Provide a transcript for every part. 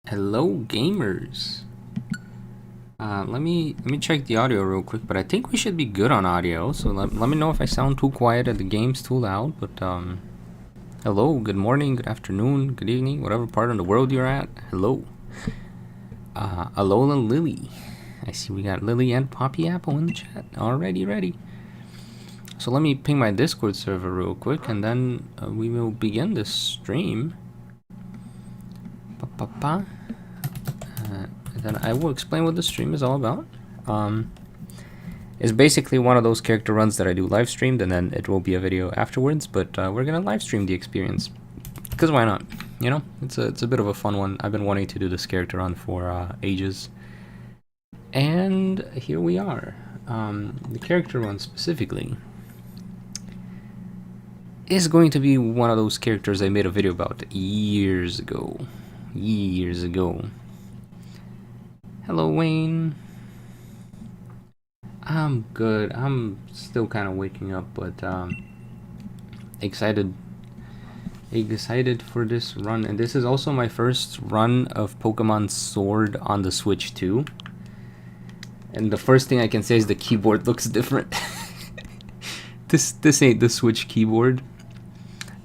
Hello, gamers. Let me check the audio real quick, but I think we should be good on audio. So let me know if I sound too quiet or the game's too loud. But hello, good morning, good afternoon, good evening, whatever part of the world you're at. Hello, Alola Lily. I see we got Lily and Poppy Apple in the chat. Already ready. So let me ping my Discord server real quick, and then we will begin this stream. Then I will explain what the stream is all about. It's basically one of those character runs that I do live streamed, and then it will be a video afterwards. But we're gonna live stream the experience, because why not? You know, it's a bit of a fun one. I've been wanting to do this character run for ages, and here we are. The character run specifically is going to be one of those characters I made a video about years ago. Hello, Wayne. I'm good. I'm still kind of waking up, but excited for this run. And this is also my first run of Pokemon Sword on the Switch 2. And the first thing I can say is the keyboard looks different. This ain't the Switch keyboard.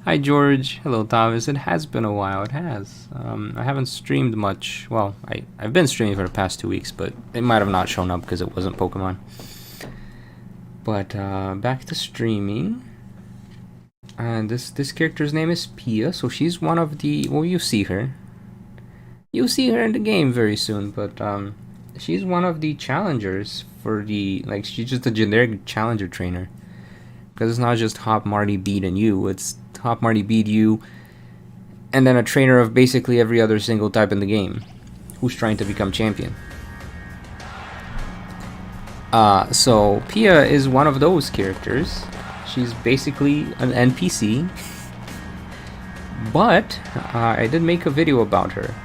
Hi George, hello Thomas. It has been a while. It has. I haven't streamed much. Well, I've been streaming for the past 2 weeks, but it might have not shown up because it wasn't Pokemon. But back to streaming. And this character's name is Pia, so she's one of the. Well, you see her. You'll see her in the game very soon, but she's one of the challengers for the. Like, she's just a generic challenger trainer. Because it's not just Hop, Marty, Beat, and you. It's Hop, Marty, Beat, you, and then a trainer of basically every other single type in the game who's trying to become champion. So Pia is one of those characters. She's basically an NPC, but I did make a video about her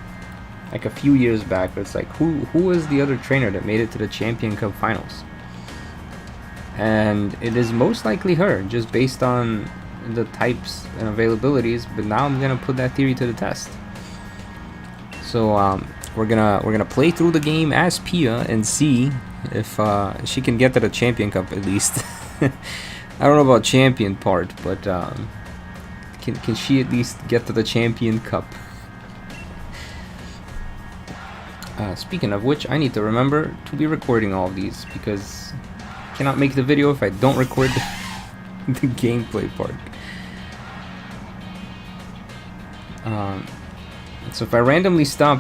like a few years back. It's like, who was the other trainer that made it to the Champion Cup finals? And it is most likely her, just based on the types and availabilities. But now I'm gonna put that theory to the test. So we're gonna play through the game as Pia and see if she can get to the Champion Cup at least. I don't know about champion part, but can she at least get to the Champion Cup? Speaking of which, I need to remember to be recording all of these, because I cannot make the video if I don't record the gameplay part. So if I randomly stop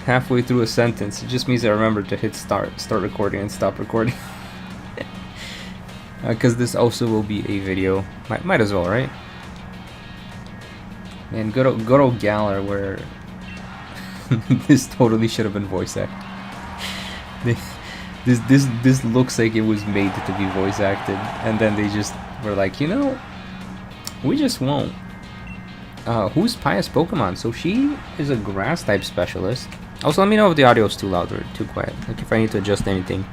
halfway through a sentence, it just means I remember to hit start recording and stop recording. Because this also will be a video. Might as well, right? And good old Galar, where this totally should have been voice acted. This looks like it was made to be voice acted, and then they just were like, you know, we just won't. Who's Pious Pokemon? So she is a grass type specialist. Also, let me know if the audio is too loud or too quiet, like if I need to adjust anything.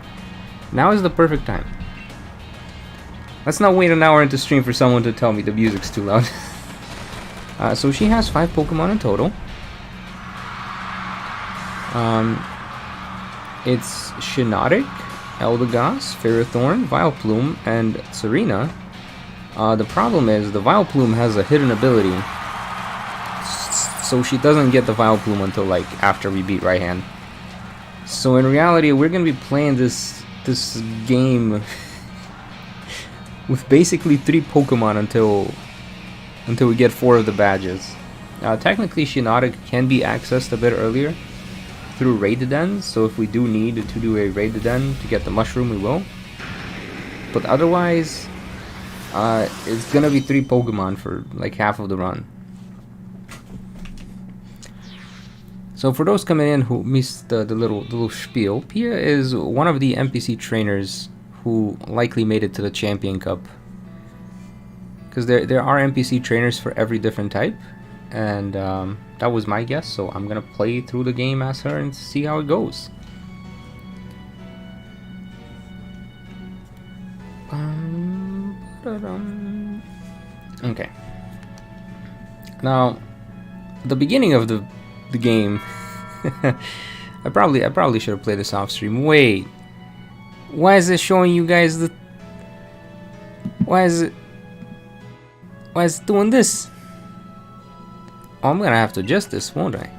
Now is the perfect time. Let's not wait an hour into stream for someone to tell me the music's too loud. So she has 5 Pokemon in total. It's Shiinotic, Eldegoss, Ferrothorn, Vileplume, and Serena. The problem is the Vileplume has a hidden ability, so she doesn't get the Vileplume until like after we beat Right Hand. So in reality, we're gonna be playing this game with basically 3 Pokemon until we get 4 of the badges. Technically, Shiinotic can be accessed a bit earlier through raid dens, so if we do need to do a raid den to get the mushroom, we will. But otherwise, it's gonna be 3 Pokemon for like half of the run. So for those coming in who missed the little spiel, Pia is one of the NPC trainers who likely made it to the Champion Cup. Because there are NPC trainers for every different type, and that was my guess, so I'm gonna play through the game as her and see how it goes. Okay. Now, the beginning of the game I probably should have played this off stream. Wait, why is it showing you guys the? Why is it doing this? Oh, I'm gonna have to adjust this, won't I?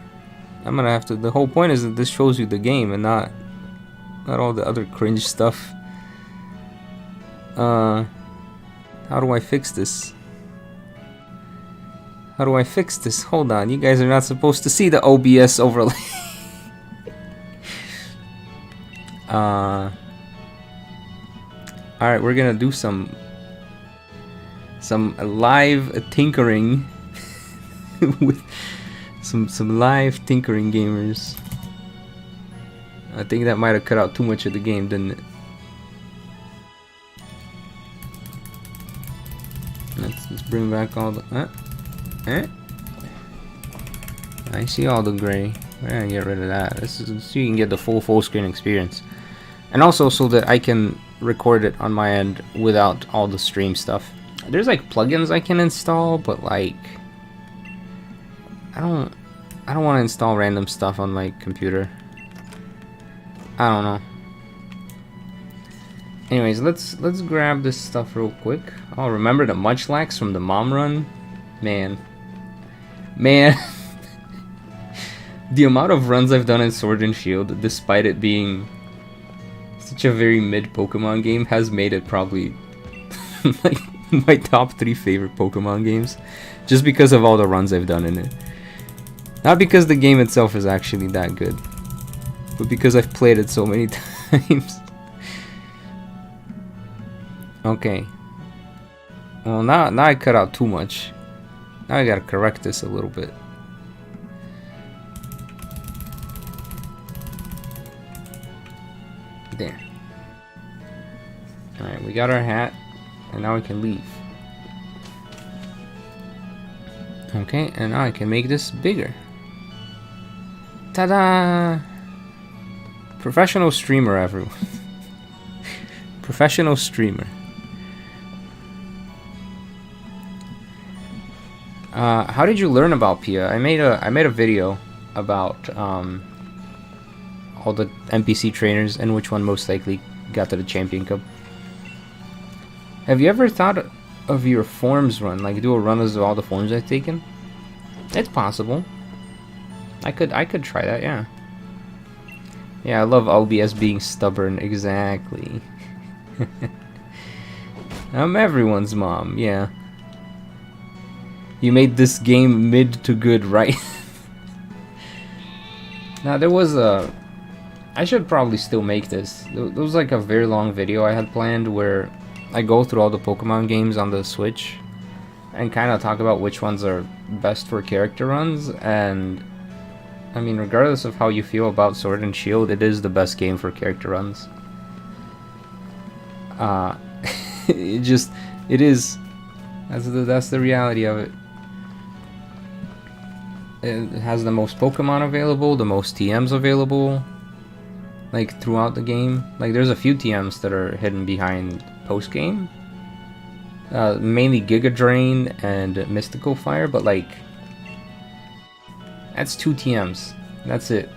I'm gonna have to. The whole point is that this shows you the game and not all the other cringe stuff. How do I fix this? How do I fix this? Hold on, you guys are not supposed to see the OBS overlay. Alright, we're gonna do some live tinkering with some live tinkering gamers. I think that might have cut out too much of the game, didn't it? Let's bring back all the I see all the gray. We're gonna get rid of that. This is so you can get the full screen experience, and also so that I can record it on my end without all the stream stuff. There's like plugins I can install, but like I don't want to install random stuff on my computer. I don't know. Anyways, let's grab this stuff real quick. Oh, remember the Munchlax from the mom run? Man. The amount of runs I've done in Sword and Shield, despite it being such a very mid Pokemon game, has made it probably like my top 3 favorite Pokemon games, just because of all the runs I've done in it. Not because the game itself is actually that good, but because I've played it so many times. Okay. Well, now I cut out too much. Now I gotta correct this a little bit. There. Alright, we got our hat, and now we can leave. Okay, and now I can make this bigger. Ta-da! Professional streamer, everyone. Professional streamer. How did you learn about Pia? I made a video about all the NPC trainers and which one most likely got to the Champion Cup. Have you ever thought of your forms run, like do a run of all the forms I've taken? It's possible. I could try that, yeah. Yeah, I love OBS being stubborn, exactly. I'm everyone's mom, yeah. You made this game mid to good, right? Now there was a... I should probably still make this. There was like a very long video I had planned where I go through all the Pokemon games on the Switch and kind of talk about which ones are best for character runs. And I mean, regardless of how you feel about Sword and Shield, it is the best game for character runs. It is. That's the reality of it. It has the most Pokemon available, the most TMs available, like throughout the game. Like there's a few TMs that are hidden behind post game, mainly Giga Drain and Mystical Fire, but like that's 2 TMs. That's it.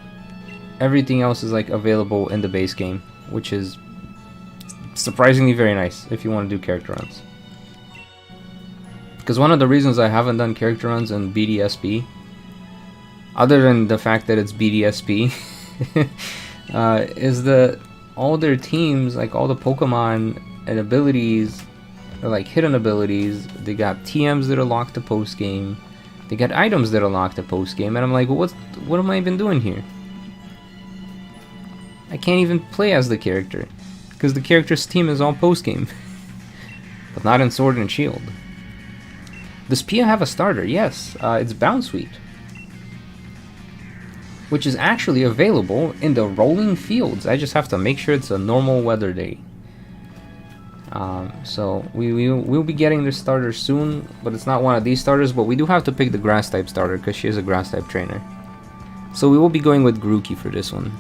Everything else is like available in the base game, which is surprisingly very nice if you want to do character runs. Because one of the reasons I haven't done character runs in BDSP, other than the fact that it's BDSP, is that all their teams, like all the Pokemon and abilities, are like hidden abilities. They got TMs that are locked to post game. They got items that are locked to post game, and I'm like, well, what am I even doing here? I can't even play as the character because the character's team is all post game, but not in Sword and Shield. Does Pia have a starter? Yes, it's Bounsweet, which is actually available in the rolling fields. I just have to make sure it's a normal weather day. So we'll be getting this starter soon, but it's not one of these starters, but we do have to pick the grass type starter because she is a grass type trainer. So we will be going with Grookey for this one.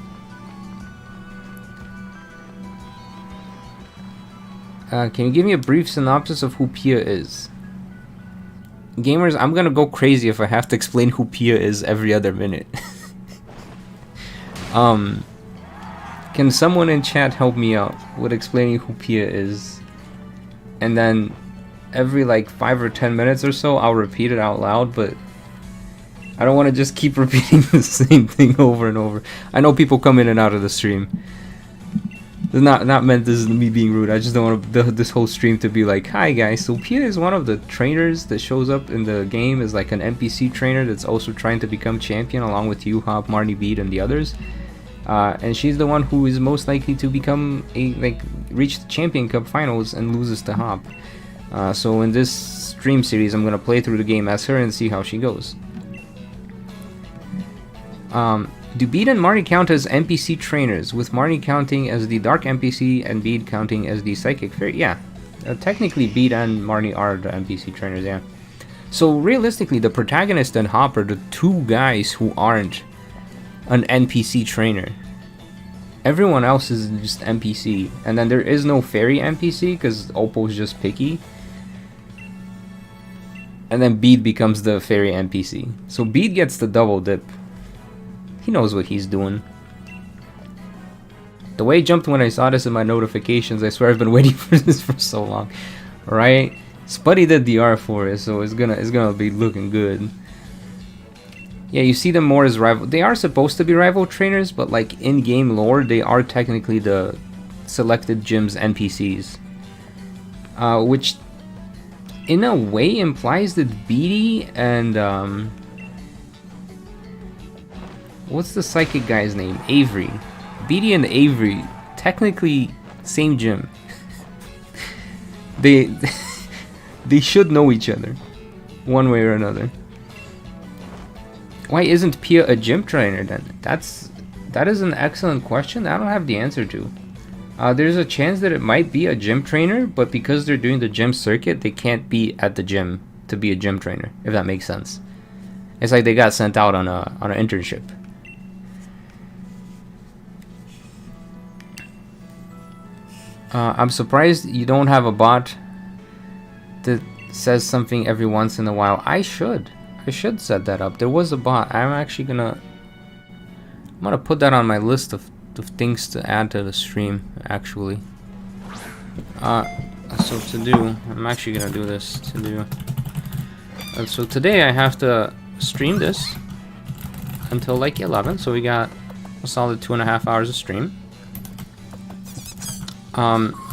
Can you give me a brief synopsis of who Pia is? Gamers, I'm gonna go crazy if I have to explain who Pia is every other minute. Um, can someone in chat help me out with explaining who Pia is? And then every like 5 or 10 minutes or so, I'll repeat it out loud, but I don't want to just keep repeating the same thing over and over. I know people come in and out of the stream. It's not meant this is me being rude. I just don't want this whole stream to be like, hi guys, so Pia is one of the trainers that shows up in the game as like an NPC trainer that's also trying to become champion along with you, Hop, Marnie, Beat, and the others. And she's the one who is most likely to become reach the Champion Cup finals and loses to Hop. So in this stream series, I'm gonna play through the game as her and see how she goes. Do Beat and Marnie count as NPC trainers, with Marnie counting as the Dark NPC and Beat counting as the Psychic Fairy? Yeah, technically Beat and Marnie are the NPC trainers, yeah. So realistically, the protagonist and Hop are the two guys who aren't an NPC trainer. Everyone else is just NPC, and then there is no Fairy NPC because Oppo's just picky. And then Beat becomes the Fairy NPC. So Beat gets the double dip. He knows what he's doing. The way it jumped when I saw this in my notifications, I swear I've been waiting for this for so long. Right? Spuddy did DR for it, so it's gonna be looking good. Yeah, you see them more as rival. They are supposed to be rival trainers, but like in-game lore, they are technically the selected gym's NPCs. Which in a way implies that Beatty and what's the psychic guy's name? Avery. Beatty and Avery, technically same gym. They should know each other, one way or another. Why isn't Pia a gym trainer then? That is an excellent question that I don't have the answer to. There's a chance that it might be a gym trainer, but because they're doing the gym circuit, they can't be at the gym to be a gym trainer, if that makes sense. It's like they got sent out on an internship. I'm surprised you don't have a bot that says something every once in a while. I should set that up. There was a bot. I'm gonna put that on my list of things to add to the stream, actually. So to do, I'm actually gonna do this to do. So today I have to stream this until like 11, so we got a solid 2.5 hours of stream.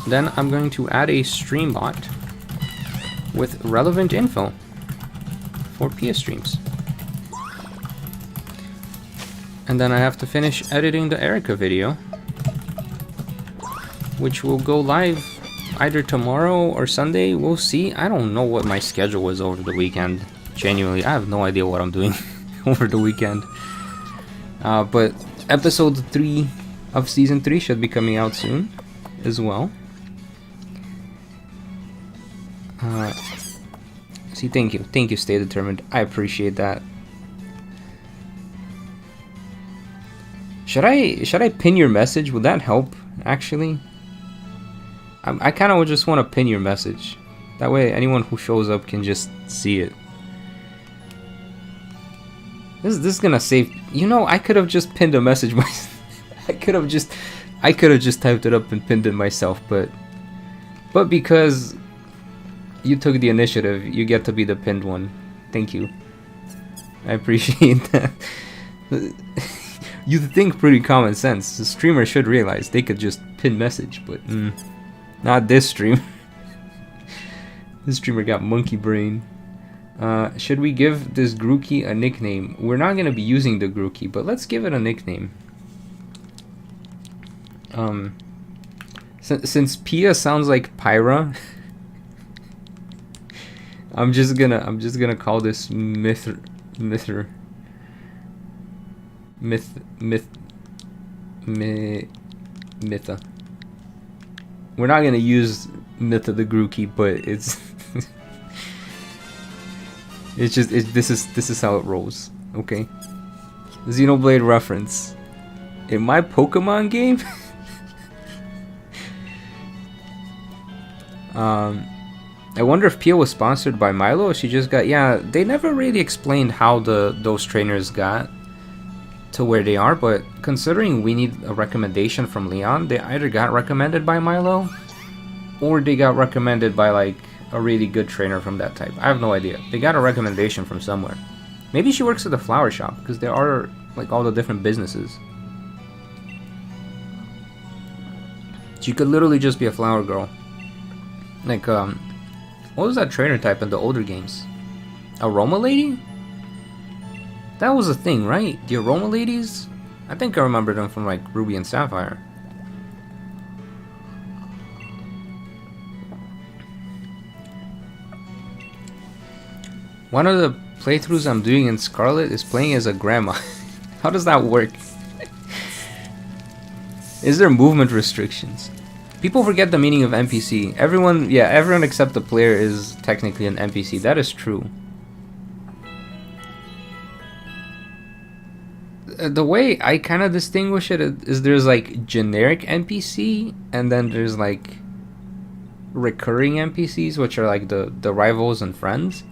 Then I'm going to add a stream bot with relevant info for Pia streams. And then I have to finish editing the Erica video, which will go live either tomorrow or Sunday. We'll see. I don't know what my schedule was over the weekend. Genuinely, I have no idea what I'm doing over the weekend. But episode 3 of season 3 should be coming out soon as well. See, thank you, Stay Determined. I appreciate that. Should I pin your message? Would that help? Actually, I kind of just want to pin your message. That way, anyone who shows up can just see it. This is gonna save. You know, I could have just pinned a message myself. I could have just typed it up and pinned it myself, but because you took the initiative, you get to be the pinned one. Thank you. I appreciate that. You think pretty common sense. The streamer should realize they could just pin message, but not this stream. This streamer got monkey brain. Should we give this Grookey a nickname? We're not gonna be using the Grookey, but let's give it a nickname. Since Pia sounds like Pyra, I'm just gonna call this Mytha. We're not gonna use Mytha the Grookey, but it's this is how it rolls. Okay, Xenoblade reference in my Pokemon game. I wonder if Pia was sponsored by Milo or she just got... Yeah, they never really explained how those trainers got to where they are, but considering we need a recommendation from Leon, they either got recommended by Milo or they got recommended by like a really good trainer from that type. I have no idea. They got a recommendation from somewhere. Maybe she works at the flower shop, because there are like all the different businesses. She could literally just be a flower girl. Like, what was that trainer type in the older games? Aroma lady? That was a thing, right? The aroma ladies? I think I remember them from like Ruby and Sapphire. One of the playthroughs I'm doing in Scarlet is playing as a grandma. How does that work? Is there movement restrictions? People forget the meaning of NPC. Everyone except the player is technically an NPC. That is true. The way I kind of distinguish it is there's like generic NPC, and then there's like recurring NPCs, which are like the rivals and friends.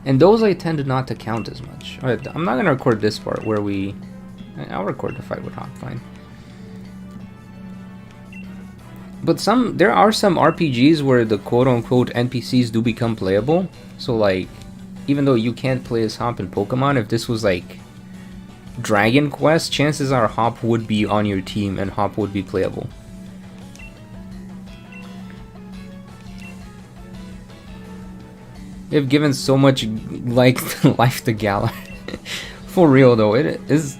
And those I tend not to count as much. Alright, I'm not going to record this part where I'll record the fight with Hop, fine. But there are some RPGs where the quote-unquote NPCs do become playable. So like, even though you can't play as Hop in Pokemon, if this was like Dragon Quest, chances are Hop would be on your team and Hop would be playable. They've given so much life to Galar. For real though, it is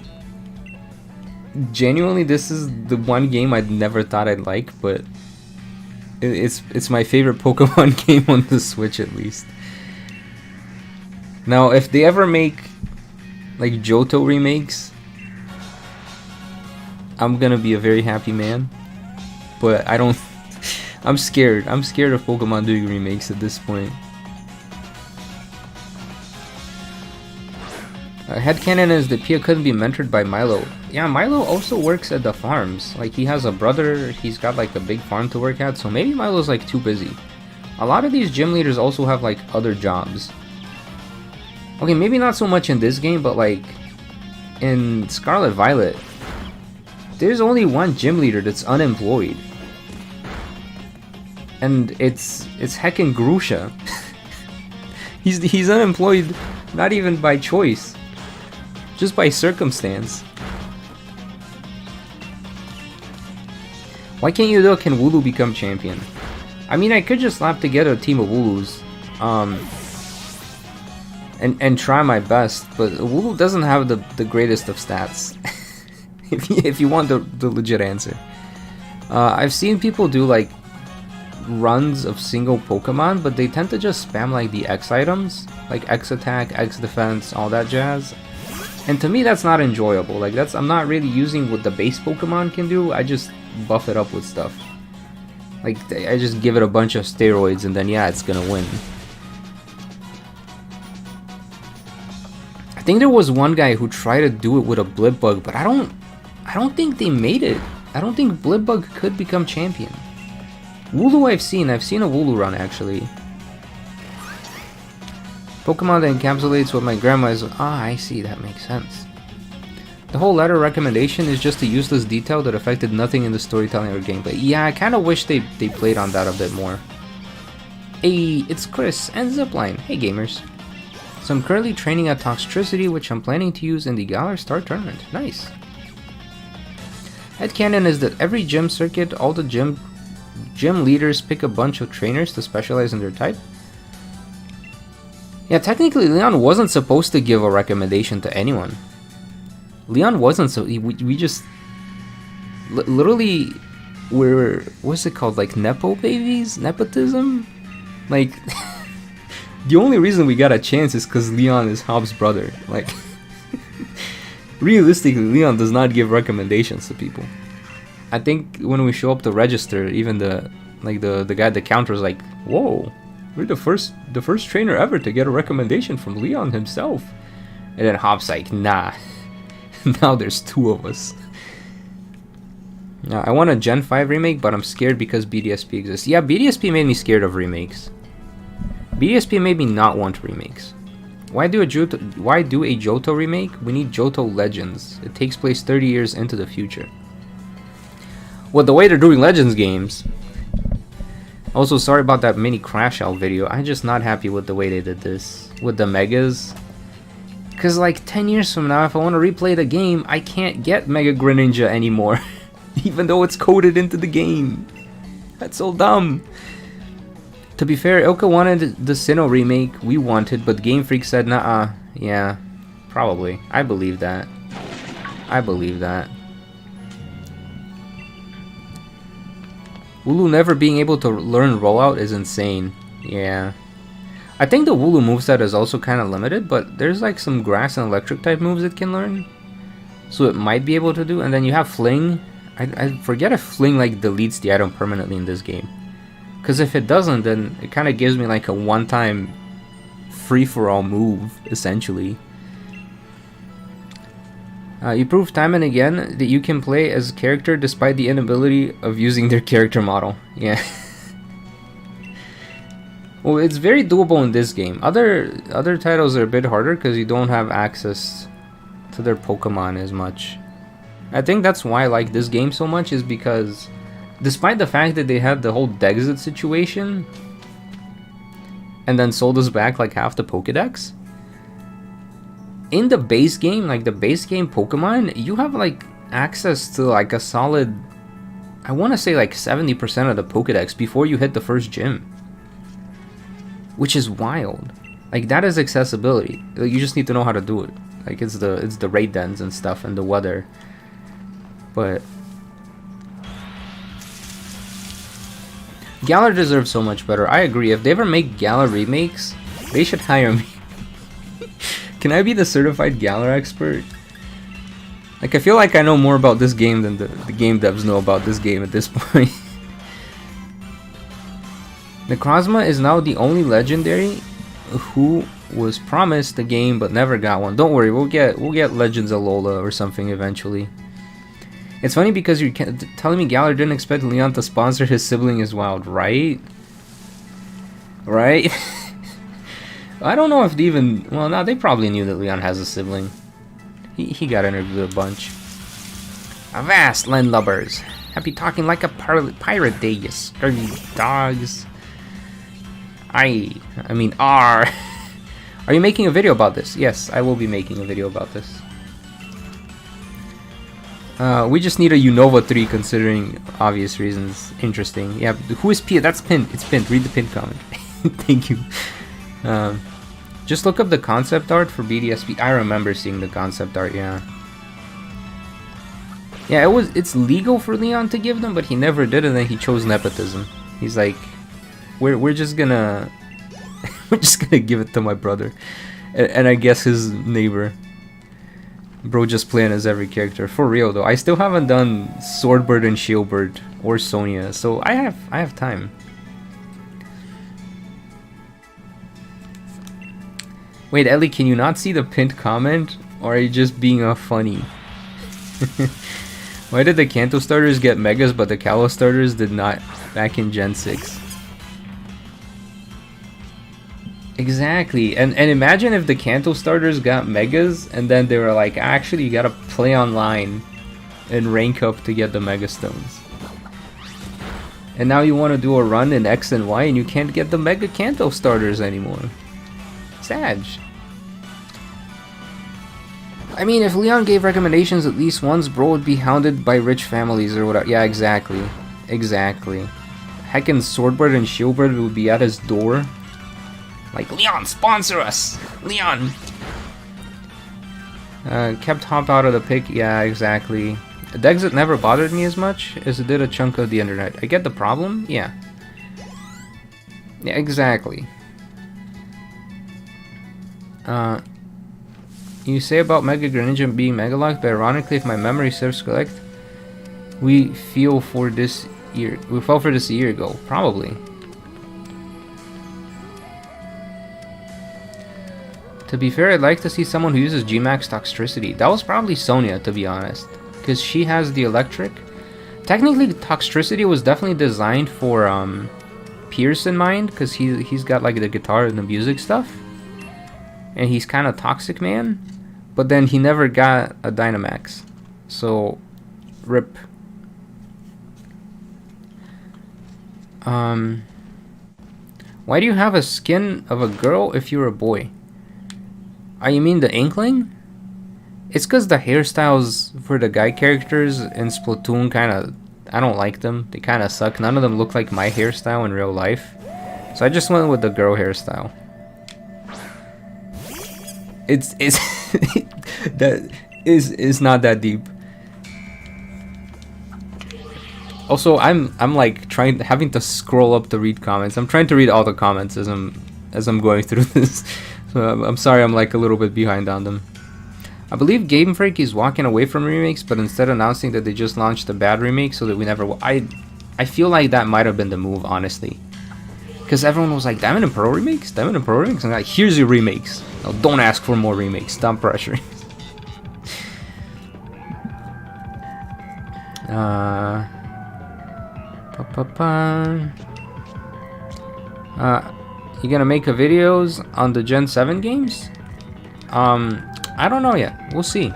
genuinely, this is the one game I never thought I'd like, but it's my favorite Pokemon game on the Switch at least. Now, if they ever make like Johto remakes, I'm gonna be a very happy man. But I'm scared. I'm scared of Pokemon doing remakes at this point. Headcanon is that Pia couldn't be mentored by Milo. Yeah, Milo also works at the farms. Like, he has a brother, he's got like a big farm to work at, so maybe Milo's like too busy. A lot of these gym leaders also have like other jobs. Okay, maybe not so much in this game, but like in Scarlet Violet, there's only one gym leader that's unemployed. And it's heckin' Grusha. He's unemployed not even by choice. Just by circumstance. Why can't Yudo can Wooloo become champion? I mean, I could just slap together a team of Wooloos, and try my best, but Wooloo doesn't have the greatest of stats. if you want the legit answer. I've seen people do like runs of single Pokemon, but they tend to just spam like the X items, like X attack, X defense, all that jazz. And to me, that's not enjoyable. Like, I'm not really using what the base Pokemon can do. I just buff it up with stuff. Like, I just give it a bunch of steroids and then yeah, it's gonna win. I think there was one guy who tried to do it with a Blipbug, but I don't think they made it. I don't think Blipbug could become champion. Wooloo I've seen a Wooloo run actually. Pokemon that encapsulates what my grandma is. Ah, I see, that makes sense. The whole letter recommendation is just a useless detail that affected nothing in the storytelling or gameplay. Yeah, I kinda wish they played on that a bit more. Hey, it's Chris and Zipline. Hey gamers. So I'm currently training at Toxtricity, which I'm planning to use in the Galar Star Tournament. Nice. Headcanon is that every gym circuit, all the gym leaders pick a bunch of trainers to specialize in their type. Yeah, technically Leon wasn't supposed to give a recommendation to anyone. Leon wasn't, so we just literally we're, what's it called, like nepo babies, nepotism, like the only reason we got a chance is because Leon is Hop's brother. Like realistically, Leon does not give recommendations to people. I think when we show up to register, even the guy at the counter is like, whoa, we're the first trainer ever to get a recommendation from Leon himself. And then Hop's like, nah. Now there's two of us. I want a Gen 5 remake, but I'm scared because BDSP exists. Yeah, BDSP made me scared of remakes. BDSP made me not want remakes. Why do a Johto remake? We need Johto Legends. It takes place 30 years into the future. Well, the way they're doing Legends games. Also, sorry about that mini Crash Out video. I'm just not happy with the way they did this with the Megas. Cause like 10 years from now, if I want to replay the game, I can't get Mega Greninja anymore, even though it's coded into the game. That's so dumb. To be fair, Ilka wanted the Sinnoh remake, we wanted, but Game Freak said, nah, yeah, probably. I believe that. I believe that. Wooloo never being able to learn rollout is insane. Yeah. I think the Wooloo moveset is also kind of limited, but there's like some grass and electric type moves it can learn. So it might be able to do, and then you have Fling. I forget if Fling like deletes the item permanently in this game. Because if it doesn't, then it kind of gives me like a one-time free-for-all move, essentially. You prove time and again that you can play as a character despite the inability of using their character model. Yeah. Well, it's very doable in this game. Other titles are a bit harder because you don't have access to their Pokemon as much. I think that's why I like this game so much, is because despite the fact that they had the whole Dexit situation and then sold us back like half the Pokedex, in the base game, like the base game Pokemon, you have like access to like a solid, I want to say like 70% of the Pokedex before you hit the first gym, which is wild. Like that is accessibility. Like, you just need to know how to do it. Like it's the raid dens and stuff and the weather. But Galar deserves so much better. I agree. If they ever make Galar remakes, they should hire me. Can I be the certified Galar expert? Like, I feel like I know more about this game than the game devs know about this game at this point. Necrozma is now the only legendary who was promised the game but never got one. Don't worry, we'll get Legends Alola or something eventually. It's funny because you're telling me Galar didn't expect Leon to sponsor his sibling as Wild, right? Right? I don't know if they even... Well, no, they probably knew that Leon has a sibling. He got interviewed a bunch. Avast, landlubbers. Happy talking like a pirate day, you scurvy dogs. I mean, Are you making a video about this? Yes, I will be making a video about this. We just need a Unova 3 considering obvious reasons. Interesting. Yeah, who is Pia? That's pinned. It's pinned. Read the pinned comment. Thank you. Just look up the concept art for BDSP. I remember seeing the concept art, yeah. Yeah, it's legal for Leon to give them, but he never did, and then he chose nepotism. He's like, we're just gonna we're just gonna give it to my brother. And I guess his neighbor. Bro just playing as every character. For real though. I still haven't done Swordbird and Shieldbird or Sonia, so I have time. Wait, Ellie, can you not see the pinned comment? Or are you just being a funny? Why did the Kanto starters get Megas but the Kalos starters did not back in Gen 6? Exactly, and imagine if the Kanto starters got Megas and then they were like, actually you gotta play online and rank up to get the Mega Stones. And now you want to do a run in X and Y and you can't get the Mega Kanto starters anymore. Sag. I mean, if Leon gave recommendations at least once, bro would be hounded by rich families or whatever. Yeah, exactly. Exactly. Heckin' Swordbird and Shieldbird would be at his door. Like, Leon, sponsor us! Leon! Kept Hop out of the pick. Yeah, exactly. Dexit never bothered me as much as it did a chunk of the internet. I get the problem? Yeah. Yeah, exactly. You say about Mega Greninja being Megalocked, but ironically, if my memory serves correct, we fell for this a year ago. Probably. To be fair, I'd like to see someone who uses Gmax Toxtricity. That was probably Sonia, to be honest, because she has the electric. Technically, Toxtricity was definitely designed for Pierce in mind, because he's got like the guitar and the music stuff. and he's kind of Toxic Man, but then he never got a Dynamax. So, rip. Why do you have a skin of a girl if you're a boy? You mean the Inkling? It's because the hairstyles for the guy characters in Splatoon kind of... I don't like them. They kind of suck. None of them look like my hairstyle in real life. So I just went with the girl hairstyle. It's that is not that deep. Also, I'm like having to scroll up to read comments. I'm trying to read all the comments as I'm going through this. So I'm sorry I'm like a little bit behind on them. I believe Game Freak is walking away from remakes, but instead announcing that they just launched a bad remake so that we never... I feel like that might have been the move, honestly. Because everyone was like, Diamond and Pearl remakes? Diamond and Pearl remakes? And I'm like, here's your remakes. No, don't ask for more remakes. Stop pressuring. You gonna make a videos on the Gen 7 games? I don't know yet. We'll see.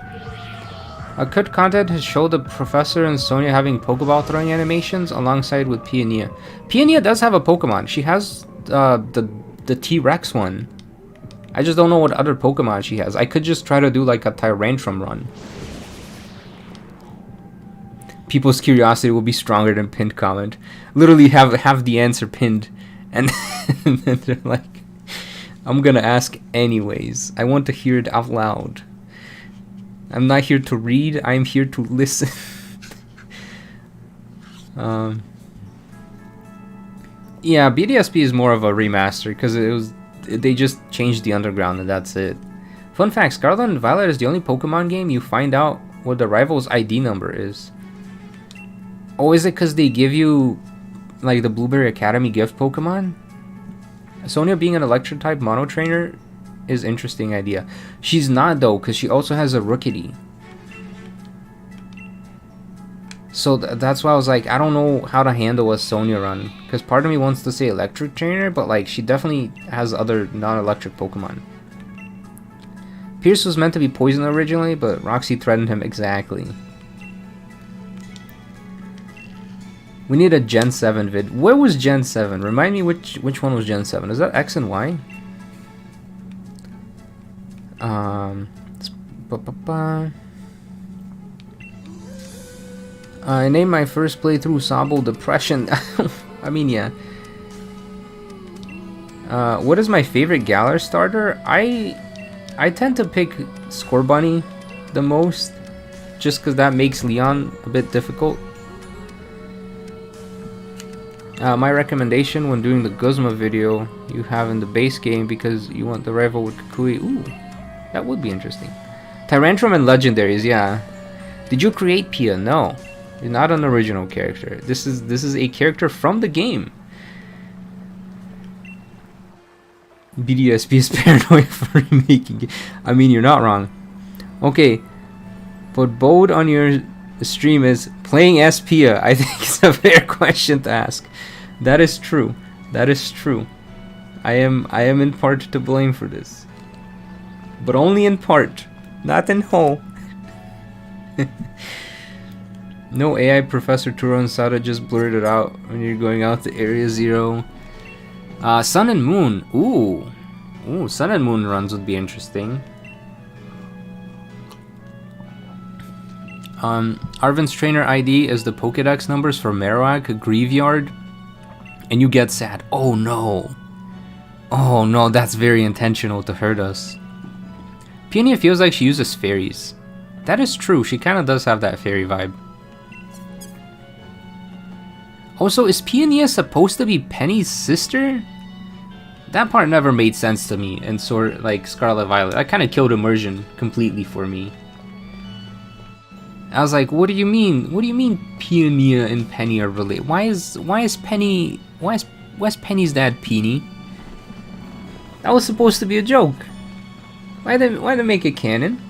Cut content has showed the Professor and Sonia having Pokeball throwing animations alongside with Peonia. Peonia does have a Pokemon. She has the T-Rex one. I just don't know what other Pokemon she has. I could just try to do like a Tyrantrum run. People's curiosity will be stronger than pinned comment. Literally have the answer pinned, and then they're like, I'm gonna ask anyways. I want to hear it out loud. I'm not here to read, I'm here to listen. Yeah, BDSP is more of a remaster because they just changed the underground and that's it. Fun fact, Scarlet and Violet is the only Pokemon game you find out what the rival's ID number is. Oh, is it because they give you like the Blueberry Academy gift Pokemon? Sonia being an electric type mono trainer is interesting idea. She's not though, because she also has a Rookidee. So that's why I was like, I don't know how to handle a Sonia run, because part of me wants to say electric trainer, but like she definitely has other non-electric Pokemon. Pierce was meant to be poison originally, but Roxy threatened him exactly. We need a Gen 7 vid. Where was Gen 7? Remind me which one was Gen 7. Is that X and Y? I named my first playthrough Sabo Depression. I mean, yeah. What is my favorite Galar starter? I tend to pick Scorbunny the most, just because that makes Leon a bit difficult. My recommendation when doing the Guzma video you have in the base game because you want the rival with Kukui. Ooh, that would be interesting. Tyrantrum and legendaries, yeah. Did you create Pia? No, you're not an original character. This is a character from the game. BDSP is paranoid for remaking it. I mean, you're not wrong. Okay, but Bode on your stream is playing as Pia. I think it's a fair question to ask. That is true. That is true. I am in part to blame for this, but only in part, not in whole. No AI Professor Turo and Sada just blurred it out when you're going out to Area Zero. Sun and Moon. Ooh, Sun and Moon runs would be interesting. Arvin's trainer ID is the Pokedex numbers for Marowak, Greavyard, and you get sad. Oh no. Oh no, that's very intentional to hurt us. Peonia feels like she uses fairies. That is true, she kind of does have that fairy vibe. Also, is Peonia supposed to be Penny's sister? That part never made sense to me in like Scarlet Violet. That kind of killed immersion completely for me. I was like, what do you mean? What do you mean Peonia and Penny are related? Why is Penny's dad Peony? That was supposed to be a joke. Why they make it canon?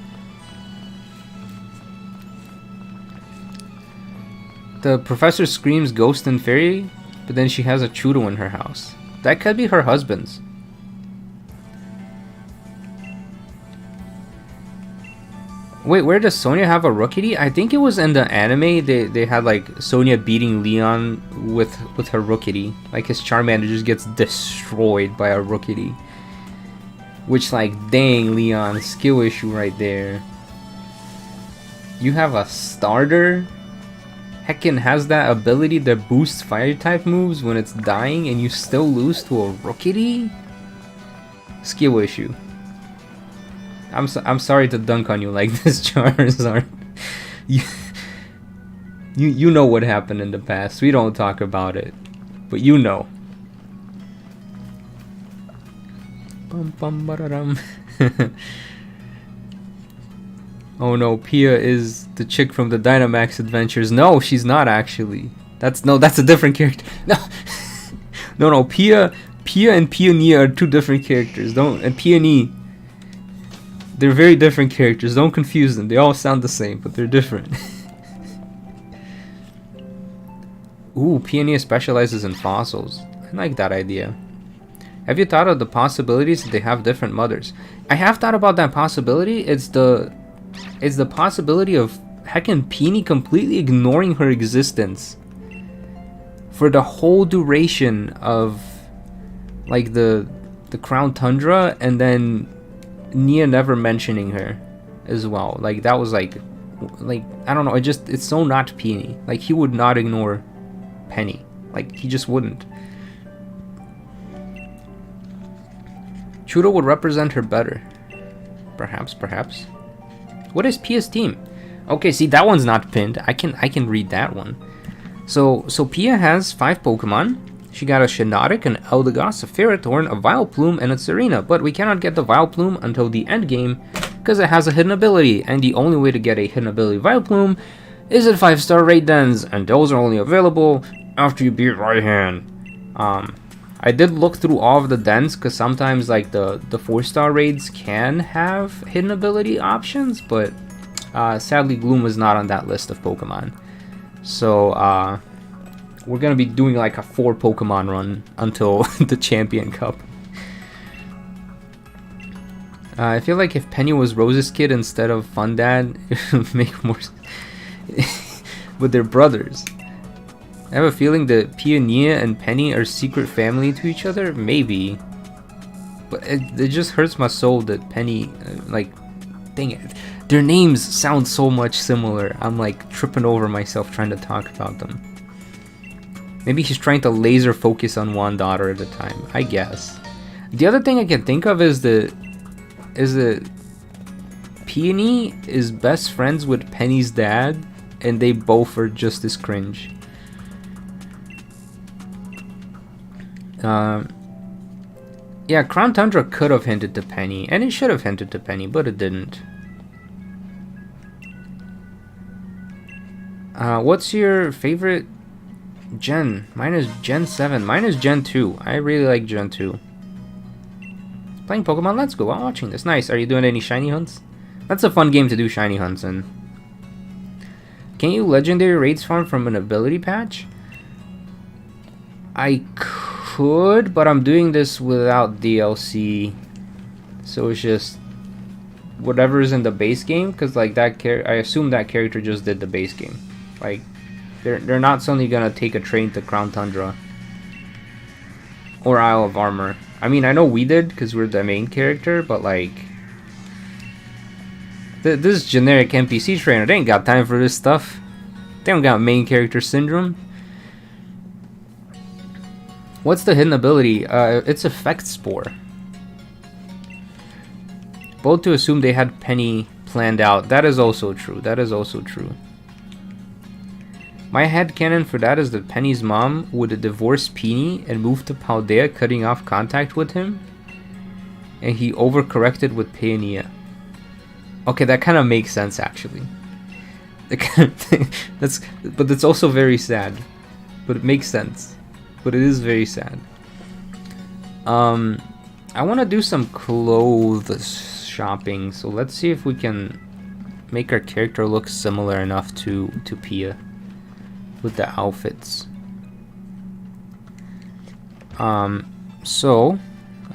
The professor screams ghost and fairy, but then she has a Chudo in her house. That could be her husband's. Wait, where does Sonya have a Rookity? I think it was in the anime. They had like Sonya beating Leon with her Rookity. Like his Charmander just gets destroyed by a Rookity. Which, like, dang, Leon, skill issue right there. You have a starter? Heckin has that ability that boosts fire type moves when it's dying and you still lose to a Rookity? Skill issue. I'm sorry to dunk on you like this, Charizard. You know what happened in the past. We don't talk about it. But you know. Bum, bum, ba-da-dum. Oh no, Pia is the chick from the Dynamax Adventures. No, she's not actually. That's a different character. No, no, Pia and Peony are two different characters. And Peony, they're very different characters. Don't confuse them. They all sound the same, but they're different. Ooh, Peony specializes in fossils. I like that idea. Have you thought of the possibilities that they have different mothers? I have thought about that possibility. It's the possibility of heckin' Peony completely ignoring her existence for the whole duration of like the Crown Tundra, and then Nia never mentioning her as well. Like that was like I don't know. It's so not Peony. Like he would not ignore Penny. Like he just wouldn't. Chudo would represent her better. Perhaps. What is Pia's team? Okay, see that one's not pinned. I can read that one. So Pia has 5 Pokemon. She got a Shiinotic, an Eldegoss, a Ferrothorn, a Vileplume, and a Serena. But we cannot get the Vileplume until the end game because it has a hidden ability. And the only way to get a hidden ability Vileplume is at 5-star raid dens, and those are only available after you beat Raihan. I did look through all of the dens because sometimes like the 4-star raids can have hidden ability options, but sadly Gloom was not on that list of Pokemon. So we're gonna be doing like a 4 Pokemon run until the Champion Cup. I feel like if Penny was Rose's kid instead of Fun Dad, it would make more sense. But they're brothers. I have a feeling that Peonia and Penny are secret family to each other. Maybe. But it just hurts my soul that Penny, like, dang it. Their names sound so much similar. I'm like tripping over myself trying to talk about them. Maybe he's trying to laser focus on one daughter at a time. I guess. The other thing I can think of is that Peony is best friends with Penny's dad, and they both are just as cringe. Yeah, Crown Tundra could have hinted to Penny, and it should have hinted to Penny, but it didn't. What's your favorite gen? Mine is Gen 7. Mine is Gen 2. I really like Gen 2. Playing Pokemon Let's Go while watching this. Nice. Are you doing any shiny hunts? That's a fun game to do shiny hunts in. Can you legendary raids farm from an ability patch? I could, but I'm doing this without DLC, so it's just whatever's in the base game, because like that I assume that character just did the base game. Like they're not suddenly gonna take a train to Crown Tundra or Isle of Armor. I mean, I know we did because we're the main character, but like this generic NPC trainer, they ain't got time for this stuff. They don't got main character syndrome. What's the hidden ability? It's Effect Spore. Bold to assume they had Penny planned out. That is also true. That is also true. My headcanon for that is that Penny's mom would divorce Peony and move to Paldea, cutting off contact with him. And he overcorrected with Peonia. Okay, that kind of makes sense actually. But that's also very sad. But it makes sense. But it is very sad. I want to do some clothes shopping, so let's see if we can make our character look similar enough to Pia with the outfits. So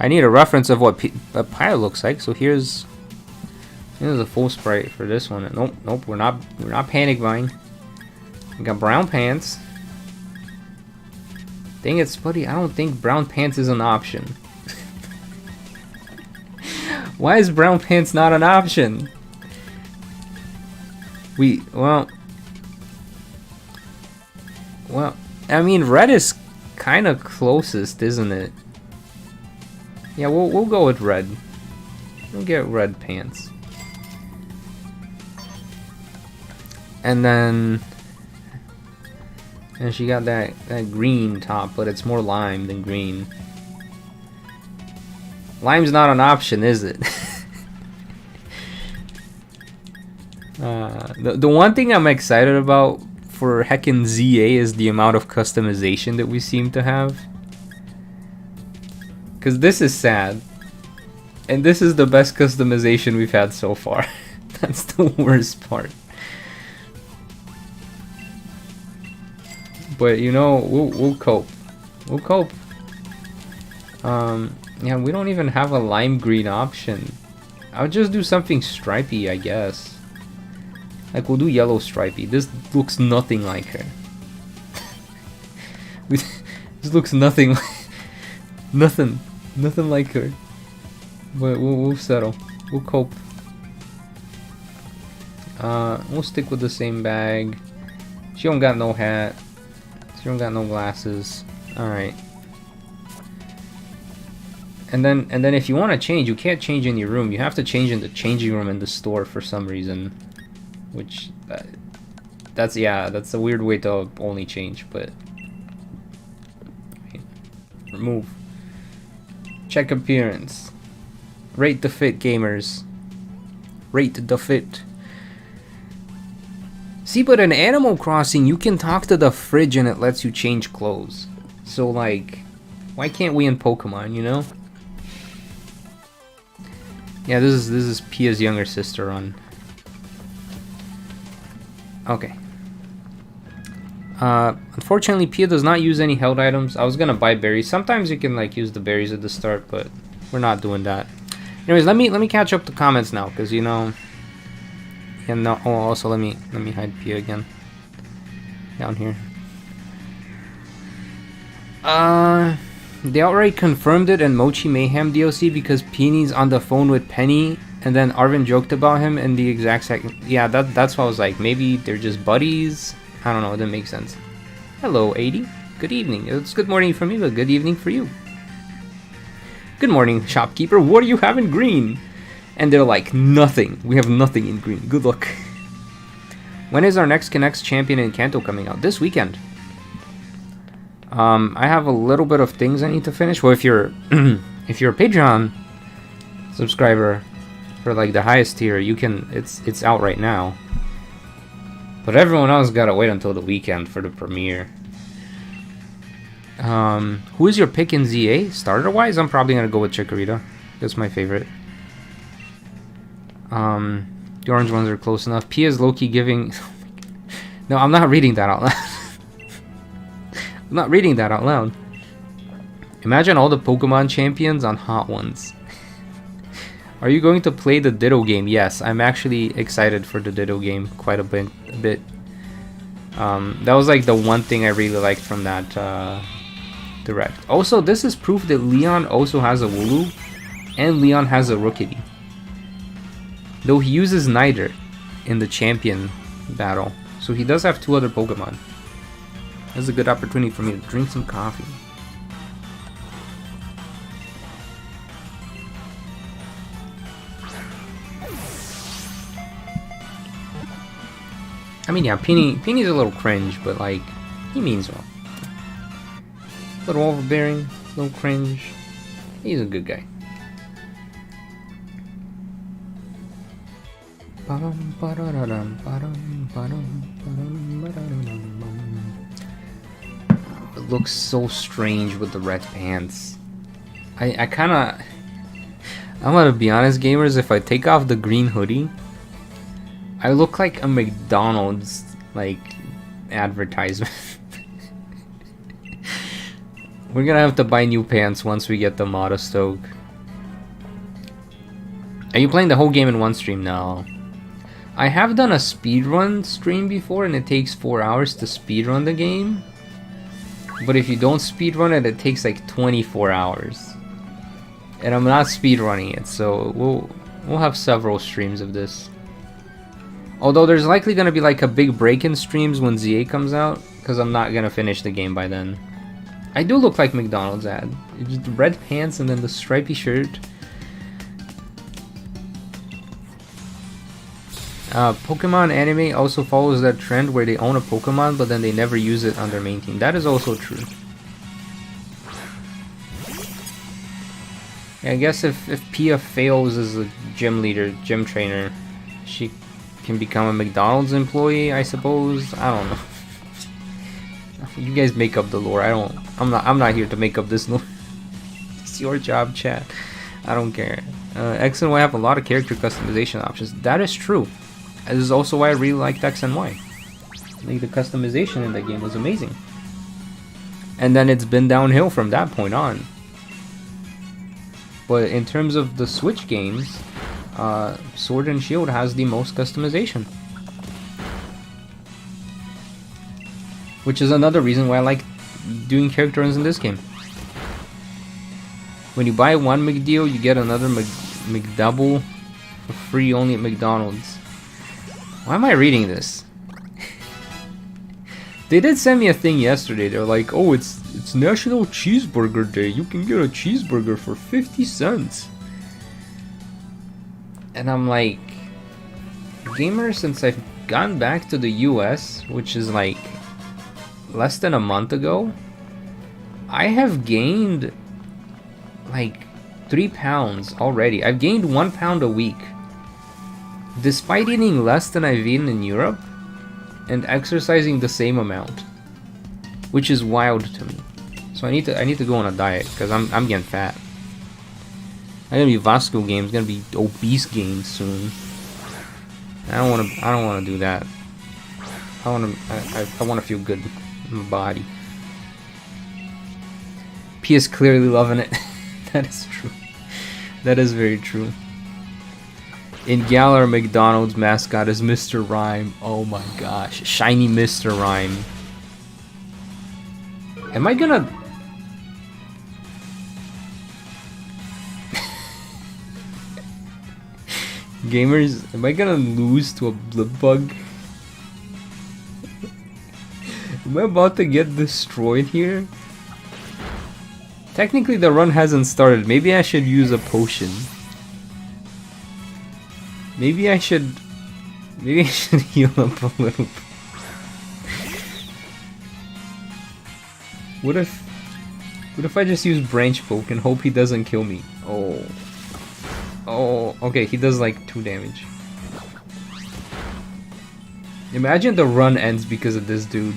I need a reference of what Pia looks like. So here's This is a full sprite for this one. Nope, nope, we're not panic buying. We got brown pants. Dang it, Spuddy, I don't think brown pants is an option. Why is brown pants not an option? Well, I mean, red is kind of closest, isn't it? Yeah, we'll go with red. We'll get red pants. And then she got that green top, but it's more lime than green. Lime's not an option, is it? The one thing I'm excited about for heckin' ZA is the amount of customization that we seem to have. Cause this is sad. And this is the best customization we've had so far. That's the worst part. But you know, we'll cope. We'll cope. Yeah, we don't even have a lime green option. I'll just do something stripy, I guess. Like, we'll do yellow stripy. This looks nothing like her. This looks nothing like... Nothing like her. But we'll settle. We'll cope. We'll stick with the same bag. She don't got no hat. She don't got no glasses. Alright. And then if you want to change, you can't change in your room. You have to change in the changing room in the store for some reason. Which, that's a weird way to only change, but... Remove. Check appearance. Rate the fit, gamers. Rate the fit. See, but in Animal Crossing, you can talk to the fridge and it lets you change clothes. So, like, why can't we in Pokemon, you know? Yeah, this is Pia's younger sister on... Okay. Unfortunately, Pia does not use any held items. I was gonna buy berries. Sometimes you can like use the berries at the start, but we're not doing that. Anyways, let me catch up the comments now, because you know. And no, oh, also let me hide Pia again. Down here. They outright confirmed it in Mochi Mayhem DLC because Peony's on the phone with Penny. And then Arvin joked about him in the exact second. Yeah, that's why I was like, maybe they're just buddies. I don't know, it didn't make sense. Hello, 80. Good evening. It's good morning for me, but good evening for you. Good morning, shopkeeper. What do you have in green? And they're like, nothing. We have nothing in green. Good luck. When is our next Connects champion in Kanto coming out? This weekend. I have a little bit of things I need to finish. Well, if you're if you're a Patreon subscriber, for like the highest tier, you can it's out right now. But everyone else gotta wait until the weekend for the premiere. Who is your pick in ZA? Starter wise, I'm probably gonna go with Chikorita. That's my favorite. The orange ones are close enough. Pia's Loki giving... No, I'm not reading that out loud. I'm not reading that out loud. Imagine all the Pokemon champions on Hot Ones. Are you going to play the Ditto game? Yes, I'm actually excited for the Ditto game quite a bit. That was like the one thing I really liked from that direct. Also, this is proof that Leon also has a Wooloo, and Leon has a Rookidee. Though he uses neither in the champion battle, so he does have two other Pokemon. This is a good opportunity for me to drink some coffee. I mean, yeah, Peony's a little cringe, but like, he means well. Little overbearing, little cringe. He's a good guy. It looks so strange with the red pants. I'm gonna be honest, gamers, if I take off the green hoodie, I look like a McDonald's, like, advertisement. We're gonna have to buy new pants once we get the Motostoke. Are you playing the whole game in one stream? No. I have done a speedrun stream before, and it takes 4 hours to speedrun the game. But if you don't speedrun it, it takes like 24 hours. And I'm not speedrunning it, so we'll have several streams of this. Although there's likely gonna be like a big break in streams when ZA comes out, because I'm not gonna finish the game by then. I do look like McDonald's ad. Just the red pants and then the stripy shirt. Pokemon anime also follows that trend where they own a Pokemon but then they never use it on their main team. That is also true. Yeah, I guess if Pia fails as a gym leader, gym trainer, she can become a McDonald's employee, I suppose. I don't know. You guys make up the lore. I'm not here to make up this lore. It's your job, chat. I don't care. X and Y have a lot of character customization options. That is true. This is also why I really liked X and Y. Like, the customization in that game was amazing. And then it's been downhill from that point on. But in terms of the Switch games, Sword and Shield has the most customization. Which is another reason why I like doing character runs in this game. When you buy one McDeal, you get another McDouble for free only at McDonald's. Why am I reading this? They did send me a thing yesterday. They're like, oh, it's National Cheeseburger Day. You can get a cheeseburger for 50 cents. And I'm like, gamer, since I've gone back to the US, which is like less than a month ago, I have gained like 3 pounds already. I've gained 1 pound a week. Despite eating less than I've eaten in Europe and exercising the same amount, which is wild to me. So I need to go on a diet because I'm getting fat. I'm gonna be Vasko games, gonna be obese games soon. I don't wanna do that. I wanna feel good in my body. P is clearly loving it. That is true. That is very true. In Galar, McDonald's mascot is Mr. Rhyme. Oh my gosh. Shiny Mr. Rhyme. Am I gonna... Gamers, am I gonna lose to a Blipbug? Am I about to get destroyed here? Technically the run hasn't started. Maybe I should use a potion. Maybe I should heal up a little. What if I just use branch poke and hope he doesn't kill me? Oh, okay, he does like 2 damage. Imagine the run ends because of this dude.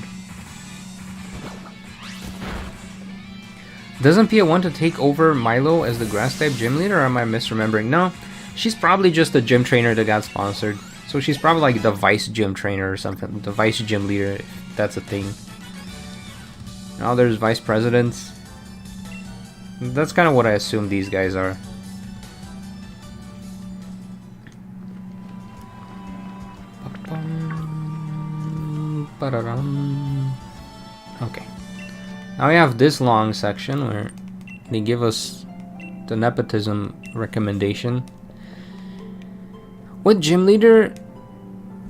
Doesn't Pia want to take over Milo as the grass type gym leader, or am I misremembering? No. She's probably just a gym trainer that got sponsored. So she's probably like the vice gym trainer or something. The vice gym leader, if that's a thing. Now there's vice presidents. That's kind of what I assume these guys are. Okay. Now we have this long section where they give us the nepotism recommendation. What gym leader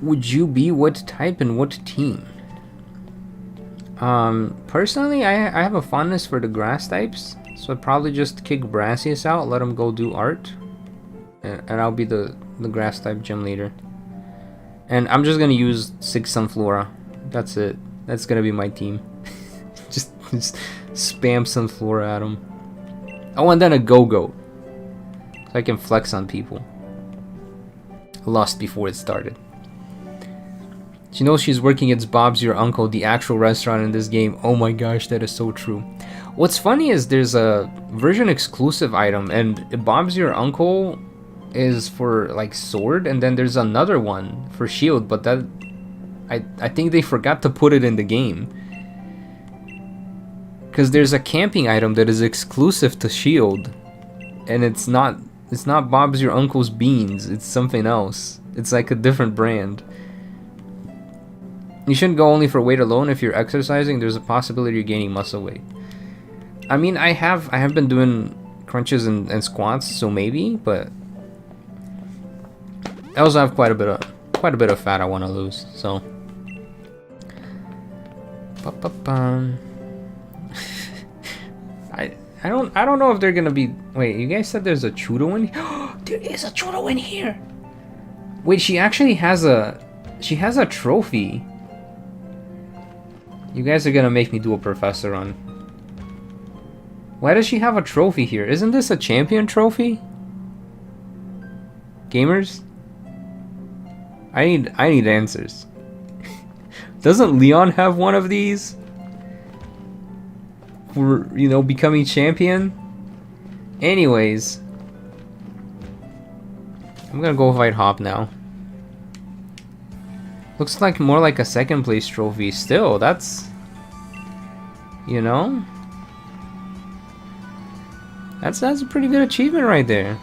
would you be? What type and what team? Personally, I have a fondness for the grass types, so I'd probably just kick Brassius out, let him go do art, and I'll be the grass type gym leader. And I'm just gonna use 6 Sunflora. That's it. That's gonna be my team. just spam Sunflora at him. Oh, and then a Go-Go, so I can flex on people. Lost before it started. She knows she's working at Bob's Your Uncle, the actual restaurant in this game. Oh my gosh, that is so true. What's funny is there's a version exclusive item, and Bob's Your Uncle is for like sword, and then there's another one for shield, but that I think they forgot to put it in the game. Because there's a camping item that is exclusive to shield, and it's not It's not Bob's Your Uncle's Beans. It's something else. It's like a different brand. You shouldn't go only for weight alone. If you're exercising, there's a possibility you're gaining muscle weight. I mean, I have been doing crunches and squats, so maybe, but I also have quite a bit of fat I want to lose. So, I don't know if they're gonna be. Wait, you guys said there's a Chudo in here? There is a Chudo in here. Wait, she actually has a trophy. You guys are gonna make me do a professor run. Why does she have a trophy here? Isn't this a champion trophy? Gamers? I need answers. Doesn't Leon have one of these? For, you know, becoming champion? Anyways. I'm gonna go fight Hop now. Looks like more like a second place trophy. Still, that's... You know? That's a pretty good achievement right there.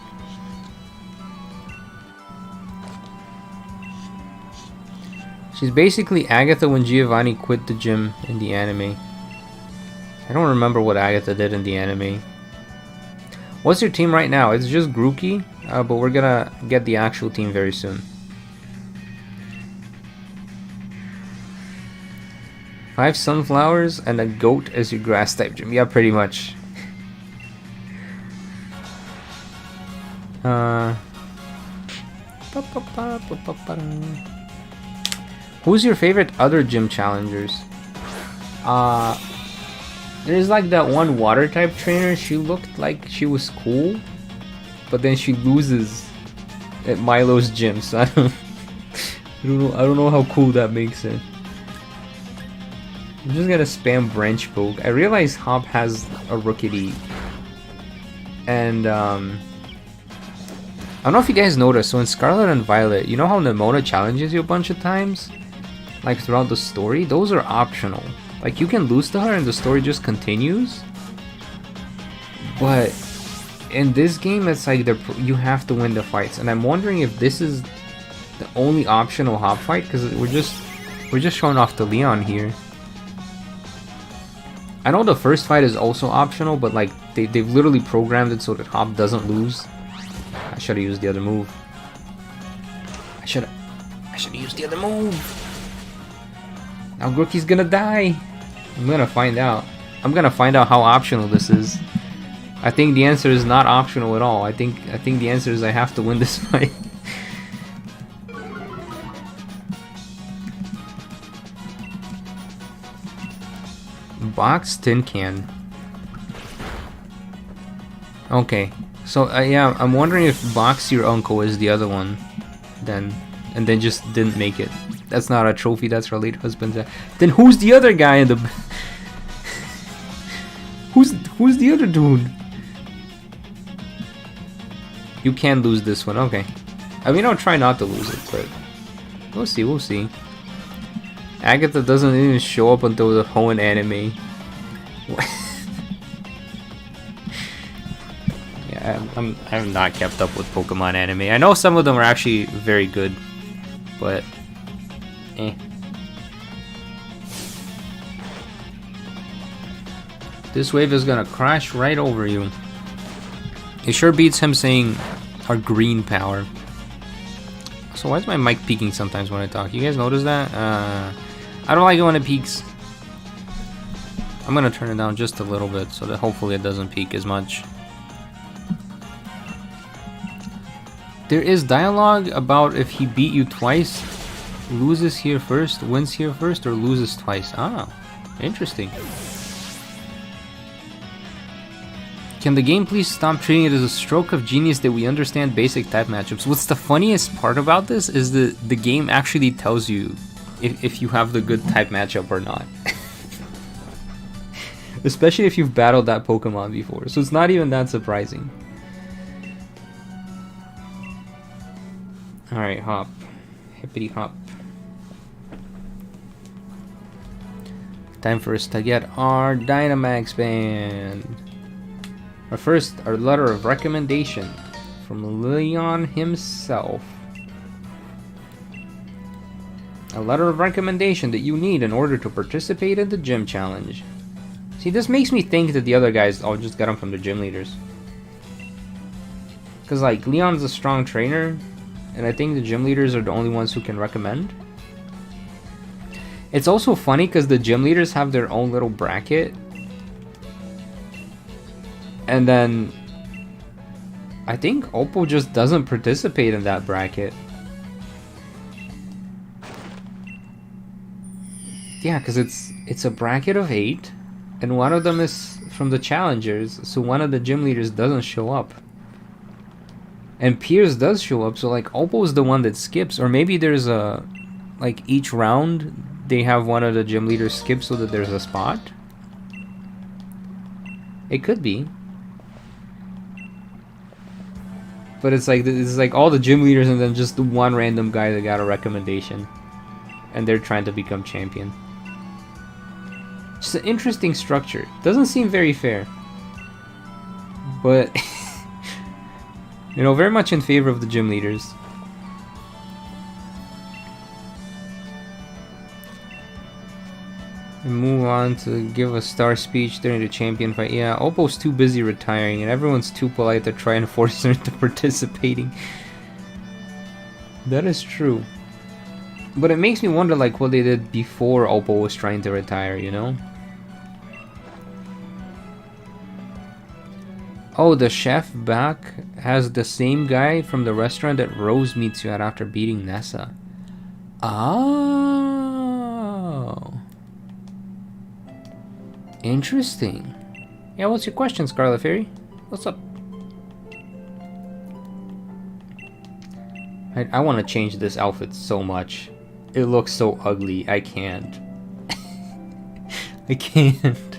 She's basically Agatha when Giovanni quit the gym in the anime. I don't remember what Agatha did in the anime. What's your team right now? It's just Grookey, but we're gonna get the actual team very soon. 5 sunflowers and a goat as your grass type gym. Yeah, pretty much. Who's your favorite other gym challengers? There's like that one water type trainer. She looked like she was cool, but then she loses at Milo's gym. So I don't know how cool that makes it. I'm just gonna spam branch poke. I realize Hop has a Rookity, and I don't know if you guys noticed. So in Scarlet and Violet, you know how Nimona challenges you a bunch of times, like throughout the story. Those are optional. Like, you can lose to her and the story just continues. But in this game, it's like you have to win the fights. And I'm wondering if this is the only optional Hop fight, because we're just showing off the Leon here. I know the first fight is also optional, but like they've literally programmed it so that Hop doesn't lose. I should have used the other move. I should have used the other move. Now Grookey's gonna die. I'm gonna find out. I'm gonna find out how optional this is. I think the answer is not optional at all. I think the answer is I have to win this fight. Box tin can. Okay, so yeah, I'm wondering if Box Your Uncle is the other one, then, and then just didn't make it. That's not a trophy. That's her late husband's. Then who's the other guy in the? Who's the other dude? You can lose this one. Okay. I mean, I'll try not to lose it, but we'll see. We'll see. Agatha doesn't even show up until the Hoenn anime. Yeah, I have not kept up with Pokemon anime. I know some of them are actually very good, but eh. This wave is gonna crash right over you. It sure beats him saying our green power. So why is my mic peaking sometimes when I talk? You guys notice that? I don't like it when it peaks. I'm gonna turn it down just a little bit so that hopefully it doesn't peak as much. There is dialogue about if he beat you twice, loses here first, wins here first, or loses twice. Ah, interesting. Can the game please stop treating it as a stroke of genius that we understand basic type matchups? What's the funniest part about this is that the game actually tells you if you have the good type matchup or not. Especially if you've battled that Pokemon before, so it's not even that surprising. Alright, hop. Hippity hop. Time for us to get our Dynamax band. Our letter of recommendation from Leon himself. A letter of recommendation that you need in order to participate in the gym challenge. See, this makes me think that the other guys all just got them from the gym leaders. Because, like, Leon's a strong trainer, and I think the gym leaders are the only ones who can recommend. It's also funny because the gym leaders have their own little bracket. And then I think Oppo just doesn't participate in that bracket. Yeah, because it's a bracket of 8, and one of them is from the challengers, so one of the gym leaders doesn't show up. And Piers does show up, so like Oppo's the one that skips, or maybe there's a, like, each round they have one of the gym leaders skip so that there's a spot. It could be. But it's like all the gym leaders and then just the one random guy that got a recommendation. And they're trying to become champion. Just an interesting structure. Doesn't seem very fair. But, you know, very much in favor of the gym leaders. And move on to give a star speech during the champion fight. Yeah, Oppo's too busy retiring and everyone's too polite to try and force her into participating. That is true. But it makes me wonder, like, what they did before Oppo was trying to retire, you know? Oh, the chef back has the same guy from the restaurant that Rose meets you at after beating Nessa. Oh. Interesting. Yeah, what's your question, Scarlet Fairy? What's up? I want to change this outfit so much. It looks so ugly. I can't. I can't.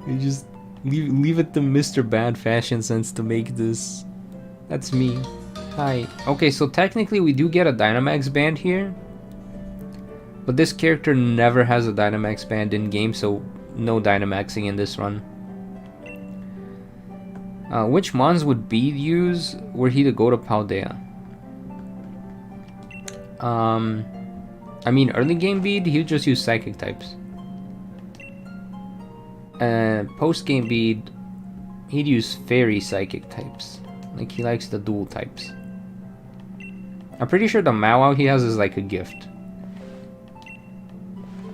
You just leave it to Mr. Bad Fashion Sense to make this. That's me. Hi. Okay, so technically we do get a Dynamax band here. But this character never has a Dynamax band in game, so no Dynamaxing in this run. Which mons would Bede use were he to go to Paldea? I mean, early game Bede, he would just use Psychic types. Post game Bede, he'd use Fairy Psychic types. Like, he likes the dual types. I'm pretty sure the Mawile he has is like a gift.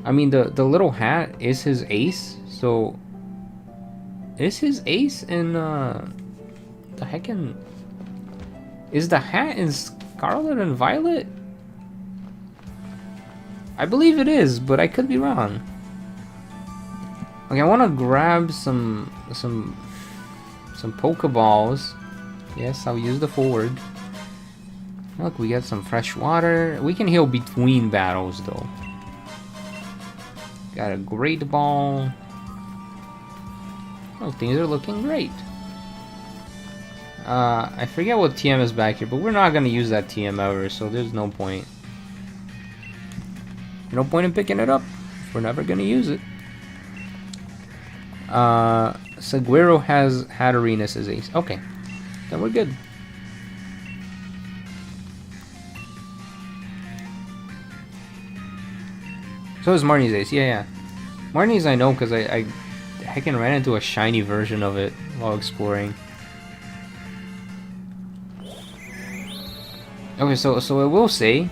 I mean, the little hat is his ace, so... Is his ace in, the heckin'... Is the hat in Scarlet and Violet? I believe it is, but I could be wrong. Okay, I want to grab some Pokeballs. Yes, I'll use the forward. Look, we got some fresh water. We can heal between battles, though. Got a Great Ball. Oh, things are looking great. I forget what TM is back here, but we're not gonna use that TM ever, so there's no point. No point in picking it up. We're never gonna use it. Saguero has Hatterinus as ace. Okay, then we're good. So is Marnie's ace. Yeah. Marnie's I know because I heckin' ran into a shiny version of it while exploring. Okay, so I will say,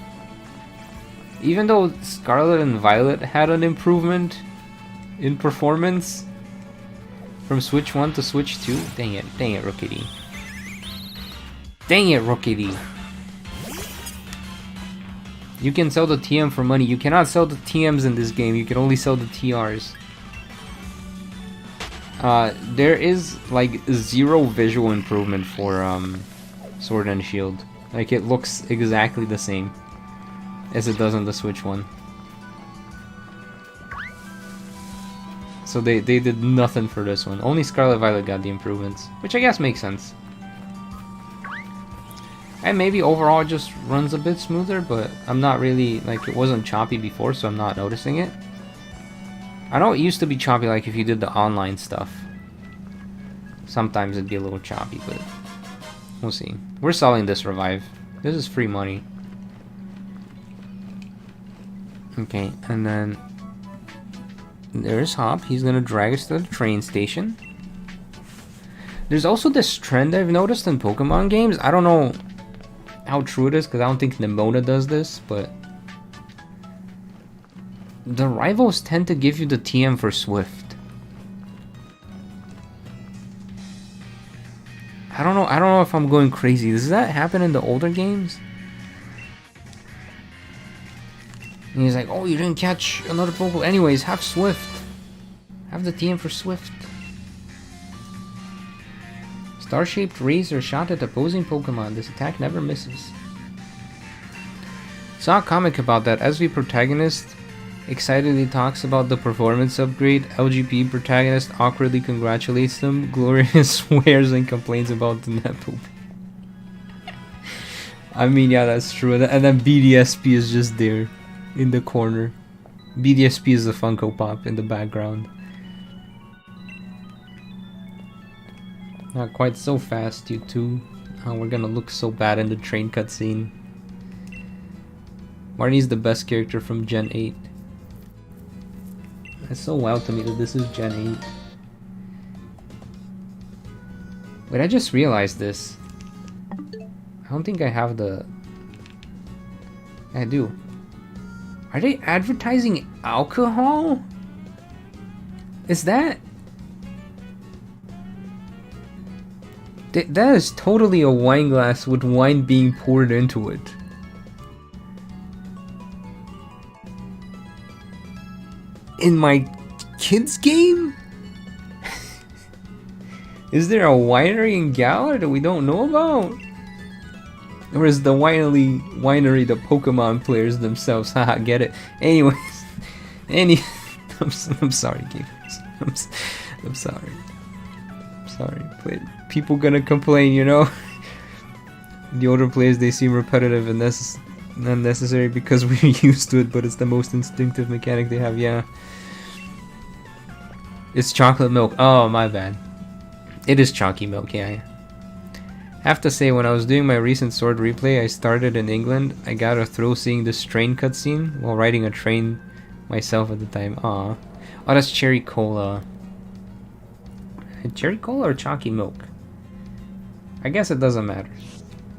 even though Scarlet and Violet had an improvement in performance from Switch 1 to Switch 2, dang it, Rookity. Dang it, Rookity. You can sell the TM for money. You cannot sell the TMs in this game. You can only sell the TRs. There is like 0 visual improvement for Sword and Shield. Like, it looks exactly the same as it does on the Switch one. So they did nothing for this one. Only Scarlet Violet got the improvements, which I guess makes sense. And maybe overall it just runs a bit smoother, but I'm not really, like, it wasn't choppy before, so I'm not noticing it. I know it used to be choppy, like, if you did the online stuff. Sometimes it'd be a little choppy, but we'll see. We're selling this revive. This is free money. Okay, and then there's Hop. He's gonna drag us to the train station. There's also this trend I've noticed in Pokemon games. I don't know how true it is, because I don't think Nimona does this, but the rivals tend to give you the TM for Swift. I don't know if I'm going crazy. Does that happen in the older games? And he's like, oh, you didn't catch another Pokemon. Anyways, have Swift. Have the TM for Swift. Star-shaped rays are shot at opposing Pokemon. This attack never misses. Saw a comic about that. SV protagonist excitedly talks about the performance upgrade. LGP protagonist awkwardly congratulates them. Gloria swears and complains about the Nepo. I mean, yeah, that's true. And then BDSP is just there in the corner. BDSP is the Funko Pop in the background. Not quite so fast, you two. Oh, we're gonna look so bad in the train cutscene. Marnie's the best character from Gen 8. It's so wild to me that this is Gen 8. Wait, I just realized this. I don't think I have the... I do. Are they advertising alcohol? Is that... That is totally a wine glass with wine being poured into it. In my kids' game? Is there a winery in Galar that we don't know about? Or is the winery the Pokemon players themselves? Haha, get it. Anyways, I'm sorry, gamers. I'm sorry. Sorry, but people gonna complain, you know? The older players, they seem repetitive and unnecessary because we're used to it, but it's the most instinctive mechanic they have, yeah. It's chocolate milk. Oh, my bad. It is chalky milk, yeah. Have to say, when I was doing my recent Sword replay, I started in England. I got a thrill seeing this train cutscene while riding a train myself at the time. Aw. Oh, that's cherry cola. Cherry cola or chalky milk? I guess it doesn't matter.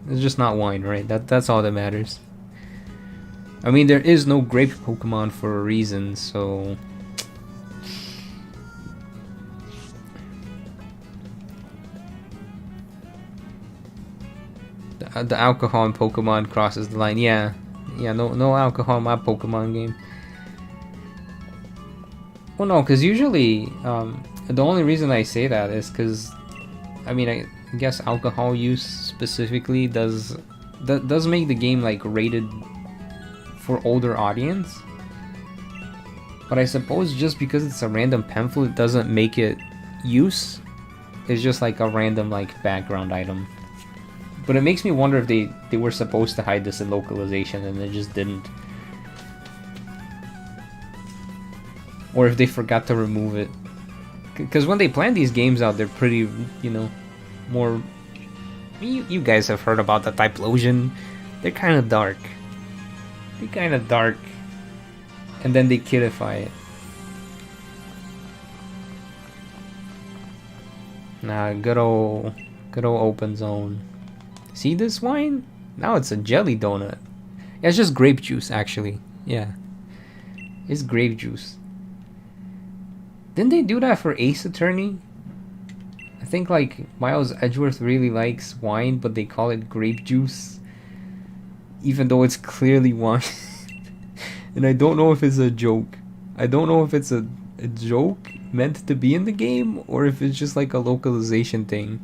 It's just not wine, right? That's all that matters. I mean, there is no grape Pokemon for a reason, so... The alcohol in Pokemon crosses the line. Yeah, no alcohol in my Pokemon game. Well, no, because usually the only reason I say that is because, I mean, I guess alcohol use specifically does make the game like rated for older audience. But I suppose just because it's a random pamphlet doesn't make it use. It's just like a random like background item. But it makes me wonder if they were supposed to hide this in localization and they just didn't. Or if they forgot to remove it. Because when they plan these games out, they're pretty, you know, more... You guys have heard about the Typhlosion. They're kind of dark. And then they kidify it. Nah, good old open zone. See this wine? Now it's a jelly donut. Yeah, it's just grape juice, actually. Yeah. It's grape juice. Didn't they do that for Ace Attorney? I think, like, Miles Edgeworth really likes wine, but they call it grape juice. Even though it's clearly wine. And I don't know if it's a joke. I don't know if it's a joke meant to be in the game, or if it's just, like, a localization thing.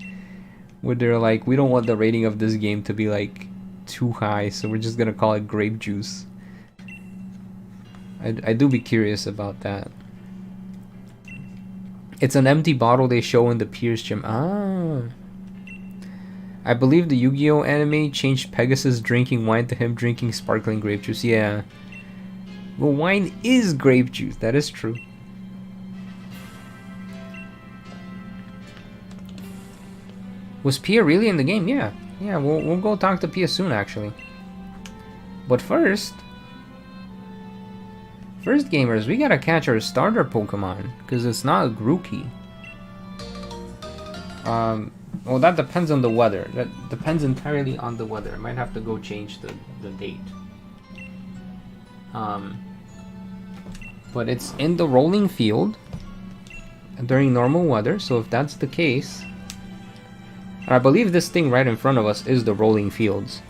Where they're like, we don't want the rating of this game to be like too high, so we're just gonna call it grape juice. I do be curious about that. It's an empty bottle they show in the Pierce Gym. Ah. I believe the Yu-Gi-Oh anime changed Pegasus drinking wine to him drinking sparkling grape juice. Yeah. Well, wine is grape juice. That is true. Was Pia really in the game? Yeah. Yeah, we'll go talk to Pia soon, actually. But first, gamers, we gotta catch our starter Pokemon, because it's not a Grookey. Well, that depends on the weather. That depends entirely on the weather. I might have to go change the date. But it's in the rolling field during normal weather, so if that's the case... And I believe this thing right in front of us is the rolling fields.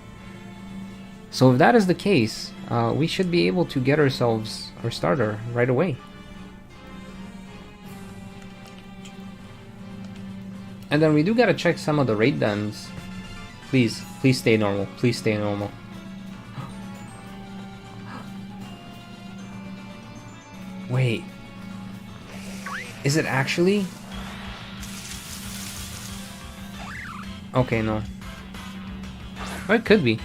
So if that is the case, we should be able to get ourselves our starter right away. And then we do gotta check some of the raid dens. Please stay normal. Please stay normal. Wait. Is it actually? Okay, no. Or it could be.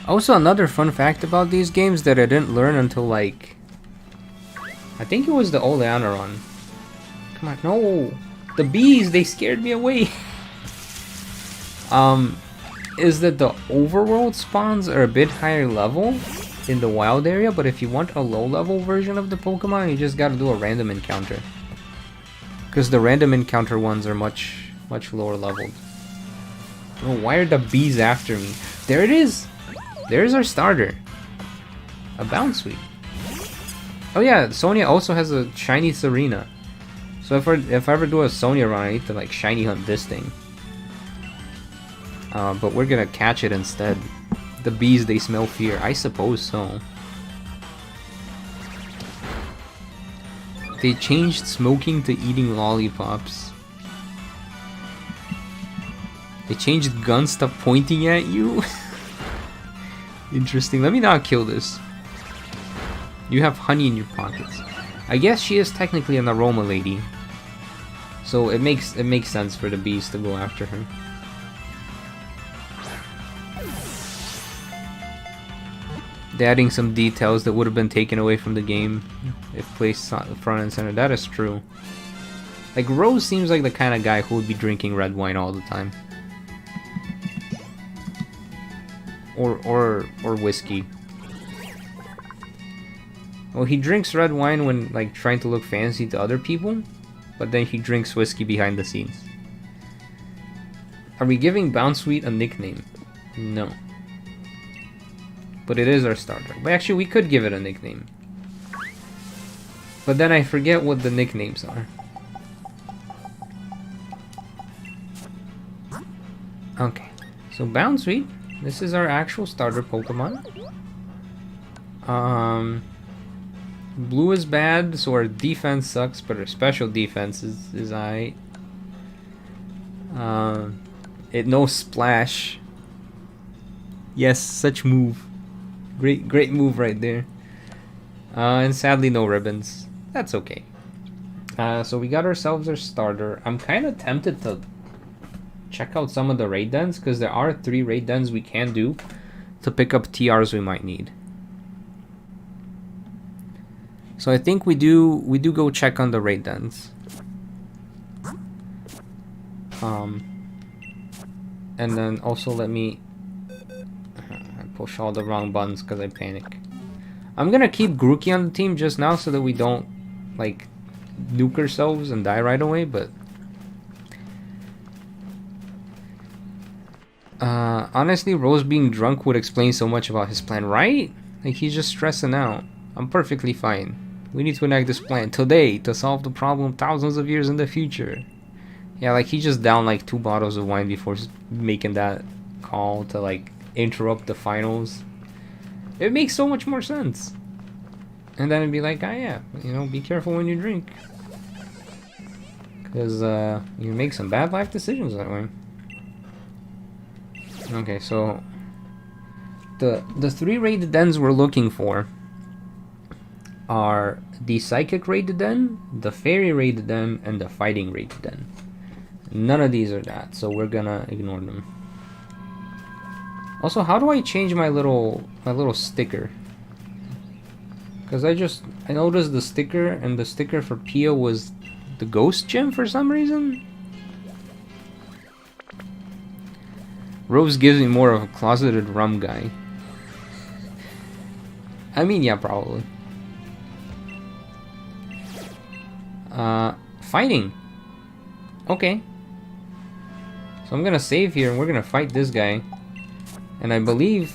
Also, another fun fact about these games that I didn't learn until, like... I think it was the Oleana run. Come on, no! The bees, they scared me away! Is that the overworld spawns are a bit higher level in the wild area, but if you want a low level version of the Pokemon, you just gotta do a random encounter. Because the random encounter ones are much lower leveled. Oh, why are the bees after me? There it is! There's our starter. A Bounsweet. Oh yeah, Sonia also has a shiny Serena. So if I ever do a Sonia run, I need to like shiny hunt this thing. But we're gonna catch it instead. The bees, they smell fear. I suppose so. They changed smoking to eating lollipops. They changed guns to pointing at you? Interesting. Let me not kill this. You have honey in your pockets. I guess she is technically an aroma lady. So it makes sense for the bees to go after her. They're adding some details that would have been taken away from the game if placed front and center. That is true. Like, Rose seems like the kind of guy who would be drinking red wine all the time. Or whiskey. Well, he drinks red wine when, like, trying to look fancy to other people, but then he drinks whiskey behind the scenes. Are we giving Bounsweet a nickname? No. But it is our starter. But actually, we could give it a nickname. But then I forget what the nicknames are. Okay. So Bounsweet, this is our actual starter Pokemon. Blue is bad, so our defense sucks, but our special defense is aight. It knows Splash. Yes, such move. Great move right there. And sadly, no ribbons. That's okay. So we got ourselves our starter. I'm kind of tempted to check out some of the raid dens, because there are 3 raid dens we can do to pick up TRs we might need. So I think we do go check on the raid dens. And then also let me... I push all the wrong buttons because I panic. I'm gonna keep Grookey on the team just now so that we don't, like, nuke ourselves and die right away, but... honestly, Rose being drunk would explain so much about his plan, right? Like, he's just stressing out. I'm perfectly fine. We need to enact this plan today to solve the problem thousands of years in the future. Yeah, like, he just downed, like, 2 bottles of wine before making that call to, like, interrupt the finals. It makes so much more sense. And then it'd be like, ah, yeah, you know, be careful when you drink. Because, you make some bad life decisions that way. Okay, so... The 3 raid dens we're looking for are the Psychic raid den, the Fairy raid den, and the Fighting raid den. None of these are that, so we're gonna ignore them. Also, how do I change my little sticker? Because I noticed the sticker, and the sticker for Pia was the ghost gem for some reason. Rose gives me more of a closeted rum guy. I mean, yeah, probably. Fighting. Okay. So I'm gonna save here, and we're gonna fight this guy. And I believe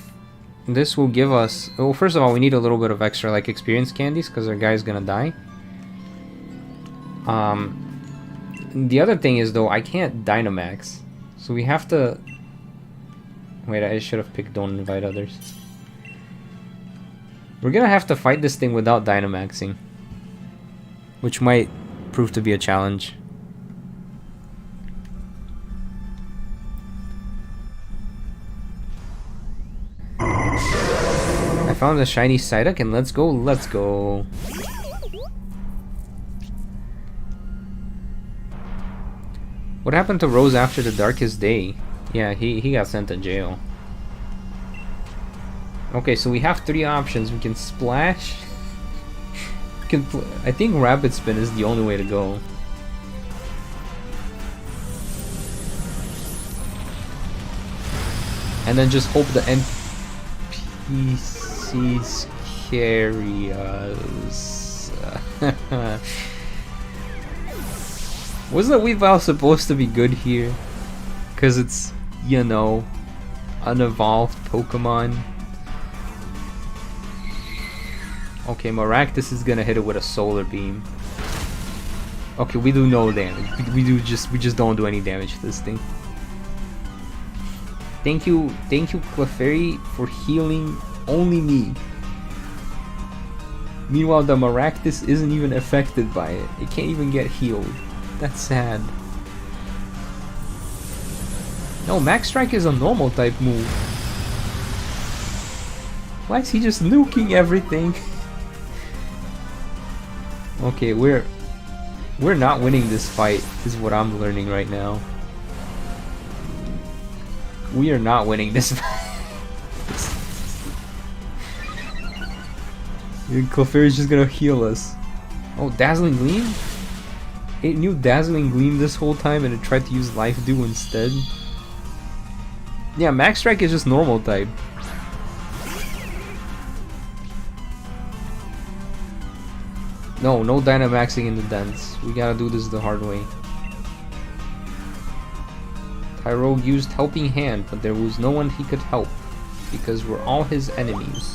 this will give us... Well, first of all, we need a little bit of extra, like, experience candies, because our guy's gonna die. The other thing is, though, I can't Dynamax. So we have to... Wait, I should have picked don't invite others. We're gonna have to fight this thing without Dynamaxing, which might prove to be a challenge. I found a shiny Psyduck, and let's go, let's go. What happened to Rose after the darkest day? Yeah, he got sent to jail. Okay, so we have 3 options. We can splash. We can I think rapid spin is the only way to go. And then just hope the NPCs carry us. Wasn't Weavile supposed to be good here? Because it's, you know, an evolved Pokemon. Okay, Maractus is gonna hit it with a Solar Beam. Okay, we do no damage. We just don't do any damage to this thing. Thank you, Clefairy, for healing only me. Meanwhile, the Maractus isn't even affected by it. It can't even get healed. That's sad. No, Max Strike is a normal type move. Why is he just nuking everything? Okay, we're not winning this fight, is what I'm learning right now. We are not winning this fight. Clefairy's just gonna heal us. Oh, Dazzling Gleam? It knew Dazzling Gleam this whole time and it tried to use Life Dew instead. Yeah, Max Strike is just normal type. No Dynamaxing in the dents. We gotta do this the hard way. Tyrogue used Helping Hand, but there was no one he could help, because we're all his enemies.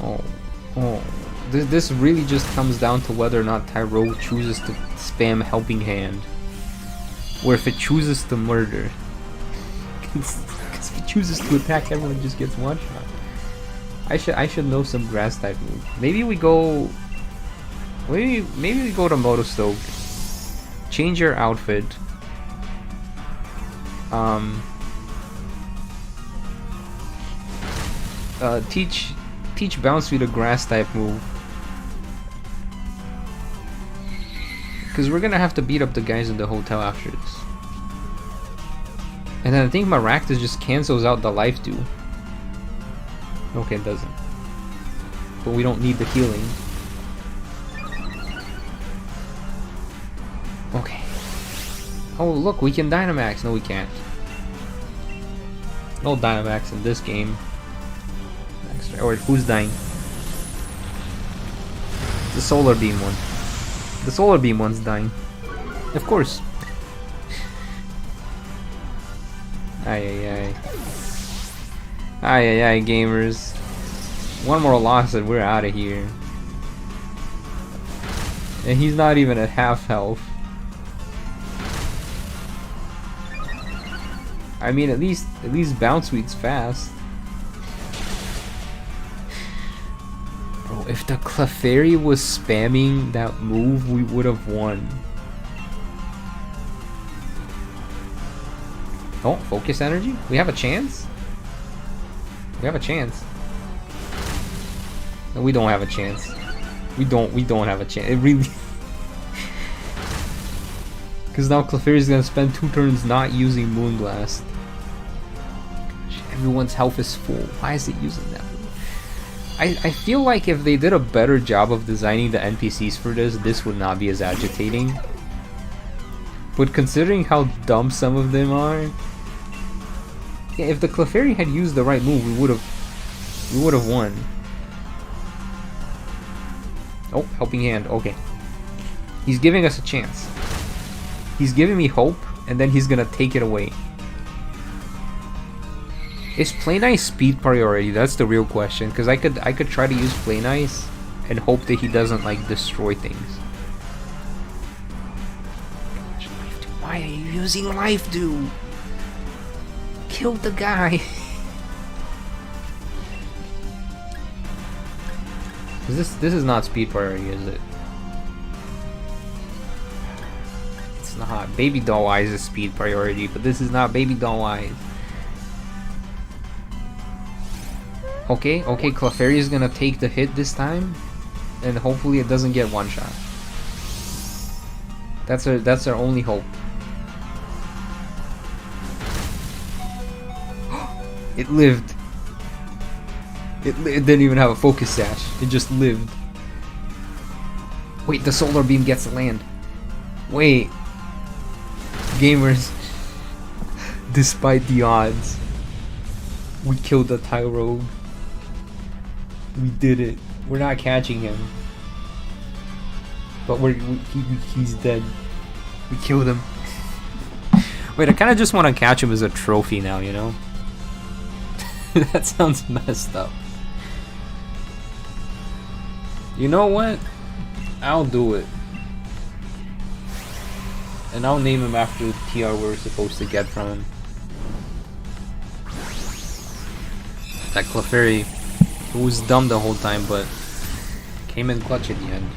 Oh. This really just comes down to whether or not Tyrogue chooses to spam Helping Hand, or if it chooses to murder. Because if it chooses to attack, everyone just gets one shot. I should know some grass type moves. Maybe we go. Maybe we go to Motostoke. Change your outfit. Teach Bouncewee a grass type move. Because we're gonna have to beat up the guys in the hotel after this. And then I think Maractus just cancels out the Life Dew. Okay, it doesn't. But we don't need the healing. Okay. Oh, look, we can Dynamax. No, we can't. No Dynamax in this game. Or who's dying? The Solar Beam one. The Solar Beam one's dying. Of course. Ay, gamers. One more loss and we're out of here. And he's not even at half health. I mean, at least Bouncewheat's fast. Bro, if the Clefairy was spamming that move, we would have won. Oh, Focus Energy? We have a chance? We have a chance. No, we don't have a chance. We don't have a chance. It really... Because now Clefairy's gonna spend 2 turns not using Moonblast. everyone's health is full. Why is it using that move? I feel like if they did a better job of designing the NPCs for this would not be as agitating. But considering how dumb some of them are, yeah, if the Clefairy had used the right move, we would have won. Oh, helping hand. Okay, he's giving us a chance. He's giving me hope, and then he's gonna take it away. Is Play Nice speed priority? That's the real question. Because I could try to use Play Nice and hope that he doesn't like destroy things. Why are you using Life Dew? Kill the guy. This is not speed priority, is it? It's not. Baby Doll Eyes is speed priority, but this is not Baby Doll Eyes. Okay, Clefairy is gonna take the hit this time, and hopefully it doesn't get one shot. That's our only hope. It lived. It didn't even have a focus sash. It just lived. Wait, the solar beam gets to land. Wait, gamers. Despite the odds, we killed the Tyrogue. We did it. We're not catching him. But he's dead. We killed him. Wait, I kind of just want to catch him as a trophy now, you know? That sounds messed up. You know what? I'll do it. And I'll name him after the TR we're supposed to get from him. That Clefairy, who was dumb the whole time, but came in clutch at the end.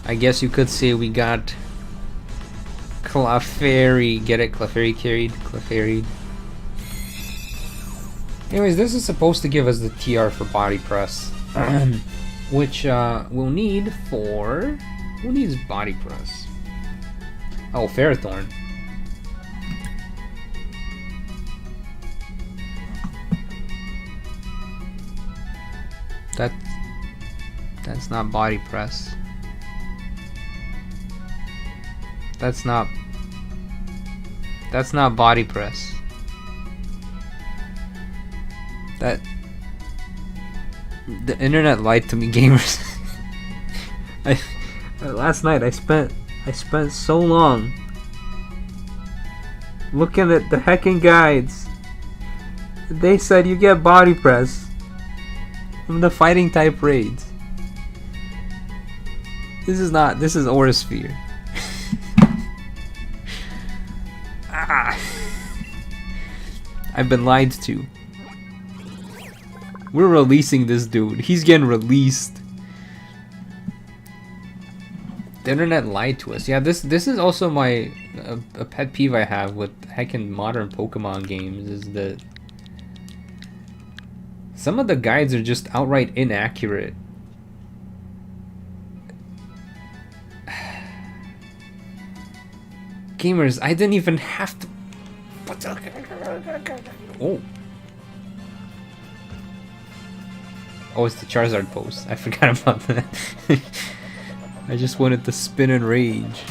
I guess you could say we got Clefairy. Get it? Clefairy carried. Clefairy. Anyways, this is supposed to give us the TR for body press, which we'll need for. Who needs body press? Oh, Ferrothorn. That's not body press. That's not body press. The internet lied to me, gamers. Last night I spent so long looking at the heckin' guides. They said you get body press from the fighting type raids. This is Aura Sphere. I've been lied to. We're releasing this dude. He's getting released. The internet lied to us. Yeah, this is also a pet peeve I have with heckin' modern Pokemon games, is that some of the guides are just outright inaccurate. Gamers, I didn't even have to. Oh. Oh, it's the Charizard post. I forgot about that. I just wanted to spin and rage.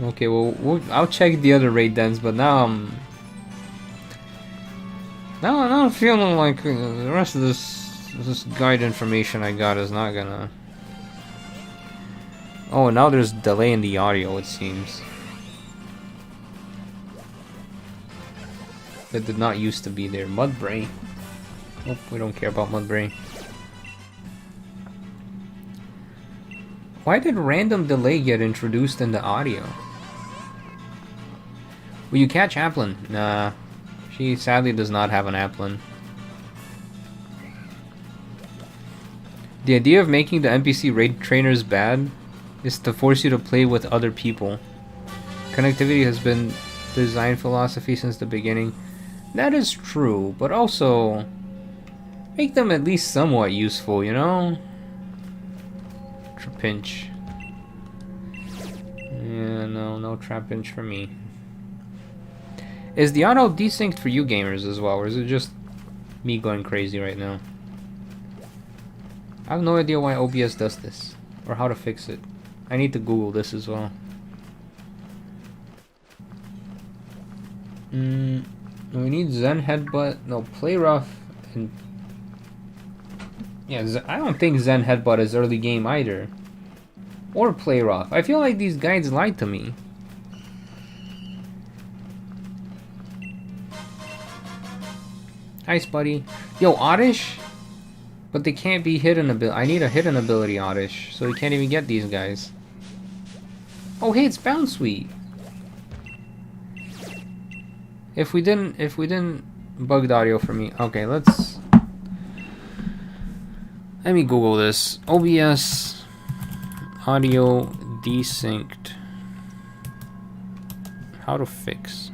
Okay, well, I'll check the other raid dens, but now I'm feeling like the rest of this guide information I got is not gonna. Oh, now there's delay in the audio, it seems. That did not used to be there. Mudbray. Nope, we don't care about Mudbray. Why did random delay get introduced in the audio? Will you catch Applin? Nah. She sadly does not have an Applin. The idea of making the NPC raid trainers bad is to force you to play with other people. Connectivity has been design philosophy since the beginning. That is true, but also make them at least somewhat useful, you know? Trapinch. Yeah, no trap inch for me. Is the auto desynced for you gamers as well, or is it just me going crazy right now? I have no idea why OBS does this, or how to fix it. I need to Google this as well. We need Zen Headbutt, no, Play Rough, and... Yeah, I don't think Zen Headbutt is early game either. Or Play Rough. I feel like these guides lied to me. Nice, buddy. Yo, Oddish? But they can't be hidden ability. I need a hidden ability Oddish, so we can't even get these guys. Oh, hey, it's Bounce Sweet. If we didn't bug the audio for me. Okay, let me Google this. OBS audio desynced. How to fix.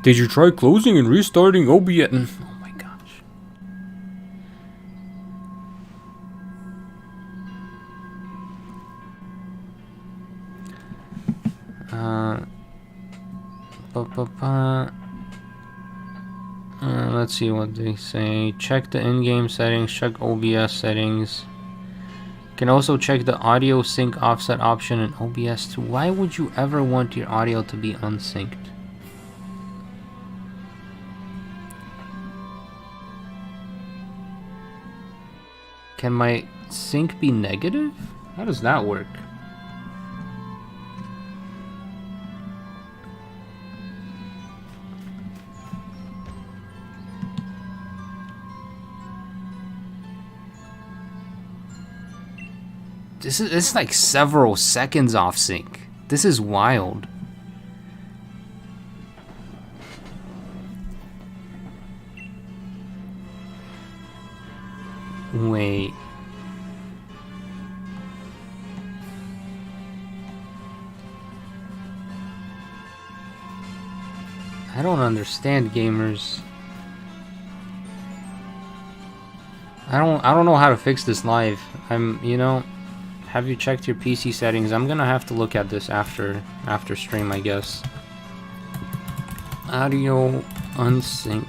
Did you try closing and restarting OBS? Oh my gosh. Let's see what they say. Check the in-game settings, check OBS settings. Can also check the audio sync offset option in OBS too. Why would you ever want your audio to be unsynced? Can my sync be negative? How does that work? This is like several seconds off sync. This is wild. Wait. I don't understand, gamers. I don't know how to fix this live. Have you checked your PC settings? I'm gonna have to look at this after stream, I guess. Audio unsynced.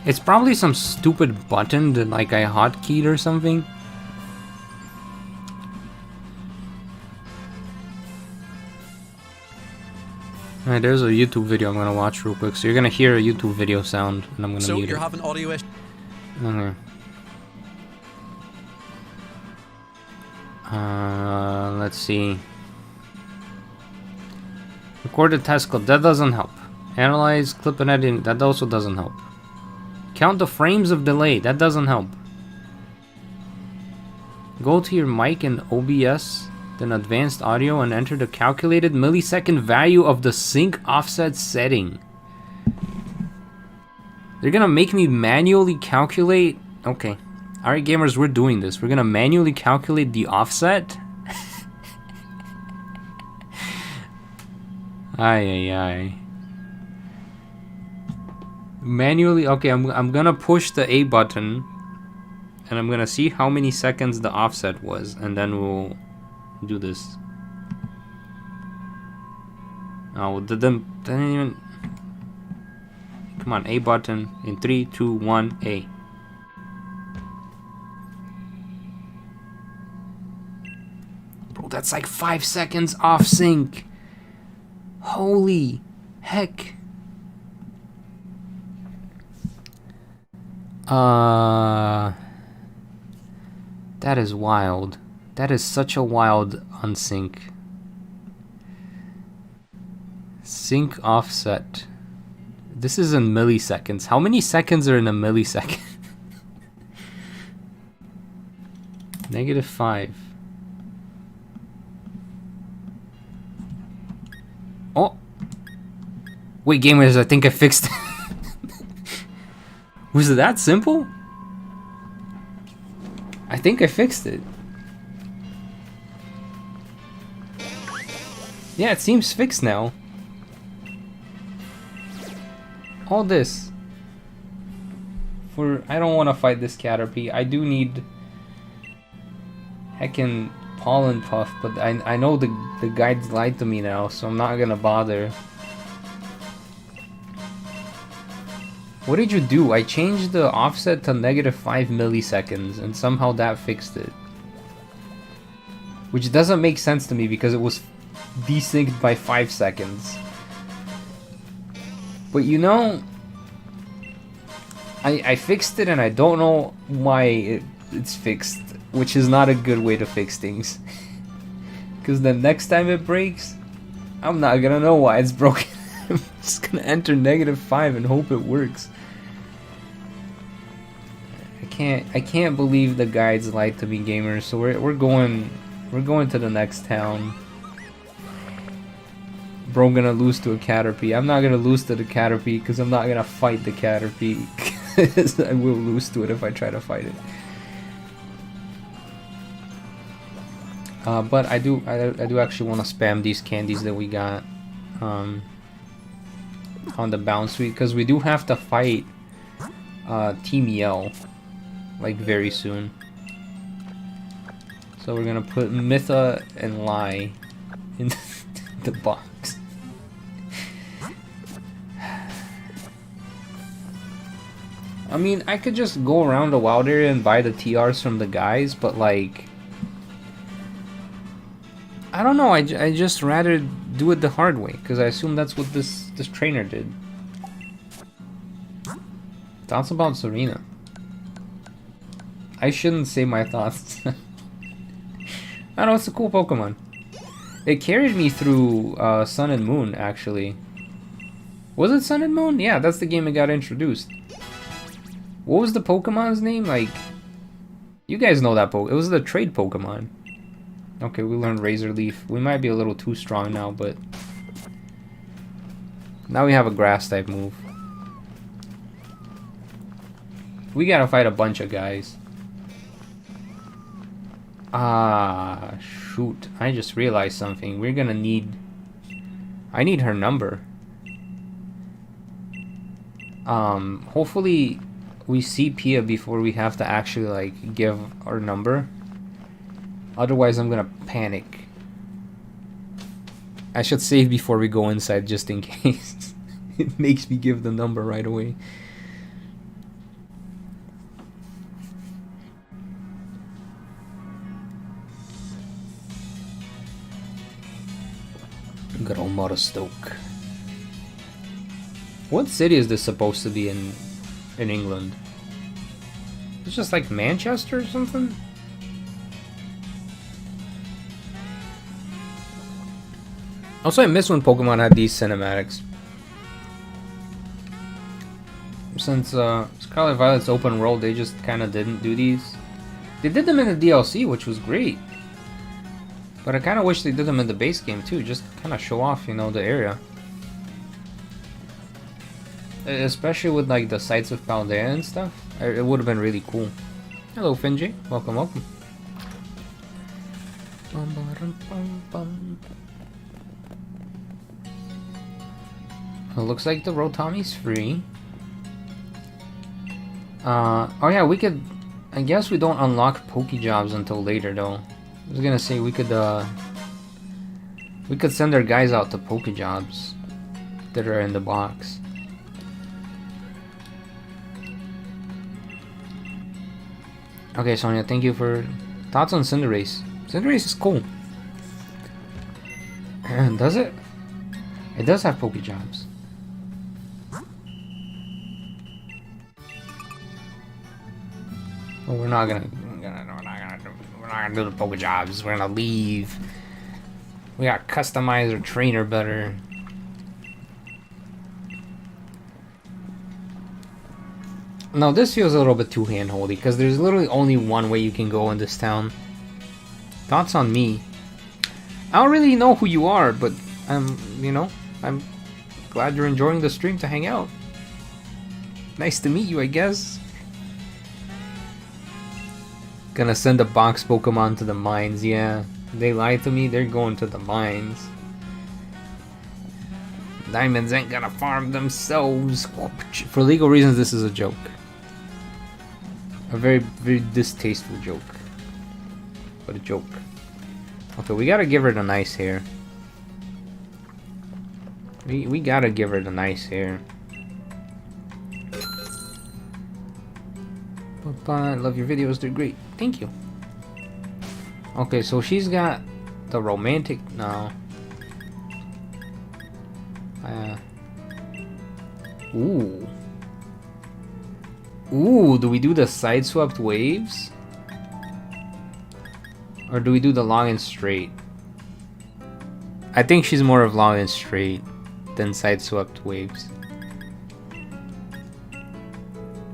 It's probably some stupid button that like I hotkeyed or something. Alright, there's a YouTube video I'm gonna watch real quick. So you're gonna hear a YouTube video sound, and I'm gonna mute it. So you're having audio issues. Okay. Let's see. Record the test clip. That doesn't help. Analyze clip and editing. That also doesn't help. Count the frames of delay. That doesn't help. Go to your mic in OBS, then advanced audio, and enter the calculated millisecond value of the sync offset setting. They're gonna make me manually calculate. Okay. Alright, gamers, we're doing this. We're gonna manually calculate the offset. Ay. Manually, okay, I'm gonna push the A button, and I'm gonna see how many seconds the offset was, and then we'll do this. Oh, didn't even. Come on, A button in 3, 2, 1, A. Bro, that's like 5 seconds off sync. Holy heck. That is wild. That is such a wild unsync. Sync offset. This is in milliseconds. How many seconds are in a millisecond? -5. Oh! Wait, gamers, I think I fixed it. Was it that simple? I think I fixed it. Yeah, it seems fixed now. All this. I don't want to fight this Caterpie. I do need heckin' pollen puff, but I know the guides lied to me now, so I'm not gonna bother. What did you do? I changed the offset to -5 milliseconds, and somehow that fixed it. Which doesn't make sense to me because it was desynced by 5 seconds. But you know, I fixed it and I don't know why it's fixed, which is not a good way to fix things. Because the next time it breaks, I'm not gonna know why it's broken. I'm just gonna enter -5 and hope it works. I can't believe the guides lied to me, gamers. So we're going to the next town. Bro, gonna lose to a Caterpie. I'm not gonna lose to the Caterpie because I'm not gonna fight the Caterpie. I will lose to it if I try to fight it. But I do actually want to spam these candies that we got on the bounce suite, because we do have to fight Team Yell like very soon. So we're gonna put Mytha and Lie in the box. I mean, I could just go around the wild area and buy the TRs from the guys, but like, I don't know, I just rather do it the hard way, because I assume that's what this trainer did. Thoughts about Serena? I shouldn't say my thoughts. I don't know, it's a cool Pokemon. It carried me through Sun and Moon, actually. Was it Sun and Moon? Yeah, that's the game that got introduced. What was the Pokemon's name? Like, you guys know that It was the trade Pokemon. Okay, we learned Razor Leaf. We might be a little too strong now, but now we have a grass type move. We gotta fight a bunch of guys. Ah, shoot. I just realized something. We're gonna need... I need her number. Hopefully we see Pia before we have to actually, like, give our number. Otherwise, I'm gonna panic. I should save before we go inside, just in case. It makes me give the number right away. Good old Motherstoke. What city is this supposed to be in England? It's just like Manchester or something? Also, I miss when Pokemon had these cinematics. Since Scarlet Violet's open world, they just kind of didn't do these. They did them in the DLC, which was great. But I kind of wish they did them in the base game too, just kind of show off, you know, the area. Especially with like the sights of Paldea and stuff. It would have been really cool. Hello, Finjay. Welcome, welcome. It looks like the Rotami's free. Oh yeah, we could... I guess we don't unlock Pokejobs until later though. I was gonna say we could send our guys out to Pokejobs that are in the box. Okay, Sonia, thank you for thoughts on Cinderace. Cinderace is cool. Does it? It does have Pokejobs. Well, we're not gonna do the Pokejobs. We're gonna leave. We gotta customize our trainer better. No, this feels a little bit too handholdy because there's literally only one way you can go in this town. Thoughts on me? I don't really know who you are, but I'm glad you're enjoying the stream to hang out. Nice to meet you, I guess. Gonna send a box Pokemon to the mines, yeah. They lied to me, they're going to the mines. Diamonds ain't gonna farm themselves. For legal reasons, this is a joke. A very, very distasteful joke. But a joke. Okay, we gotta give her the nice hair. We gotta give her the nice hair. Bye-bye, love your videos, they're great. Thank you. Okay, so she's got the romantic... No. Ooh. Ooh, do we do the side swept waves? Or do we do the long and straight? I think she's more of long and straight than side swept waves.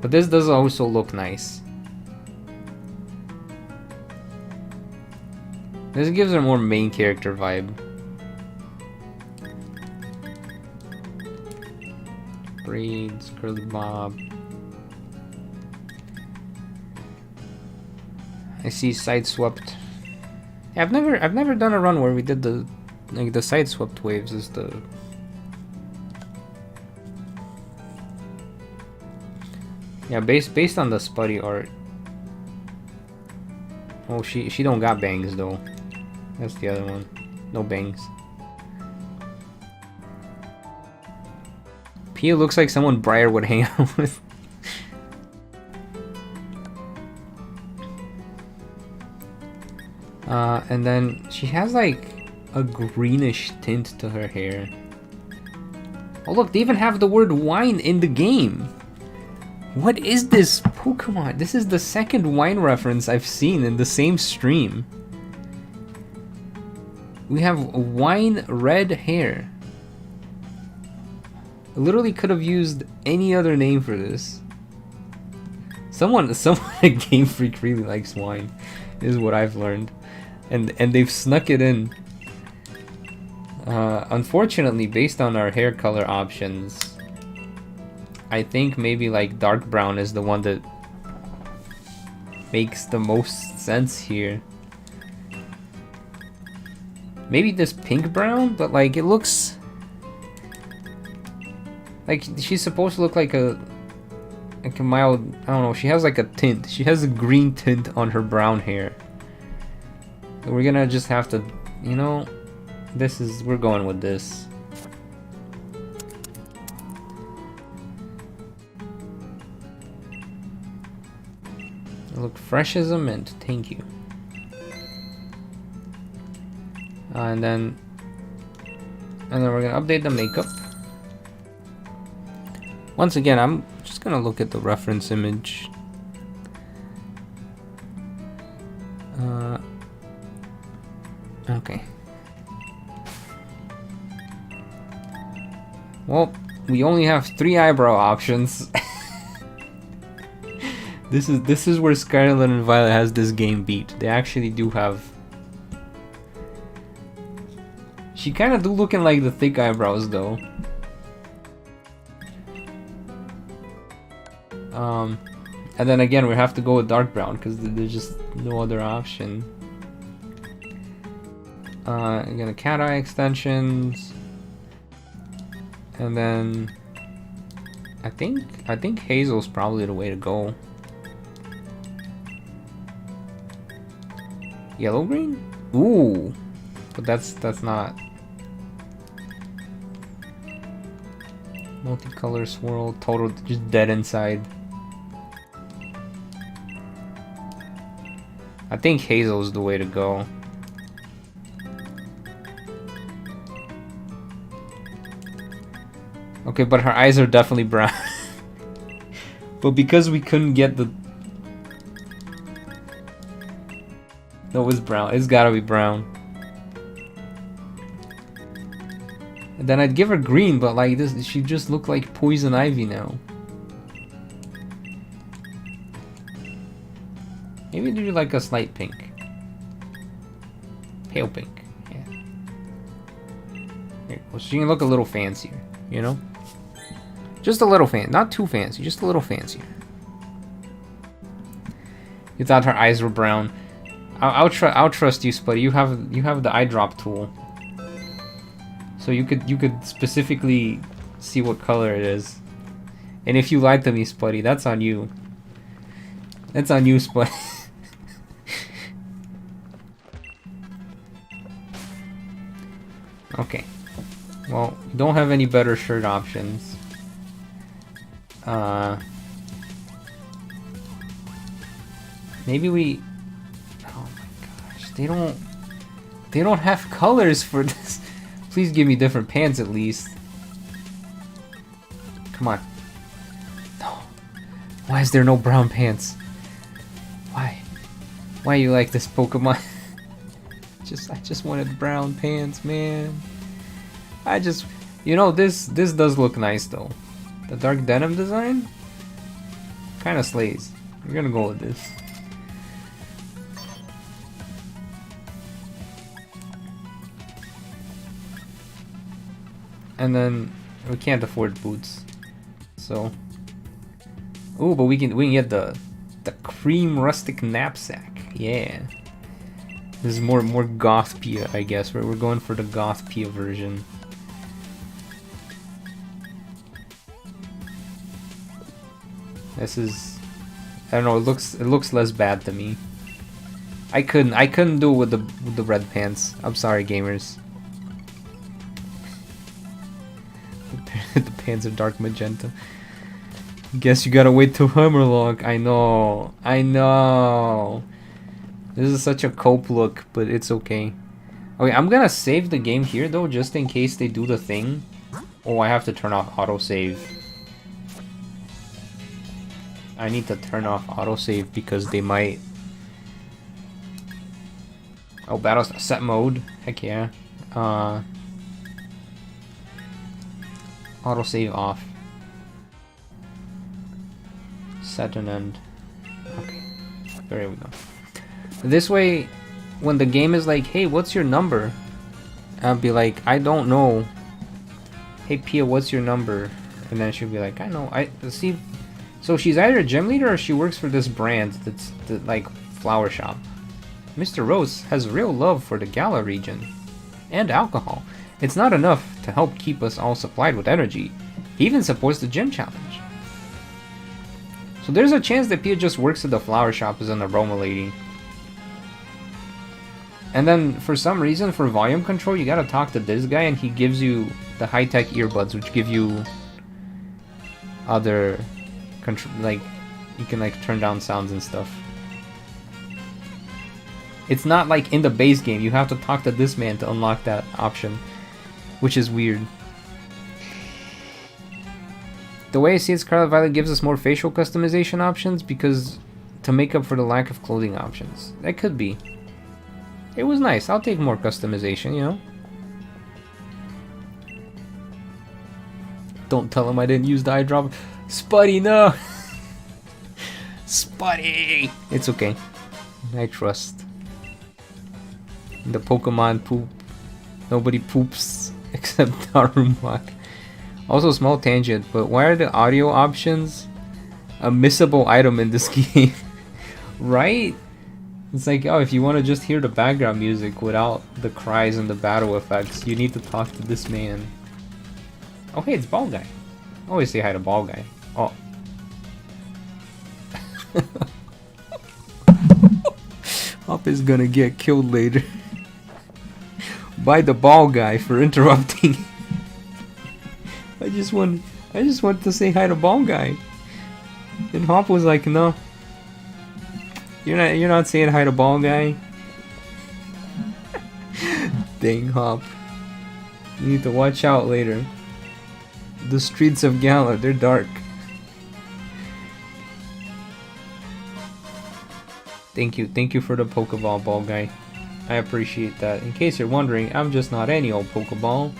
But this does also look nice. This gives her more main character vibe. Braids, curly bob. I see side swept. Yeah, I've never done a run where we did the side swept waves as the... Yeah, based on the Spuddy art. Oh, she don't got bangs though. That's the other one. No bangs. Pia looks like someone Briar would hang out with. And then she has like a greenish tint to her hair. Oh look, they even have the word wine in the game. What is this Pokemon? This is the second wine reference I've seen in the same stream. We have wine red hair. I literally could have used any other name for this. Someone at Game Freak really likes wine, is what I've learned. And they've snuck it in. Unfortunately, based on our hair color options, I think maybe like dark brown is the one that makes the most sense here. Maybe this pink brown, but like it looks like she's supposed to look like a mild, I don't know, she has like a tint. She has a green tint on her brown hair. So we're gonna just have to, you know, we're going with this. Look fresh as a mint, thank you. And then we're gonna update the makeup. Once again, I'm just gonna look at the reference image. Okay. Well, we only have 3 eyebrow options. This is where Scarlet and Violet has this game beat. They actually do have. She kind of do looking like the thick eyebrows though. And then again we have to go with dark brown because there's just no other option. I'm gonna cat eye extensions, and then I think Hazel's probably the way to go. Yellow green? Ooh, but that's not. Multicolor swirl, total just dead inside. I think Hazel's the way to go. Okay, but her eyes are definitely brown. But because we couldn't get the... No, it's brown. It's gotta be brown. And then I'd give her green, but like this, she just looked like Poison Ivy now. Maybe do like a slight pink. Pale pink. Yeah. There you go. So she can look a little fancier, you know? Just a little not too fancy, just a little fancier. You thought her eyes were brown. I'll trust you, Spuddy. You have the eye drop tool, so you could specifically see what color it is. And if you lied to me, Spuddy, that's on you. That's on you, Spuddy. Okay. Well, don't have any better shirt options. Maybe we... Oh my gosh, they don't have colors for this. Please give me different pants at least. Come on. No. Why is there no brown pants? Why? Why you like this Pokemon? I just wanted brown pants, man. You know, this does look nice though. The dark denim design kind of slays. We're gonna go with this. And then we can't afford boots, so. Oh, but we can get the cream rustic knapsack. Yeah. This is more goth Pia, I guess. We're going for the goth Pia version. This is, I don't know. It looks less bad to me. I couldn't do it with the red pants. I'm sorry, gamers. The pants are dark magenta. Guess you gotta wait till Hammerlock. I know. This is such a cope look, but it's okay. Okay, I'm gonna save the game here though, just in case they do the thing. Oh, I have to turn off autosave. I need to turn off autosave because they might... Oh, battle set mode. Heck yeah. Autosave off. Set and end. Okay. There we go. This way, when the game is like, hey, what's your number? I'll be like, I don't know. Hey, Pia, what's your number? And then she'll be like, I know. See. So she's either a gym leader or she works for this brand that's like flower shop. Mr. Rose has real love for the Gala region. And alcohol. It's not enough to help keep us all supplied with energy. He even supports the gym challenge. So there's a chance that Pia just works at the flower shop as an aroma lady. And then for some reason, for volume control, you gotta talk to this guy and he gives you the high-tech earbuds, which give you other control, like you can like turn down sounds and stuff. It's not like in the base game, you have to talk to this man to unlock that option, which is weird. The way I see it, Scarlet Violet gives us more facial customization options because to make up for the lack of clothing options. That could be. It was nice. I'll take more customization, you know? Don't tell him I didn't use the eye drop. Spuddy, no! Spuddy! It's okay. I trust. The Pokemon poop. Nobody poops except Darumaka. Also, small tangent, but why are the audio options a missable item in this game? Right? It's like, oh, if you want to just hear the background music without the cries and the battle effects, you need to talk to this man. Oh, hey, it's Ball Guy. Always say hi to Ball Guy. Oh. Hop is gonna get killed later. By the Ball Guy for interrupting. I just want to say hi to Ball Guy. And Hop was like, no. You're not saying hi to Ball Guy. Dang, Hop. You need to watch out later. The streets of Gala, they're dark. Thank you for the Pokeball, Ball Guy. I appreciate that. In case you're wondering, I'm just not any old Pokeball.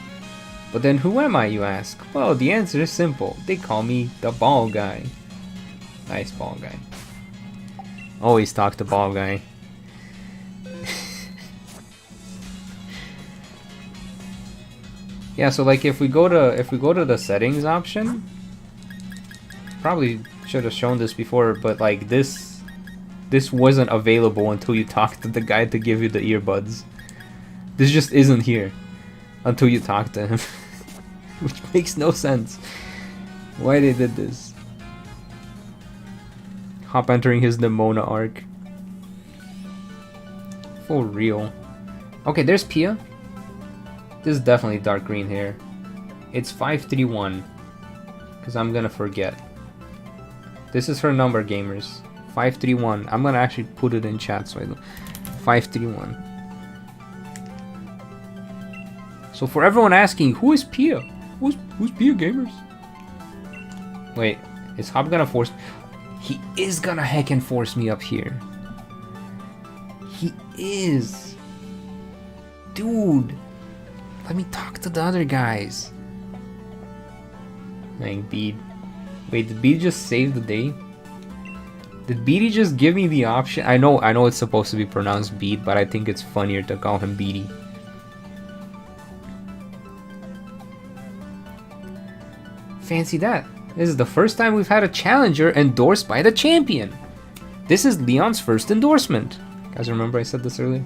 But then who am I, you ask? Well, the answer is simple. They call me the Ball Guy. Nice, Ball Guy. Always talk to Ball Guy. Yeah, so like if we go to the settings option, probably should have shown this before, but like this wasn't available until you talked to the guy to give you the earbuds. This just isn't here until you talk to him. Which makes no sense. Why they did this. Hop entering his Nemona arc. For real. Okay, there's Pia. This is definitely dark green here. It's 531. Because I'm gonna forget. This is her number, gamers. 531. I'm gonna actually put it in chat so I know. 531. So for everyone asking, who is Pia? Who's Pia, gamers? Wait, is Hop gonna force? He is gonna heckin' force me up here. He is. Dude. Let me talk to the other guys. Dang, Bede. Wait, did Bede just save the day? Did Bede just give me the option? I know it's supposed to be pronounced Bede, but I think it's funnier to call him Bede. Fancy that. This is the first time we've had a challenger endorsed by the champion. This is Leon's first endorsement. Guys, remember I said this earlier?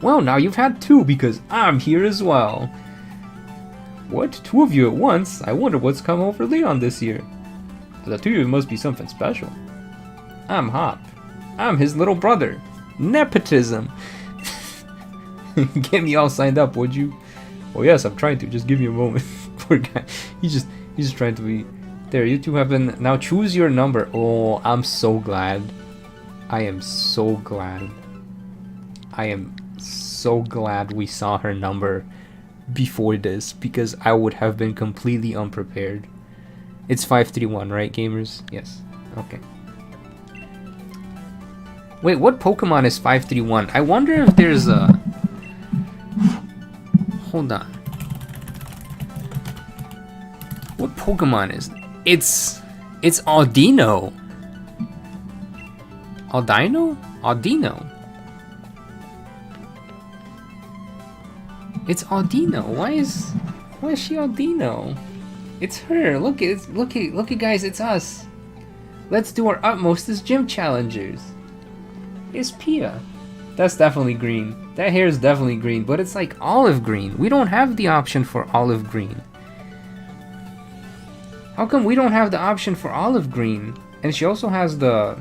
Well, now you've had two because I'm here as well. What? Two of you at once? I wonder what's come over Leon this year. The two of you must be something special. I'm Hop. I'm his little brother. Nepotism. Get me all signed up, would you? Oh yes, I'm trying to. Just give me a moment. Poor guy. He's just trying to be... There, you two have been... Now choose your number. Oh, I'm so glad. I am so glad. I am so glad we saw her number before this, because I would have been completely unprepared. It's 531, right, gamers? Yes. Okay. Wait, what Pokemon is 531? I wonder if there's a... Hold on. What Pokemon is it? It's Audino. Aldino? Audino. It's Audino. Why is she Audino? It's her. Look at guys, it's us. Let's do our utmost as gym challengers. It's Pia. That's definitely green. That hair is definitely green, but it's like olive green. We don't have the option for olive green. How come we don't have the option for olive green? And she also has the...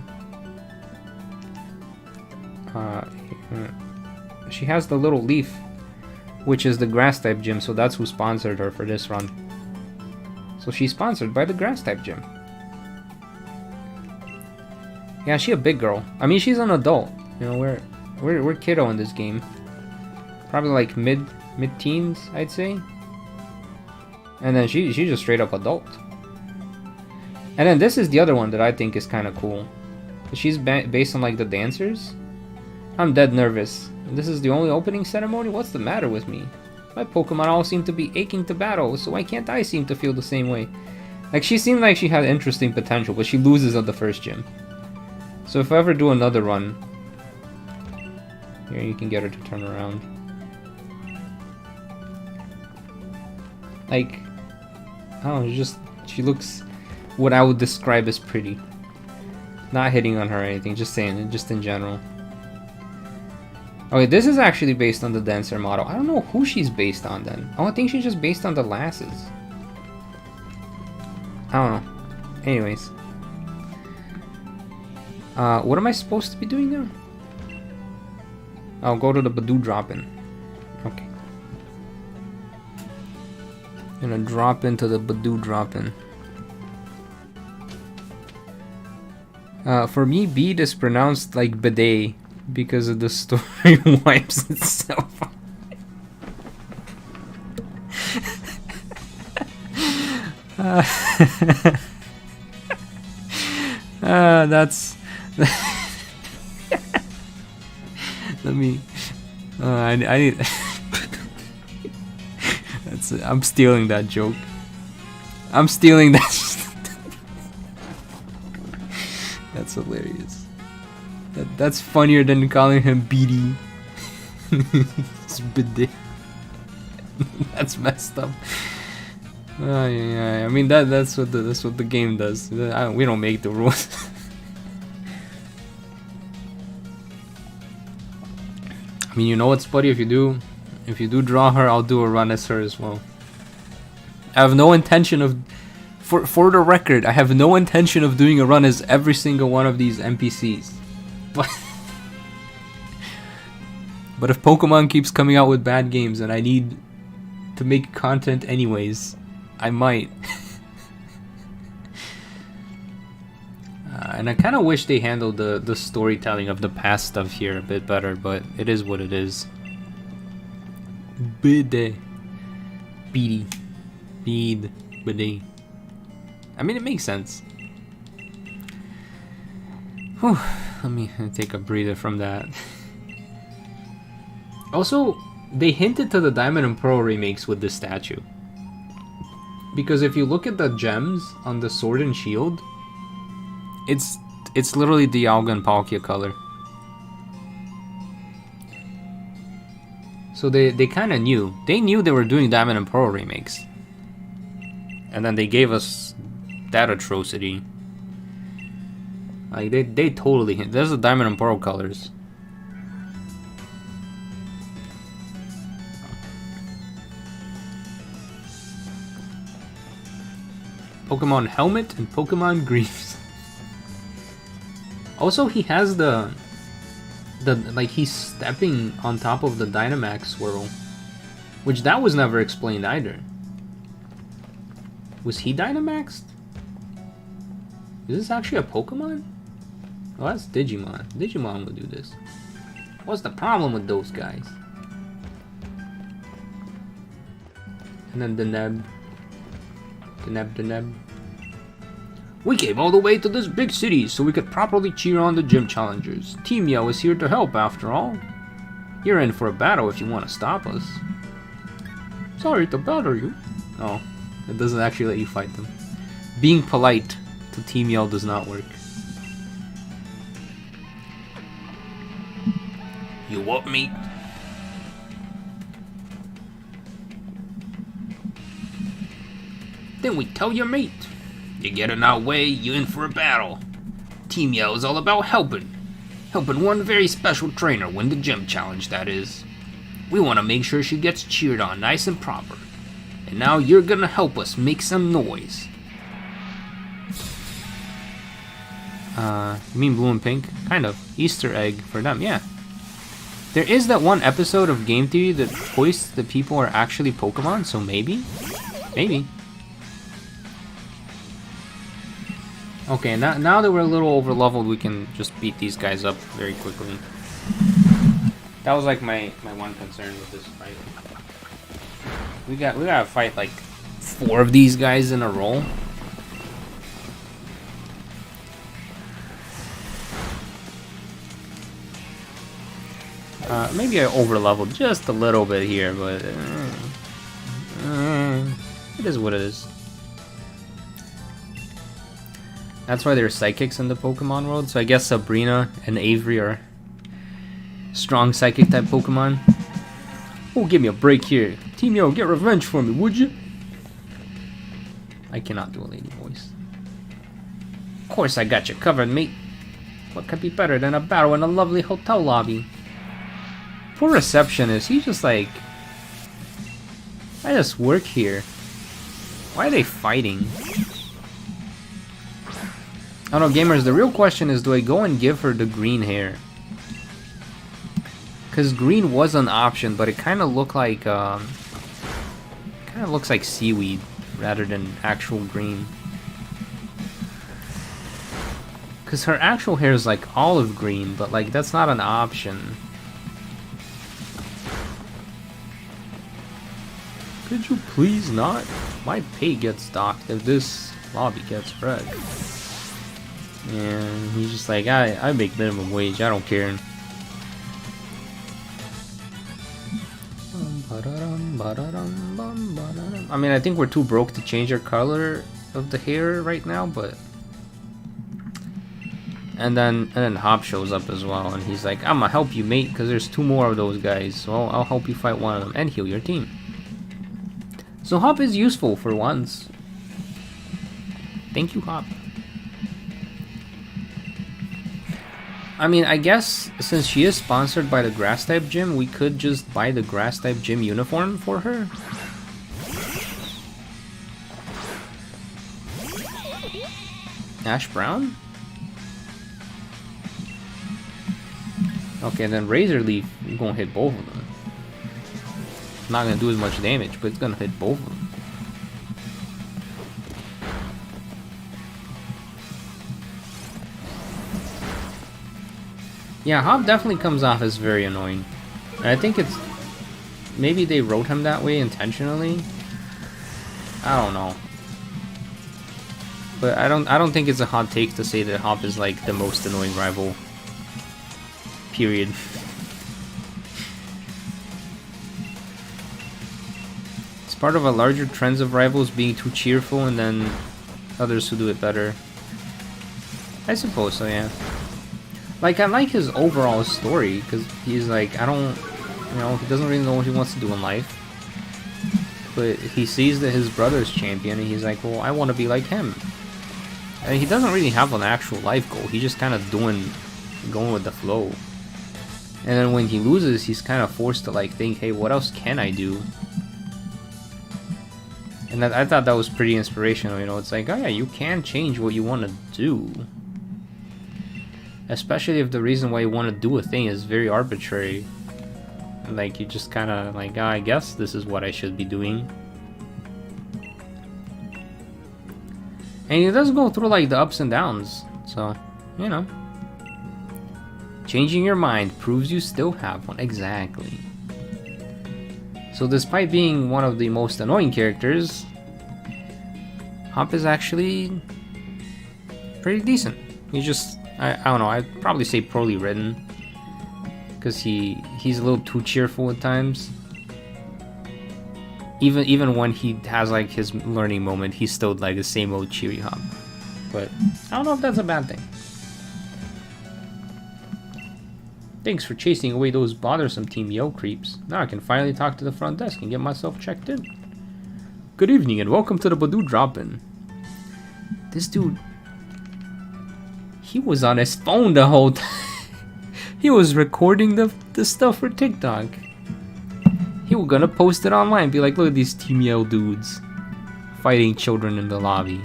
she has the little leaf, which is the grass type gym, so that's who sponsored her for this run. So she's sponsored by the grass type gym. Yeah, she's a big girl. I mean, she's an adult. You know, we're kiddo in this game. Probably like mid-teens, I'd say. And then she's just straight up adult. And then this is the other one that I think is kind of cool. She's based on like the dancers. I'm dead nervous. This is the only opening ceremony? What's the matter with me? My Pokemon all seem to be aching to battle, so why can't I seem to feel the same way? Like, she seemed like she had interesting potential, but she loses at the first gym. So if I ever do another run... Here, you can get her to turn around. Like... Oh, she looks what I would describe as pretty. Not hitting on her or anything, just saying it, just in general. Okay, this is actually based on the dancer model. I don't know who she's based on then. Oh, I think she's just based on the lasses. I don't know. Anyways. What am I supposed to be doing now? I'll go to the Badoo drop-in. Okay. Gonna drop into the Badoo drop-in. For me, Bede is pronounced like bidet because of the story wipes itself. That's... Let me... I need... That's... I'm stealing that joke. I'm stealing that... That's hilarious. That's funnier than calling him BD. It's bidet. That's messed up. Yeah. I mean that's what the game does. We don't make the rules. I mean, you know what, Spuddy? If you do draw her, I'll do a run as her as well. I have no intention of, for the record, I have no intention of doing a run as every single one of these NPCs. But if Pokemon keeps coming out with bad games and I need to make content anyways. I might. And I kind of wish they handled the storytelling of the past stuff here a bit better, but it is what it is. Bide. Beady. Bead. Bide. I mean, it makes sense. Whew. Let me take a breather from that. Also, they hinted to the Diamond and Pearl remakes with this statue. Because if you look at the gems on the sword and shield, it's literally Dialga and Palkia color. So they kind of knew. They knew they were doing Diamond and Pearl remakes. And then they gave us that atrocity. Like, they totally hint. There's the Diamond and Pearl colors. Pokemon Helmet and Pokemon Greaves. Also, he has the like, he's stepping on top of the Dynamax swirl, which that was never explained either. Was he Dynamaxed? Is this actually a Pokemon? Oh, that's Digimon. Digimon will do this. What's the problem with those guys? And then Deneb. Deneb. We came all the way to this big city so we could properly cheer on the gym challengers. Team Yell is here to help after all. You're in for a battle if you want to stop us. Sorry to bother you. Oh, it doesn't actually let you fight them. Being polite to Team Yell does not work. You what, mate? Then we tell your mate. You get in our way, you in for a battle. Team Yell is all about helping. Helping one very special trainer win the gym challenge, that is. We want to make sure she gets cheered on nice and proper. And now you're gonna help us make some noise. You mean blue and pink? Kind of. Easter egg for them, yeah. There is that one episode of Game Theory that hoists that people are actually Pokemon, so maybe? Maybe. Okay, now that we're a little over leveled, we can just beat these guys up very quickly. That was like my one concern with this fight. We gotta fight like 4 of these guys in a row. Maybe I over leveled just a little bit here, but it is what it is. That's why there's psychics in the Pokemon world, so I guess Sabrina and Avery are strong psychic type Pokemon. Oh, give me a break here. Team Yo, get revenge for me, would you? I cannot do a lady voice. Of course I got you covered, mate. What could be better than a battle in a lovely hotel lobby? Poor receptionist, he's just like, I just work here. Why are they fighting? I don't know, gamers, the real question is, do I go and give her the green hair? Because green was an option, but it kind of looked like, looks like seaweed rather than actual green. Because her actual hair is like olive green, but like that's not an option. Could you please not? My pay gets docked if this lobby gets wrecked. And he's just like, I make minimum wage, I don't care. I mean, I think we're too broke to change our color of the hair right now, but... And then Hop shows up as well, and he's like, I'm gonna help you, mate, because there's 2 more of those guys, so I'll help you fight one of them and heal your team. So Hop is useful for once. Thank you, Hop. I mean, I guess since she is sponsored by the Grass type gym, we could just buy the Grass type gym uniform for her. Ash Brown? Okay, then Razor Leaf, we're gonna hit both of them. not gonna do as much damage, but it's gonna hit both of them. Yeah, Hop definitely comes off as very annoying. And I think it's... maybe they wrote him that way intentionally. I don't know. But I don't think it's a hot take to say that Hop is like the most annoying rival. Period. It's part of a larger trend of rivals being too cheerful and then others who do it better. I suppose so, yeah. Like, I like his overall story, because he's like, he doesn't really know what he wants to do in life. But he sees that his brother's champion, and he's like, well, I want to be like him. And he doesn't really have an actual life goal, he's just kind of going with the flow. And then when he loses, he's kind of forced to like think, hey, what else can I do? And I thought that was pretty inspirational, you know, it's like, oh yeah, you can change what you want to do. Especially if the reason why you want to do a thing is very arbitrary. Like, you just kind of like, I guess this is what I should be doing. And he does go through like the ups and downs. So, you know. Changing your mind proves you still have one. Exactly. So despite being one of the most annoying characters, Hop is actually pretty decent. He just... I don't know, I'd probably say poorly written. Because he's a little too cheerful at times. Even when he has like his learning moment, he's still like the same old cheery Hop. But I don't know if that's a bad thing. Thanks for chasing away those bothersome Team Yell creeps. Now I can finally talk to the front desk and get myself checked in. Good evening and welcome to the Badoo drop-in. This dude... he was on his phone the whole time. He was recording the stuff for TikTok. He was gonna post it online, be like, look at these Team Yell dudes fighting children in the lobby.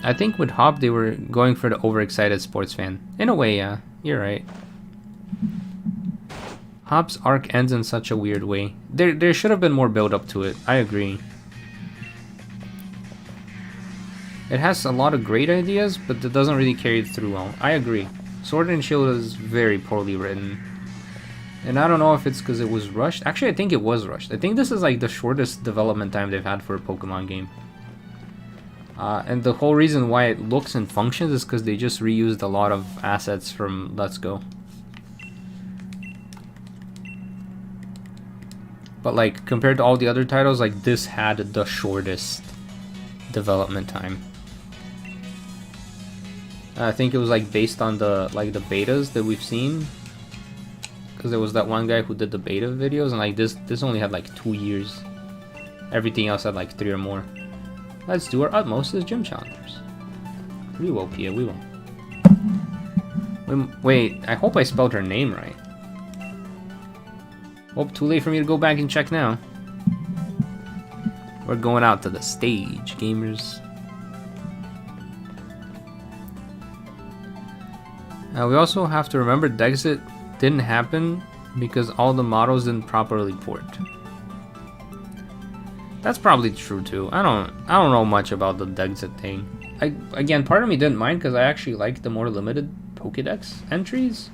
I think with Hop they were going for the overexcited sports fan. In a way, yeah, you're right. Hop's arc ends in such a weird way. There should have been more build up to it, I agree. It has a lot of great ideas, but it doesn't really carry it through well. I agree. Sword and Shield is very poorly written. And I don't know if it's because it was rushed. Actually, I think it was rushed. I think this is like the shortest development time they've had for a Pokemon game. And the whole reason why it looks and functions is because they just reused a lot of assets from Let's Go. But like, compared to all the other titles, like this had the shortest development time. I think it was like based on the betas that we've seen. Because there was that one guy who did the beta videos, and like this only had like 2 years. Everything else had like 3 or more. Let's do our utmost as gym challengers. We will, Pia, we will. Wait, I hope I spelled her name right. Oh, too late for me to go back and check now. We're going out to the stage, gamers. We also have to remember Dexit didn't happen because all the models didn't properly port. That's probably true too. I don't know much about the Dexit thing. Again, part of me didn't mind because I actually like the more limited Pokédex entries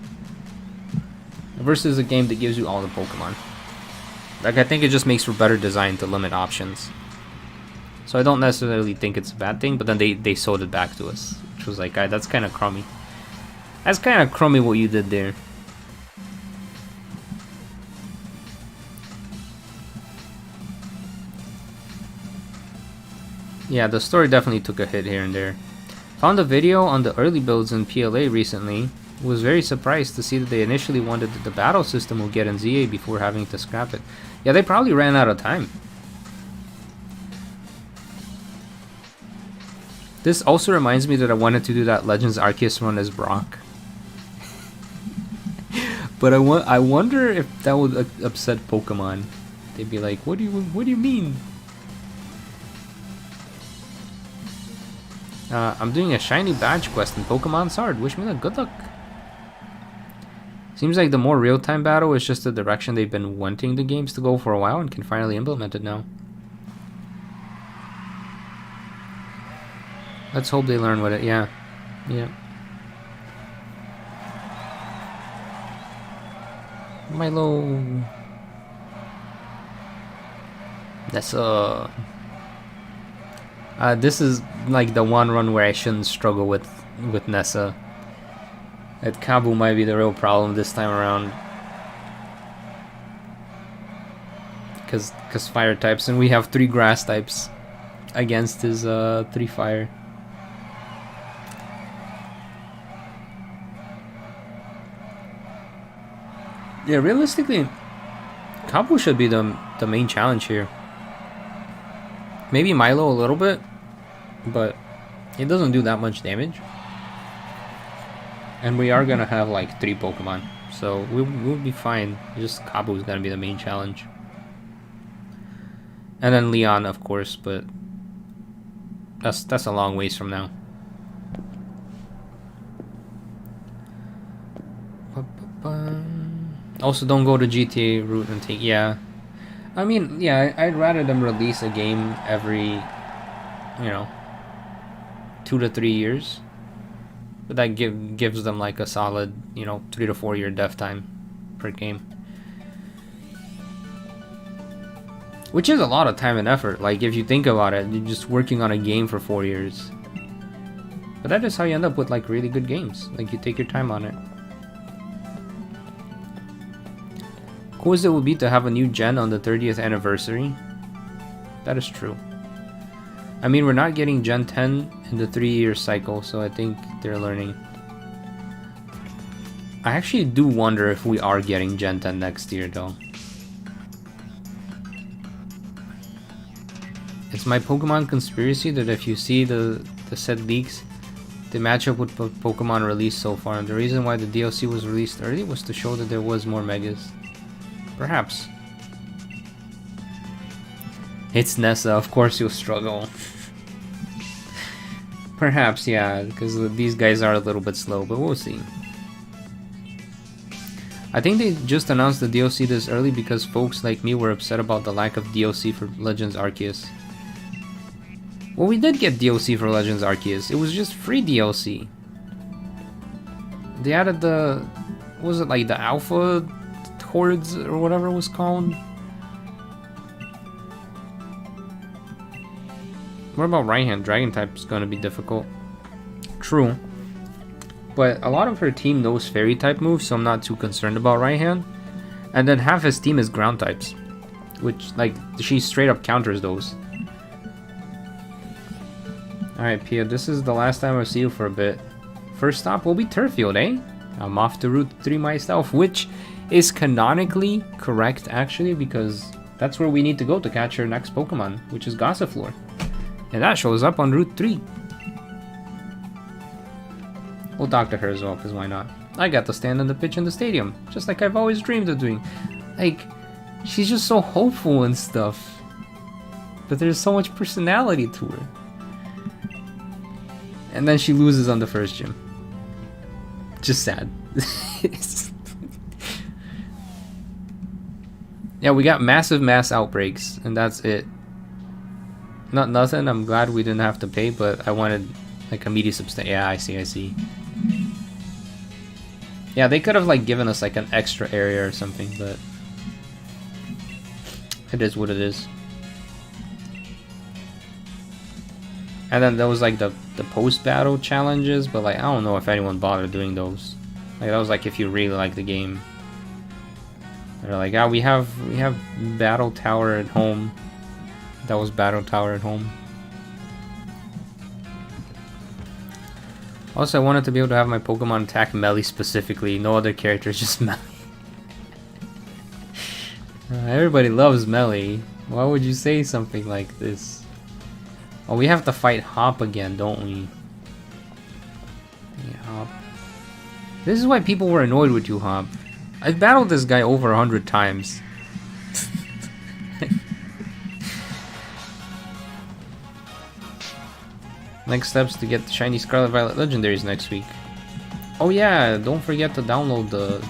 versus a game that gives you all the Pokemon. Like, I think it just makes for better design to limit options. So I don't necessarily think it's a bad thing, but then they sold it back to us, which was like, that's kind of crummy. That's kind of crummy what you did there. Yeah, the story definitely took a hit here and there. Found a video on the early builds in PLA recently. Was very surprised to see that they initially wanted that the battle system will get in ZA before having to scrap it. Yeah, they probably ran out of time. This also reminds me that I wanted to do that Legends Arceus run as Brock. But I wonder if that would upset Pokemon. They'd be like, what do you mean? I'm doing a shiny badge quest in Pokemon Sword. Wish me luck. Good luck. Seems like the more real-time battle is just the direction they've been wanting the games to go for a while and can finally implement it now. Let's hope they learn with it. Yeah. Yeah. Milo. That's this is like the one run where I shouldn't struggle with Nessa. That Kabu might be the real problem this time around. Cause fire types, and we have 3 grass types against his 3 fire. Yeah, realistically, Kabu should be the main challenge here. Maybe Milo a little bit, but it doesn't do that much damage. And we are gonna have like 3 Pokemon, so we'll be fine. Just Kabu is gonna be the main challenge. And then Leon, of course, but that's a long ways from now. Also, don't go to GTA route and take... Yeah. I mean, yeah, I'd rather them release a game every, you know, 2 to 3 years. But that gives them like a solid, you know, 3 to 4 year dev time per game. Which is a lot of time and effort. Like, if you think about it, you're just working on a game for 4 years. But that is how you end up with like really good games. Like, you take your time on it. Cool as it would be to have a new gen on the 30th anniversary. That is true. I mean, we're not getting Gen 10 in the 3-year cycle, so I think they're learning. I actually do wonder if we are getting Gen 10 next year, though. It's my Pokemon conspiracy that if you see the set leaks, they match up with Pokemon released so far. And the reason why the DLC was released early was to show that there was more Megas. Perhaps. It's Nessa, of course you'll struggle. Perhaps, yeah, because these guys are a little bit slow, but we'll see. I think they just announced the DLC this early because folks like me were upset about the lack of DLC for Legends Arceus. Well, we did get DLC for Legends Arceus. It was just free DLC. They added the... what was it, like the Alpha Hordes or whatever it was called? What about right-hand? Dragon type is going to be difficult. True. But a lot of her team knows fairy type moves, so I'm not too concerned about right-hand. And then half his team is ground types, which, like, she straight up counters those. Alright, Pia, this is the last time I'll see you for a bit. First stop will be Turffield, eh? I'm off to Route 3 myself, which is canonically correct, actually, because that's where we need to go to catch our next Pokemon, which is Gossifleur. And that shows up on Route 3. We'll talk to her as well, because why not? I got to stand on the pitch in the stadium, just like I've always dreamed of doing. Like, she's just so hopeful and stuff. But there's so much personality to her. And then she loses on the first gym. Just sad. Yeah, we got massive mass outbreaks, and that's it. Not nothing, I'm glad we didn't have to pay, but I wanted like a meaty substance. Yeah, I see. Yeah, they could have like given us like an extra area or something, but it is what it is. And then there was like the post-battle challenges, but like I don't know if anyone bothered doing those. Like that was like if you really like the game. They're like, we have Battle Tower at home. That was Battle Tower at home. Also, I wanted to be able to have my Pokemon attack Melee specifically. No other characters, just Melee. Everybody loves Melee. Why would you say something like this? Oh, we have to fight Hop again, don't we? Yeah, Hop. This is why people were annoyed with you, Hop. I've battled this guy over 100 times. Next steps to get the shiny Scarlet Violet legendaries next week. Oh yeah, don't forget to download the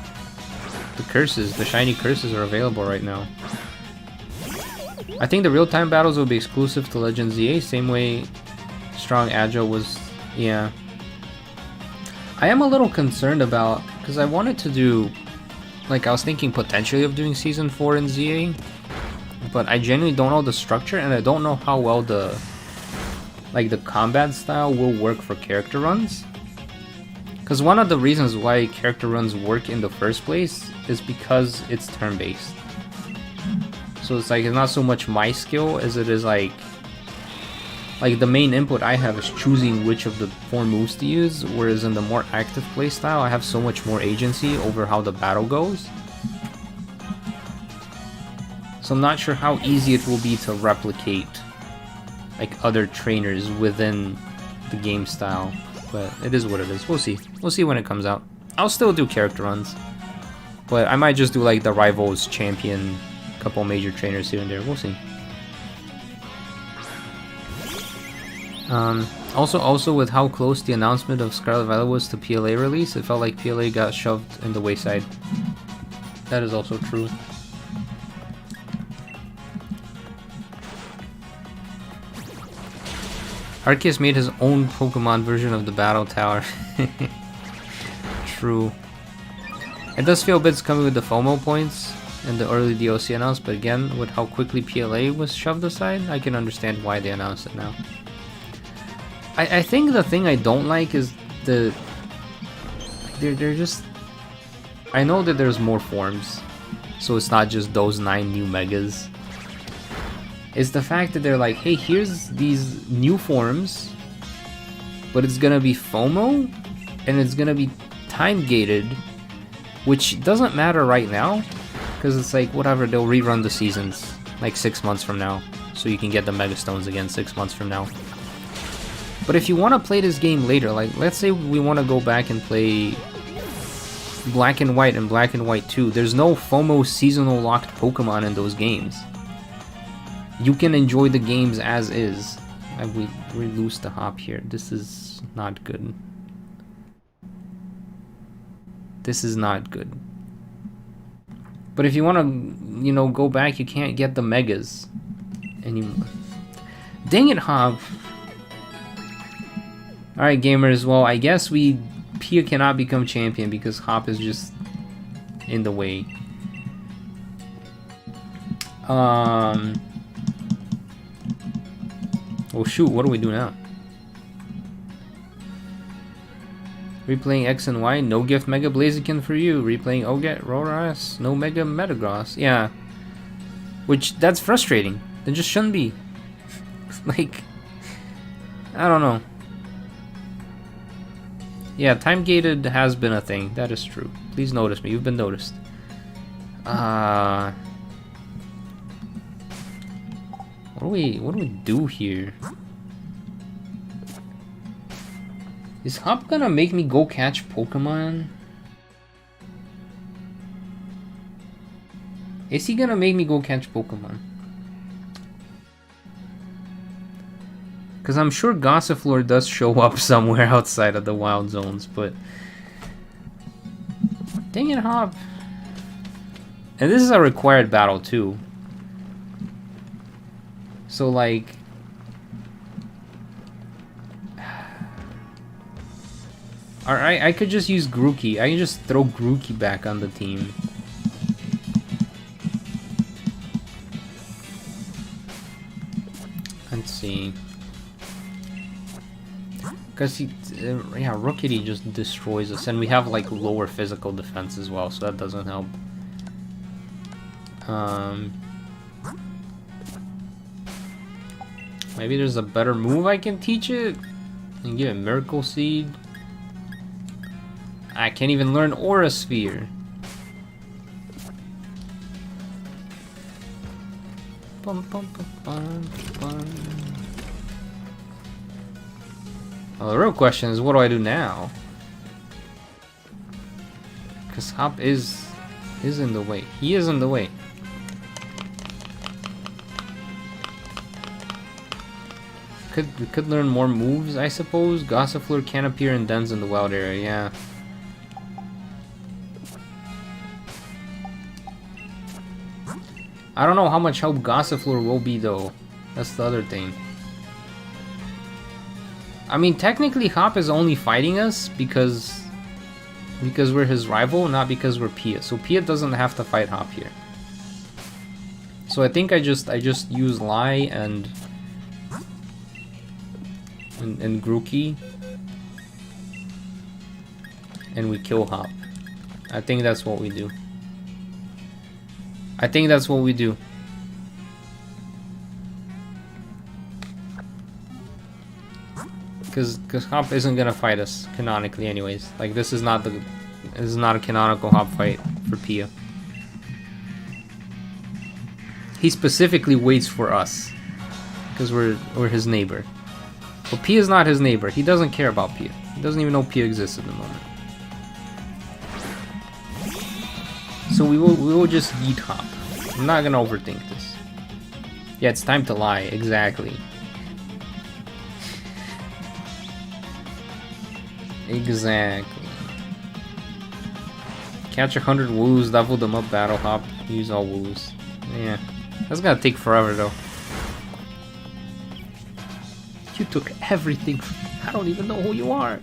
curses. The shiny curses are available right now. I think the real-time battles will be exclusive to Legends ZA, same way Strong Agile was. Yeah. I am a little concerned about, because I wanted to do, like, I was thinking potentially of doing Season 4 in ZA, but I genuinely don't know the structure, and I don't know how well the combat style will work for character runs. Because one of the reasons why character runs work in the first place is because it's turn-based. So it's like, it's not so much my skill as it is like the main input I have is choosing which of the 4 moves to use, whereas in the more active playstyle I have so much more agency over how the battle goes. So I'm not sure how easy it will be to replicate like other trainers within the game style, but it is what it is. We'll see. We'll see when it comes out. I'll still do character runs, but I might just do like the Rivals Champion, couple major trainers here and there. We'll see. Also with how close the announcement of Scarlet Violet was to PLA release, it felt like PLA got shoved in the wayside. That is also true. Arceus made his own Pokemon version of the Battle Tower. True. It does feel a bit scummy with the FOMO points and the early DLC announced, but again, with how quickly PLA was shoved aside, I can understand why they announced it now. I think the thing I don't like is they're just... I know that there's more forms, so it's not just those 9 new Megas. It's the fact that they're like, hey, here's these new forms, but it's gonna be FOMO, and it's gonna be time gated, which doesn't matter right now, because it's like, whatever, they'll rerun the seasons, like 6 months from now, so you can get the Mega Stones again 6 months from now. But if you want to play this game later, like, let's say we want to go back and play Black and White and Black and White 2, there's no FOMO seasonal locked Pokemon in those games. You can enjoy the games as is. We lose the hop here. This is not good. This is not good. But if you want to, you know, go back, you can't get the Megas anymore. Dang it, Hop. Alright, gamers, well, I guess Pia cannot become champion because Hop is just in the way. Oh shoot, what do we do now? Replaying X and Y, no gift Mega Blaziken for you. Replaying Oget, Roras, no Mega Metagross. Yeah. Which, that's frustrating. There just shouldn't be. Like, I don't know. Yeah, time gated has been a thing. That is true. Please notice me. You've been noticed. What do we do here? Is Hop gonna make me go catch Pokemon? Is he gonna make me go catch Pokemon? Because I'm sure Gossifleur does show up somewhere outside of the wild zones, but... Dang it, Hop. And this is a required battle, too. So, like... Alright, I could just use Grookey. I can just throw Grookey back on the team. Let's see. Because yeah, Rookity just destroys us, and we have like lower physical defense as well, so that doesn't help. Maybe there's a better move I can teach it, and give it Miracle Seed. I can't even learn Aura Sphere. Bum, bum, bum, bum, bum. Well, the real question is, what do I do now? Because Hop is in the way. He is in the way. could learn more moves, I suppose. Gossifleur can appear in dens in the wild area, yeah. I don't know how much help Gossifleur will be though. That's the other thing. I mean, technically Hop is only fighting us because we're his rival, not because we're Pia. So Pia doesn't have to fight Hop here. So I think I just use Lai and Grookey, and we kill Hop. I think that's what we do. Because Hop isn't gonna fight us canonically, anyways. Like this is not a canonical Hop fight for Pia. He specifically waits for us because we're his neighbor. But Pia's not his neighbor. He doesn't care about Pia. He doesn't even know Pia exists at the moment. So we will just yeet Hop. I'm not gonna overthink this. Yeah, it's time to lie. Exactly. Exactly. Catch 100 woos, level them up, battle hop, use all woos. Yeah, that's gonna take forever though. You took everything. I don't even know who you are.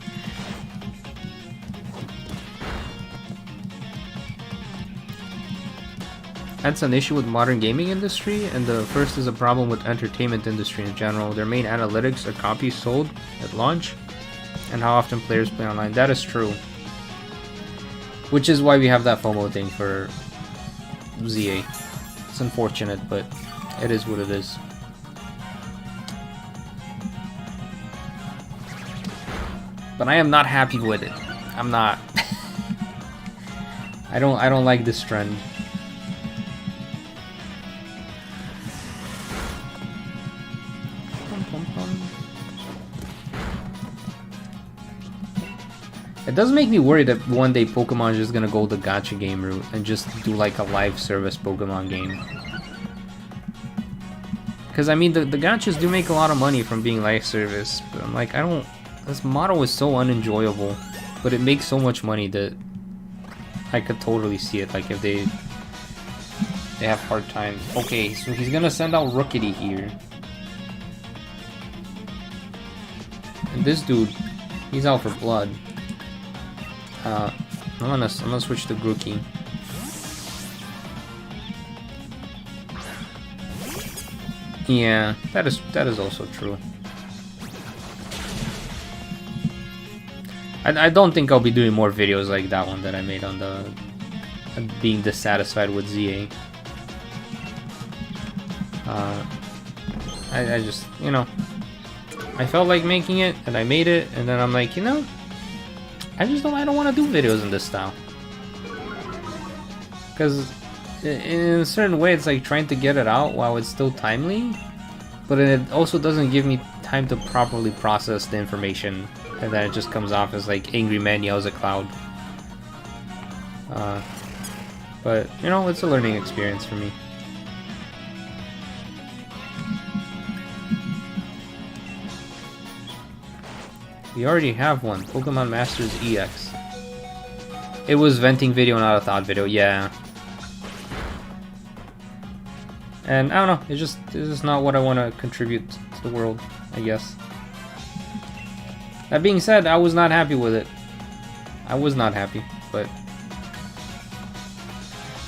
That's an issue with modern gaming industry, and the first is a problem with entertainment industry in general. Their main analytics are copies sold at launch and how often players play online. That is true. Which is why we have that FOMO thing for ZA. It's unfortunate, but it is what it is. But I am not happy with it. I'm not. I don't like this trend. It does make me worry that one day Pokemon is just gonna go the gacha game route and just do like a live service Pokemon game. Because I mean, the gachas do make a lot of money from being live service, but I'm like, this model is so unenjoyable, but it makes so much money that I could totally see it. Like if they have hard times. Okay, so he's gonna send out Rookity here. And this dude, he's out for blood. I'm gonna switch to Grookey. Yeah, that is also true. I don't think I'll be doing more videos like that one that I made on the being dissatisfied with ZA. I just, you know, I felt like making it and I made it, and then I'm like, you know, I don't want to do videos in this style. Because in a certain way it's like trying to get it out while it's still timely, but it also doesn't give me time to properly process the information, and then it just comes off as like angry man yells at cloud. But you know, it's a learning experience for me. We already have one, Pokemon Masters EX. It was venting video, not a thought video, yeah. And I don't know, it's just not what I want to contribute to the world, I guess. That being said, I was not happy with it. I was not happy, but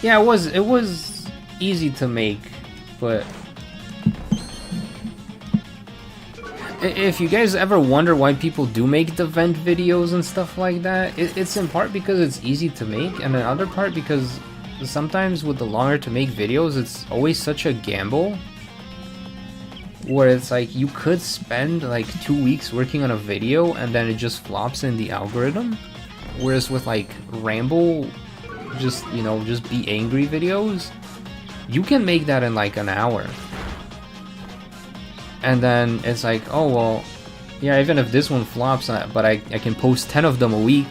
yeah, it was easy to make, but if you guys ever wonder why people do make the vent videos and stuff like that, it's in part because it's easy to make, and another part because sometimes with the longer to make videos, it's always such a gamble where it's like you could spend like 2 weeks working on a video and then it just flops in the algorithm, whereas with like ramble, just, you know, just be angry videos, you can make that in like an hour. And then it's like, oh well, yeah, even if this one flops, but I can post 10 of them a week,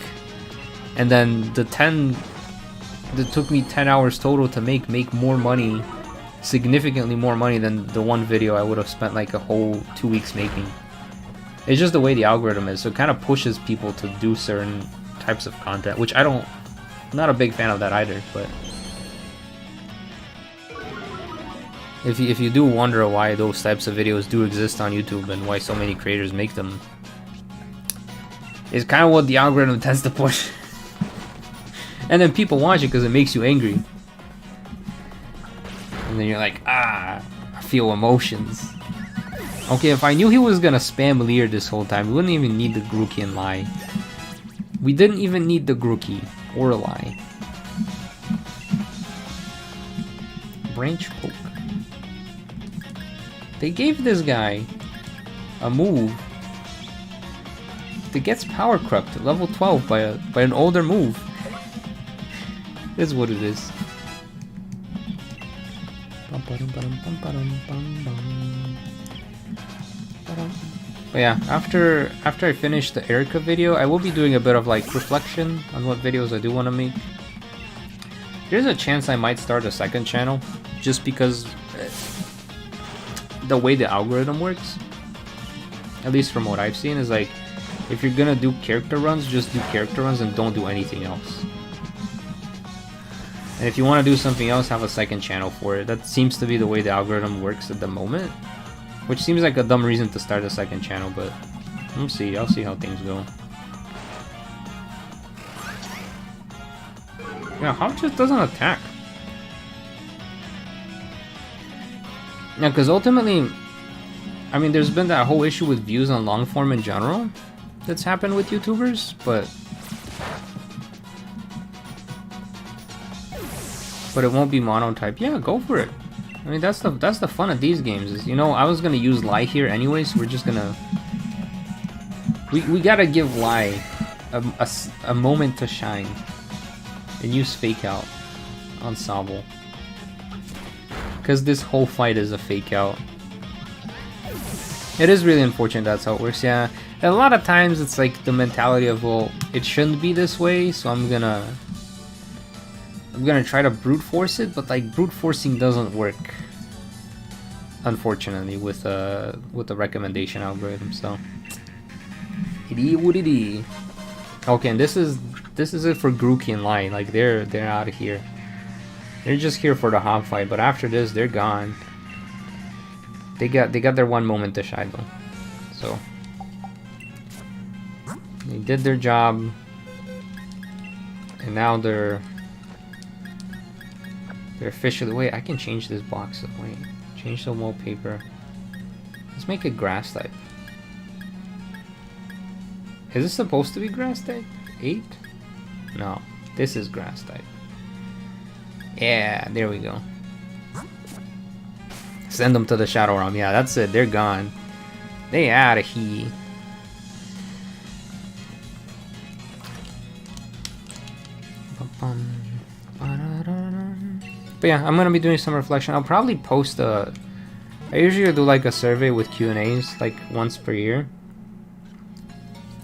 and then the 10 that took me 10 hours total to make more money, significantly more money than the one video I would have spent like a whole 2 weeks making. It's just the way the algorithm is, so it kind of pushes people to do certain types of content, which I'm not a big fan of that either, but if you do wonder why those types of videos do exist on YouTube and why so many creators make them, it's kind of what the algorithm tends to push. And then people watch it because it makes you angry. And then you're like, I feel emotions. Okay, if I knew he was gonna spam Lear this whole time, we wouldn't even need the Grookey and Lie. We didn't even need the Grookey or Lie. Branch Poke. They gave this guy a move that gets Power Crept to level 12 by an older move. Is what it is. But yeah, after I finish the Erica video, I will be doing a bit of like reflection on what videos I do want to make. There's a chance I might start a second channel, just because the way the algorithm works, at least from what I've seen, is like, if you're gonna do character runs, just do character runs and don't do anything else. And if you want to do something else, have a second channel for it. That seems to be the way the algorithm works at the moment. Which seems like a dumb reason to start a second channel, but we'll see. I'll see how things go. Yeah, how just doesn't attack? Yeah, because ultimately, I mean, there's been that whole issue with views on long form in general that's happened with YouTubers, but it won't be monotype. Yeah, go for it. I mean, that's the fun of these games. Is, you know, I was gonna use Lie here anyway, so we're just gonna we gotta give Lie a moment to shine and use Fake Out on Sobble, because this whole fight is a Fake Out. It is really unfortunate that's how it works. Yeah, and a lot of times it's like the mentality of, well, it shouldn't be this way, so I'm gonna try to brute force it, but like brute forcing doesn't work, unfortunately, with the recommendation algorithm. So it is what it is. Okay, and this is it for Grookey and Lie. Like they're out of here. They're just here for the hop fight, but after this they're gone. They got their one moment to shine though. So they did their job, and now they're officially... Wait, I can change this box. Wait, change the wallpaper. Let's make it grass type. Is this supposed to be grass type? 8? No, this is grass type. Yeah, there we go. Send them to the Shadow Realm. Yeah, that's it. They're gone. They out of here. But yeah, I'm gonna be doing some reflection. I'll probably post I usually do like a survey with Q&As like once per year.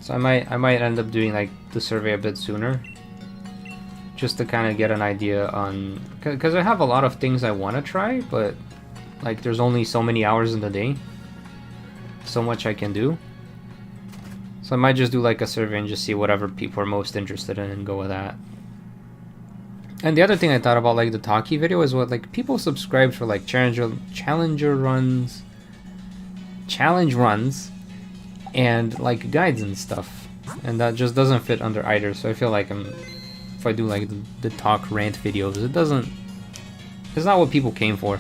So I might end up doing like the survey a bit sooner, just to kind of get an idea on, because I have a lot of things I want to try, but like there's only so many hours in the day, so much I can do. So I might just do like a survey and just see whatever people are most interested in and go with that. And the other thing I thought about, like the Talkie video, is what, like, people subscribe for like challenge runs, and like guides and stuff, and that just doesn't fit under either. So I feel like if I do like the talk rant videos, it's not what people came for.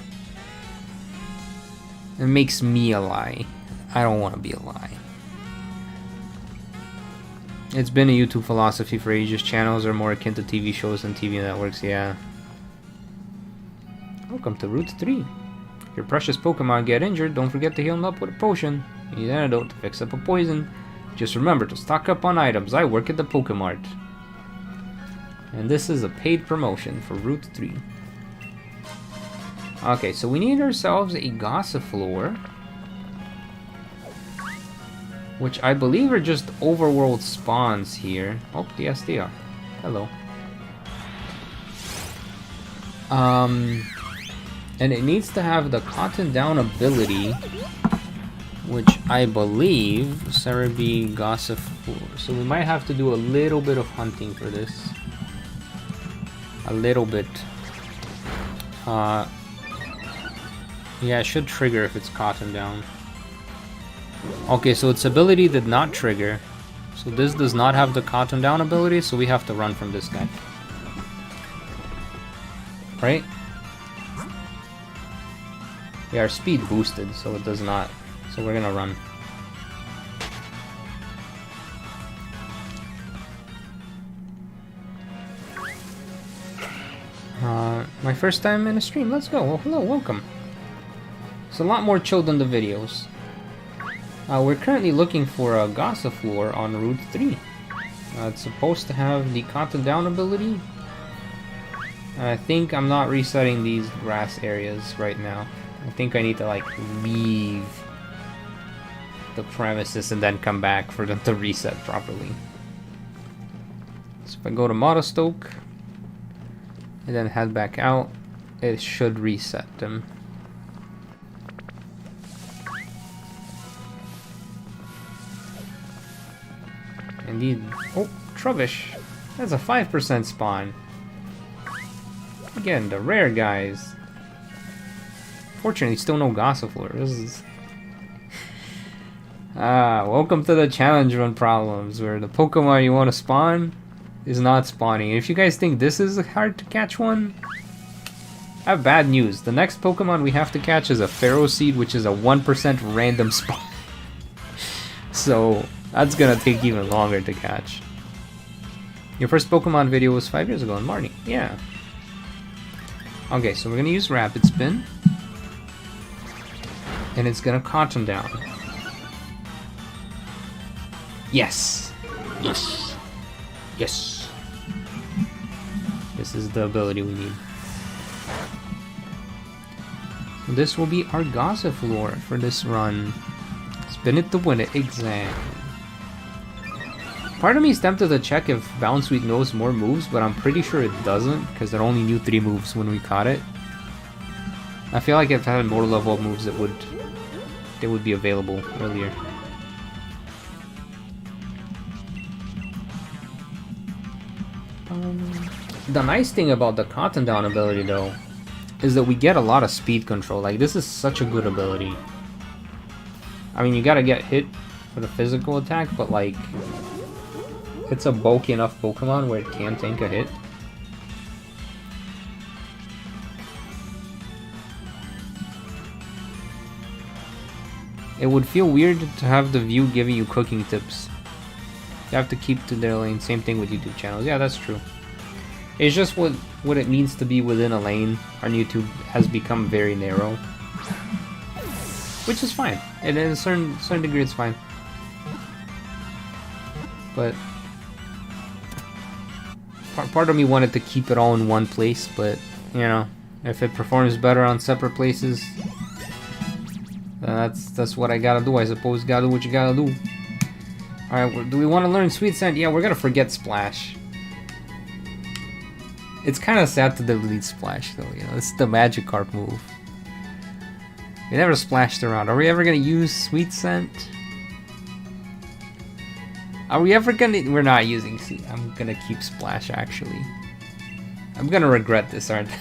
It makes me a Lie. I don't want to be a Lie. It's been a YouTube philosophy for ages. Channels are more akin to TV shows than TV networks, yeah. Welcome to Route 3. If your precious Pokemon get injured, don't forget to heal them up with a potion. You need an antidote to fix up a poison. Just remember to stock up on items. I work at the Pokemart. And this is a paid promotion for Route 3. Okay, so we need ourselves a Gossifleur, which I believe are just overworld spawns here. Oh, yes, they are. Hello. And it needs to have the Cotton Down ability which I believe Cerebi Gossip. So we might have to do a little bit of hunting for this. A little bit. Yeah, it should trigger if it's cotton down. Okay, so its ability did not trigger. So this does not have the cotton down ability, so we have to run from this guy. Right? Yeah, our speed boosted, so it does not. So we're gonna run. My first time in a stream. Let's go. Well, hello, welcome. It's a lot more chill than the videos. We're currently looking for a Gossifleur on Route 3. It's supposed to have the cotton down ability. I think I'm not resetting these grass areas right now. I think I need to like leave the premises and then come back for them to reset properly. So if I go to Motostoke and then head back out, it should reset them. Indeed. Oh, Trubbish. That's a 5% spawn. Again, the rare guys. Fortunately, still no Gossifleur. This is... welcome to the challenge run problems, where the Pokemon you want to spawn is not spawning. If you guys think this is hard to catch one, I have bad news. The next Pokemon we have to catch is a Ferroseed, which is a 1% random spawn. So, that's gonna take even longer to catch. Your first Pokemon video was 5 years ago in Marnie. Yeah. Okay, so we're gonna use Rapid Spin. And it's gonna cotton down. Yes! Yes! Yes! This is the ability we need. This will be our Gossifleur for this run. Spin it to win it, exam. Part of me is tempted to check if Bounsweet knows more moves, but I'm pretty sure it doesn't, because it only knew 3 moves when we caught it. I feel like if it had more level up moves, they would be available earlier. The nice thing about the cotton down ability, though, is that we get a lot of speed control. Like, this is such a good ability. I mean, you gotta get hit for the physical attack, but like, it's a bulky enough Pokemon where it can tank a hit. It would feel weird to have the view giving you cooking tips. You have to keep to their lane. Same thing with YouTube channels. Yeah, that's true. It's just what it needs to be within a lane. Our YouTube has become very narrow, which is fine. And in a certain degree, it's fine. But part of me wanted to keep it all in one place. But you know, if it performs better on separate places, that's what I gotta do. I suppose gotta do what you gotta do. Alright, do we want to learn Sweet Scent? Yeah, we're gonna forget Splash. It's kind of sad to delete Splash, though, you know. It's the Magikarp move. We never splashed around. Are we ever gonna use Sweet Scent? Are we ever gonna... We're not using... I'm gonna keep Splash, actually. I'm gonna regret this, aren't I?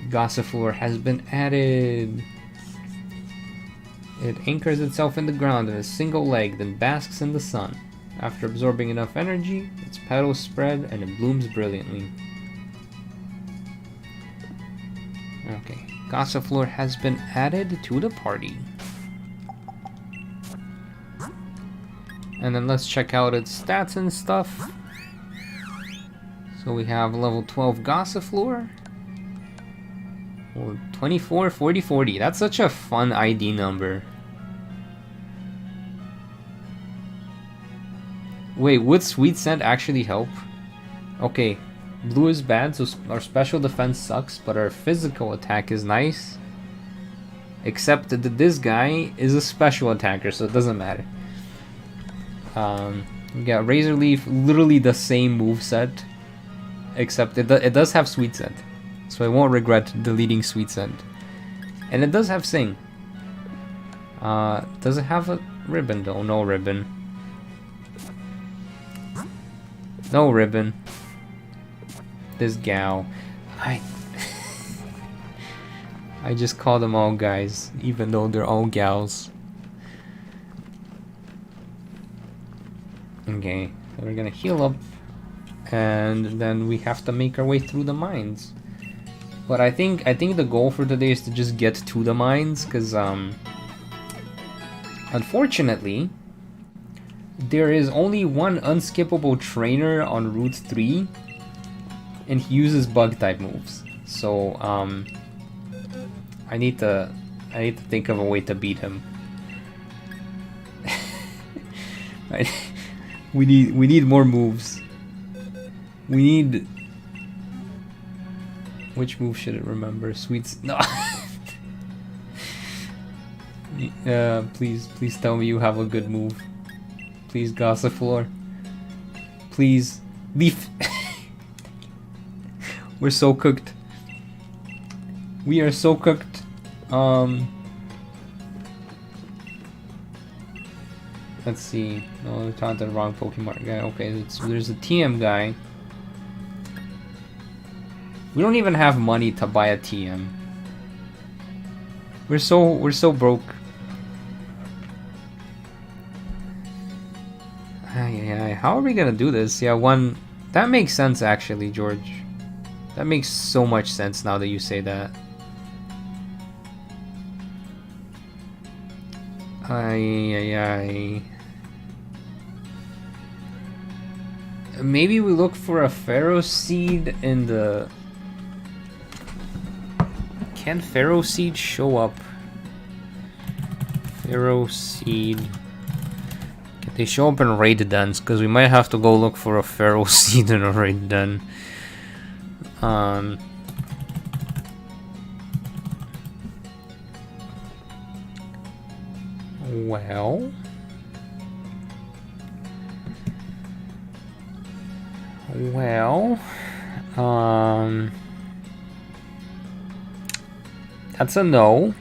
Gossifleur has been added. It anchors itself in the ground in a single leg, then basks in the sun. After absorbing enough energy, its petals spread and it blooms brilliantly. Okay, Gossifleur has been added to the party. And then let's check out its stats and stuff. So we have level 12 Gossifleur. 24, 40, 40. That's such a fun ID number. Wait, would Sweet Scent actually help? Okay, blue is bad, so our special defense sucks, but our physical attack is nice. Except that this guy is a special attacker, so it doesn't matter. We got Razor Leaf, literally the same moveset, except it does have Sweet Scent. So I won't regret deleting Sweet Scent. And it does have Sing. Does it have a ribbon though? No ribbon. No ribbon. This gal. I just call them all guys, even though they're all gals. Okay, so we're gonna heal up, and then we have to make our way through the mines. But I think the goal for today is to just get to the mines, because unfortunately, there is only one unskippable trainer on Route 3, and he uses bug type moves. So I need to think of a way to beat him. We need more moves. We need. Which move should it remember? Sweets. No. Please tell me you have a good move. Please, Gossiflor. Please, Leaf. We're so cooked. We are so cooked. Let's see. No, we're talking to the wrong Pokemon guy. Okay, there's a TM guy. We don't even have money to buy a TM. We're so broke. How are we gonna do this? Yeah, that makes sense actually, George. That makes so much sense now that you say that. Maybe we look for a Pharaoh Seed in the... Can Pharaoh Seed show up? Pharaoh Seed... Can they show up in raid dens? Because we might have to go look for a Pharaoh Seed in a raid den. Well, that's a no.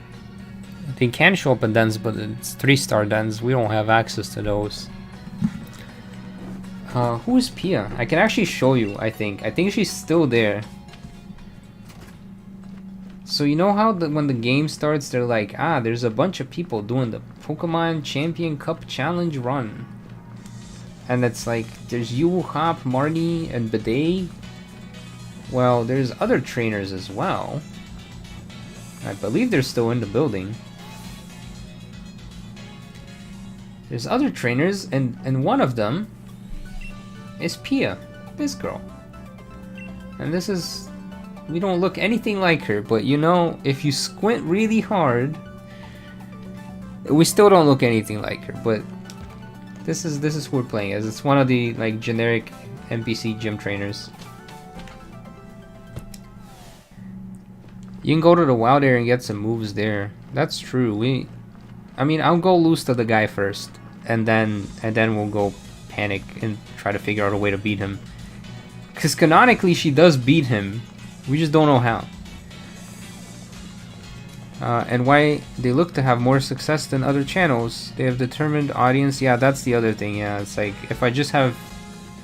They can show up in dens, but it's 3-star dens. We don't have access to those. Who is Pia? I can actually show you, I think. I think she's still there. So you know how when the game starts, they're like, there's a bunch of people doing the Pokemon Champion Cup Challenge run. And it's like, there's you, Hop, Marty, and Bidet. Well, there's other trainers as well. I believe they're still in the building. There's other trainers, and one of them is Pia, this girl. And this is... We don't look anything like her, but you know, if you squint really hard, we still don't look anything like her, but this is who we're playing as. It's one of the like generic NPC gym trainers. You can go to the wild area and get some moves there. That's true. I mean, I'll go loose to the guy first, and then we'll go panic and try to figure out a way to beat him. Because canonically, she does beat him. We just don't know how. And why they look to have more success than other channels. They have determined audience. Yeah, that's the other thing. Yeah, it's like if I just have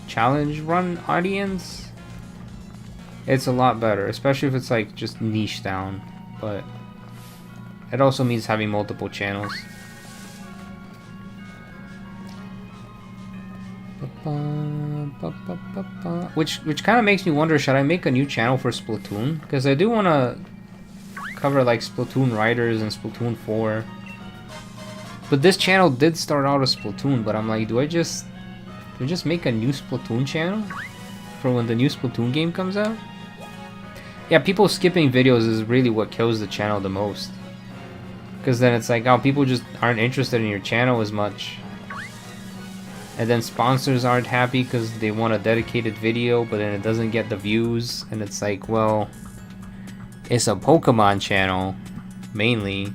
challenge run audience, it's a lot better. Especially if it's like just niche down. But it also means having multiple channels. Which kind of makes me wonder, should I make a new channel for Splatoon? Because I do want to cover like Splatoon Riders and Splatoon 4. But this channel did start out as Splatoon, but I'm like, do I just make a new Splatoon channel for when the new Splatoon game comes out? Yeah, people skipping videos is really what kills the channel the most. Because then it's like, oh, people just aren't interested in your channel as much. And then sponsors aren't happy because they want a dedicated video, but then it doesn't get the views. And it's like, well, it's a Pokemon channel, mainly.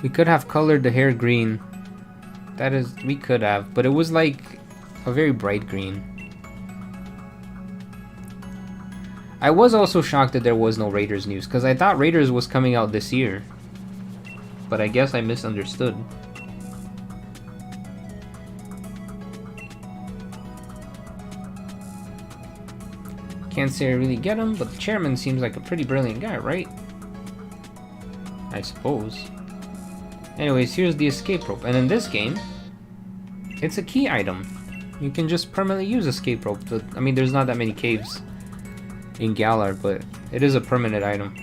We could have colored the hair green. That is, we could have, but it was like a very bright green. I was also shocked that there was no Raiders news, because I thought Raiders was coming out this year. But I guess I misunderstood. Can't say I really get him, but the chairman seems like a pretty brilliant guy, right? I suppose. Anyways, here's the escape rope. And in this game, it's a key item. You can just permanently use escape rope. I mean, there's not that many caves in Galar, but it is a permanent item.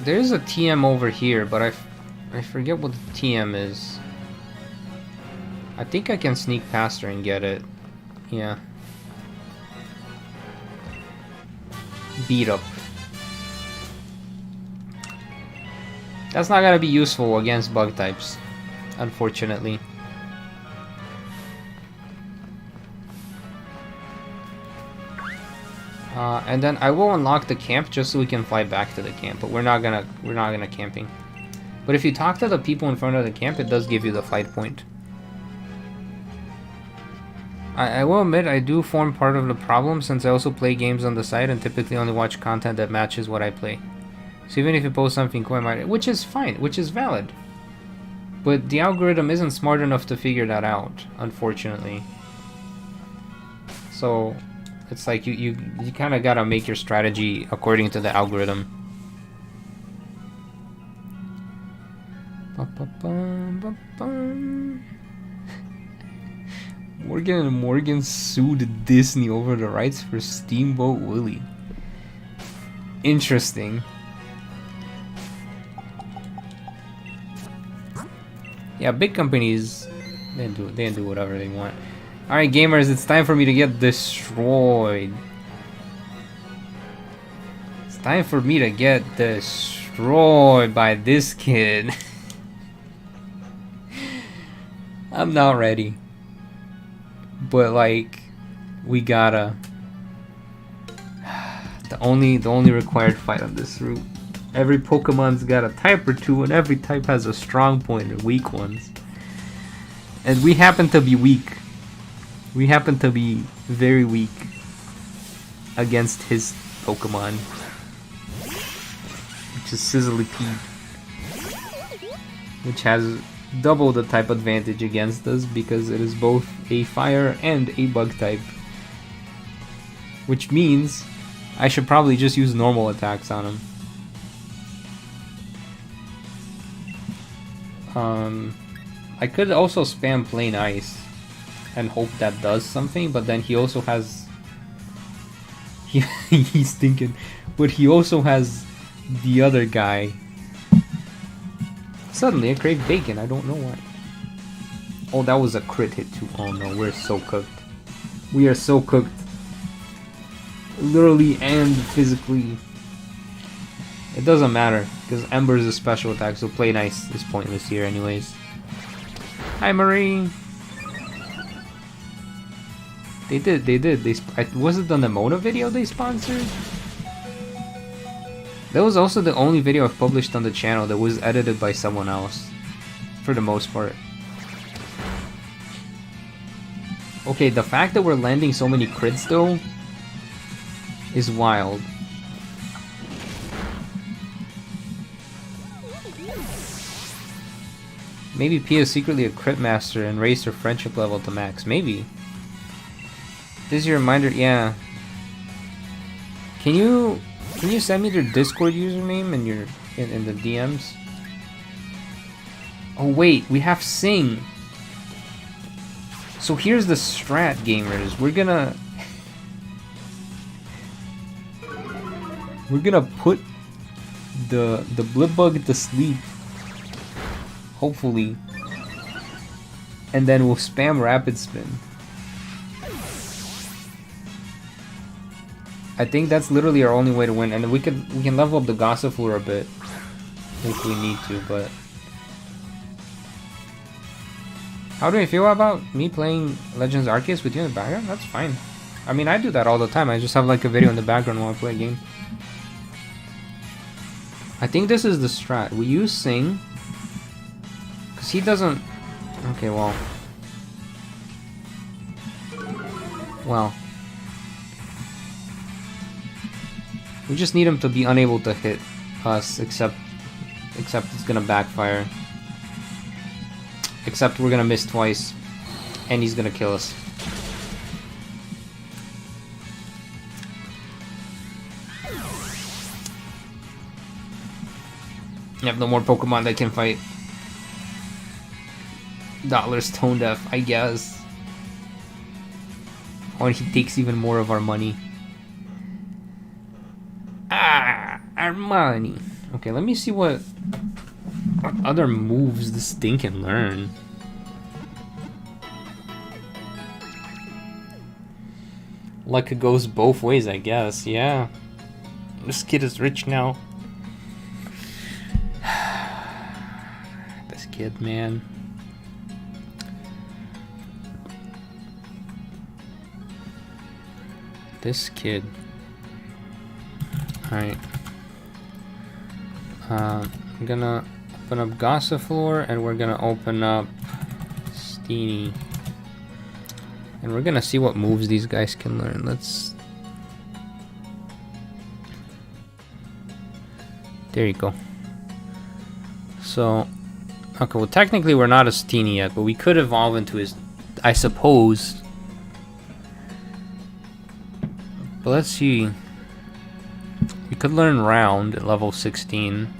There's a TM over here, but I forget what the TM is. I think I can sneak past her and get it. Yeah. Beat up. That's not gonna be useful against bug types, unfortunately. And then I will unlock the camp just so we can fly back to the camp, but we're not gonna camping. But if you talk to the people in front of the camp, it does give you the flight point. I will admit I do form part of the problem, since I also play games on the side and typically only watch content that matches what I play. So even if you post something cool, I might, which is fine, which is valid. But the algorithm isn't smart enough to figure that out, unfortunately. So it's like you kind of gotta make your strategy according to the algorithm. Morgan and Morgan sued Disney over the rights for Steamboat Willie. Interesting. Yeah, big companies, they do whatever they want. Alright gamers, it's time for me to get destroyed. It's time for me to get destroyed by this kid. I'm not ready. But like, we gotta. The only required fight on this route. Every Pokemon's got a type or two, and every type has a strong point and weak ones. And we happen to be weak. We happen to be very weak against his Pokemon, which is Sizzlipede, which has double the type advantage against us because it is both a fire and a bug type, which means I should probably just use normal attacks on him. I could also spam plain ice and hope that does something, but then he also has he's thinking, but he also has the other guy. Suddenly I crave bacon, I don't know why. Oh, that was a crit hit too. Oh no, we're so cooked. We are so cooked. Literally and physically. It doesn't matter, because Ember is a special attack, so play nice is pointless here anyways. Hi Marie! They did. Was it the Nemona video they sponsored? That was also the only video I've published on the channel that was edited by someone else, for the most part. Okay, the fact that we're landing so many crits though is wild. Maybe Pia is secretly a crit master and raised her friendship level to max. Maybe. This is your reminder. Yeah. Can you send me their Discord username in your in the DMs? Oh wait, we have Sing. So here's the strat, gamers. We're gonna put the Blipbug to sleep. Hopefully. And then we'll spam Rapid Spin. I think that's literally our only way to win, and we can level up the Gossifleur a bit if we need to, but how do I feel about me playing Legends Arceus with you in the background? That's fine. I mean, I do that all the time. I just have like a video in the background while I play a game. I think this is the strat. We use Sing. Because he doesn't... Okay, well... Well... We just need him to be unable to hit us, except it's gonna backfire. Except we're gonna miss twice. And he's gonna kill us. You have no more Pokemon that can fight. Dollars tone deaf, I guess. Or he takes even more of our money. Ah, our money. Okay, let me see what other moves this thing can learn. Like it goes both ways, I guess. Yeah. This kid is rich now. This kid, man. This kid. Alright. I'm gonna open up Gossifleur and we're gonna open up Steenie. And we're gonna see what moves these guys can learn. Let's... There you go. So... Okay, well technically we're not a Steenie yet, but we could evolve into his... I suppose. But let's see... We could learn Round at level 16.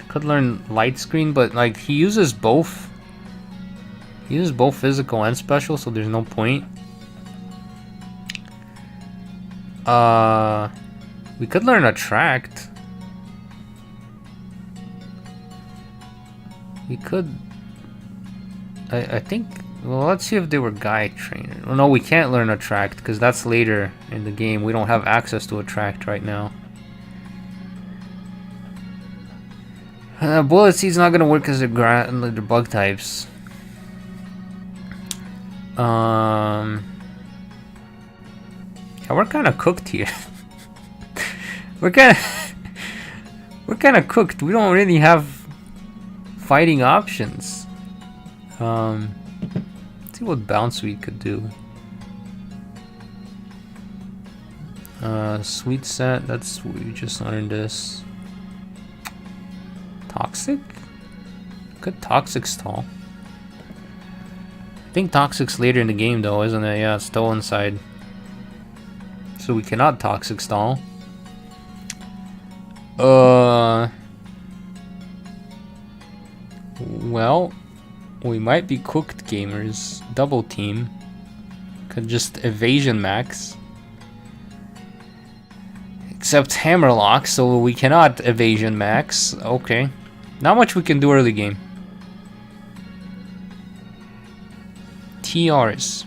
Could learn Light Screen, but like he uses both. He uses both physical and special, so there's no point. We could learn Attract. We could. I think. Well, let's see if they were Guide Trainer. Well, no, we can't learn Attract because that's later in the game. We don't have access to Attract right now. Bullet Seed's not gonna work because they're bug types. Yeah, we're kind of cooked here. we're kind of cooked. We don't really have fighting options. Let's see what Bounce Sweet could do. Sweet Set. That's we just learned this. Toxic? Could Toxic stall? I think Toxic's later in the game though, isn't it? Yeah, it's still inside. So we cannot Toxic stall. Well, we might be cooked, gamers. Double team. Could just Evasion Max. Except Hammerlock, so we cannot Evasion Max. Okay. Not much we can do early game. TRs.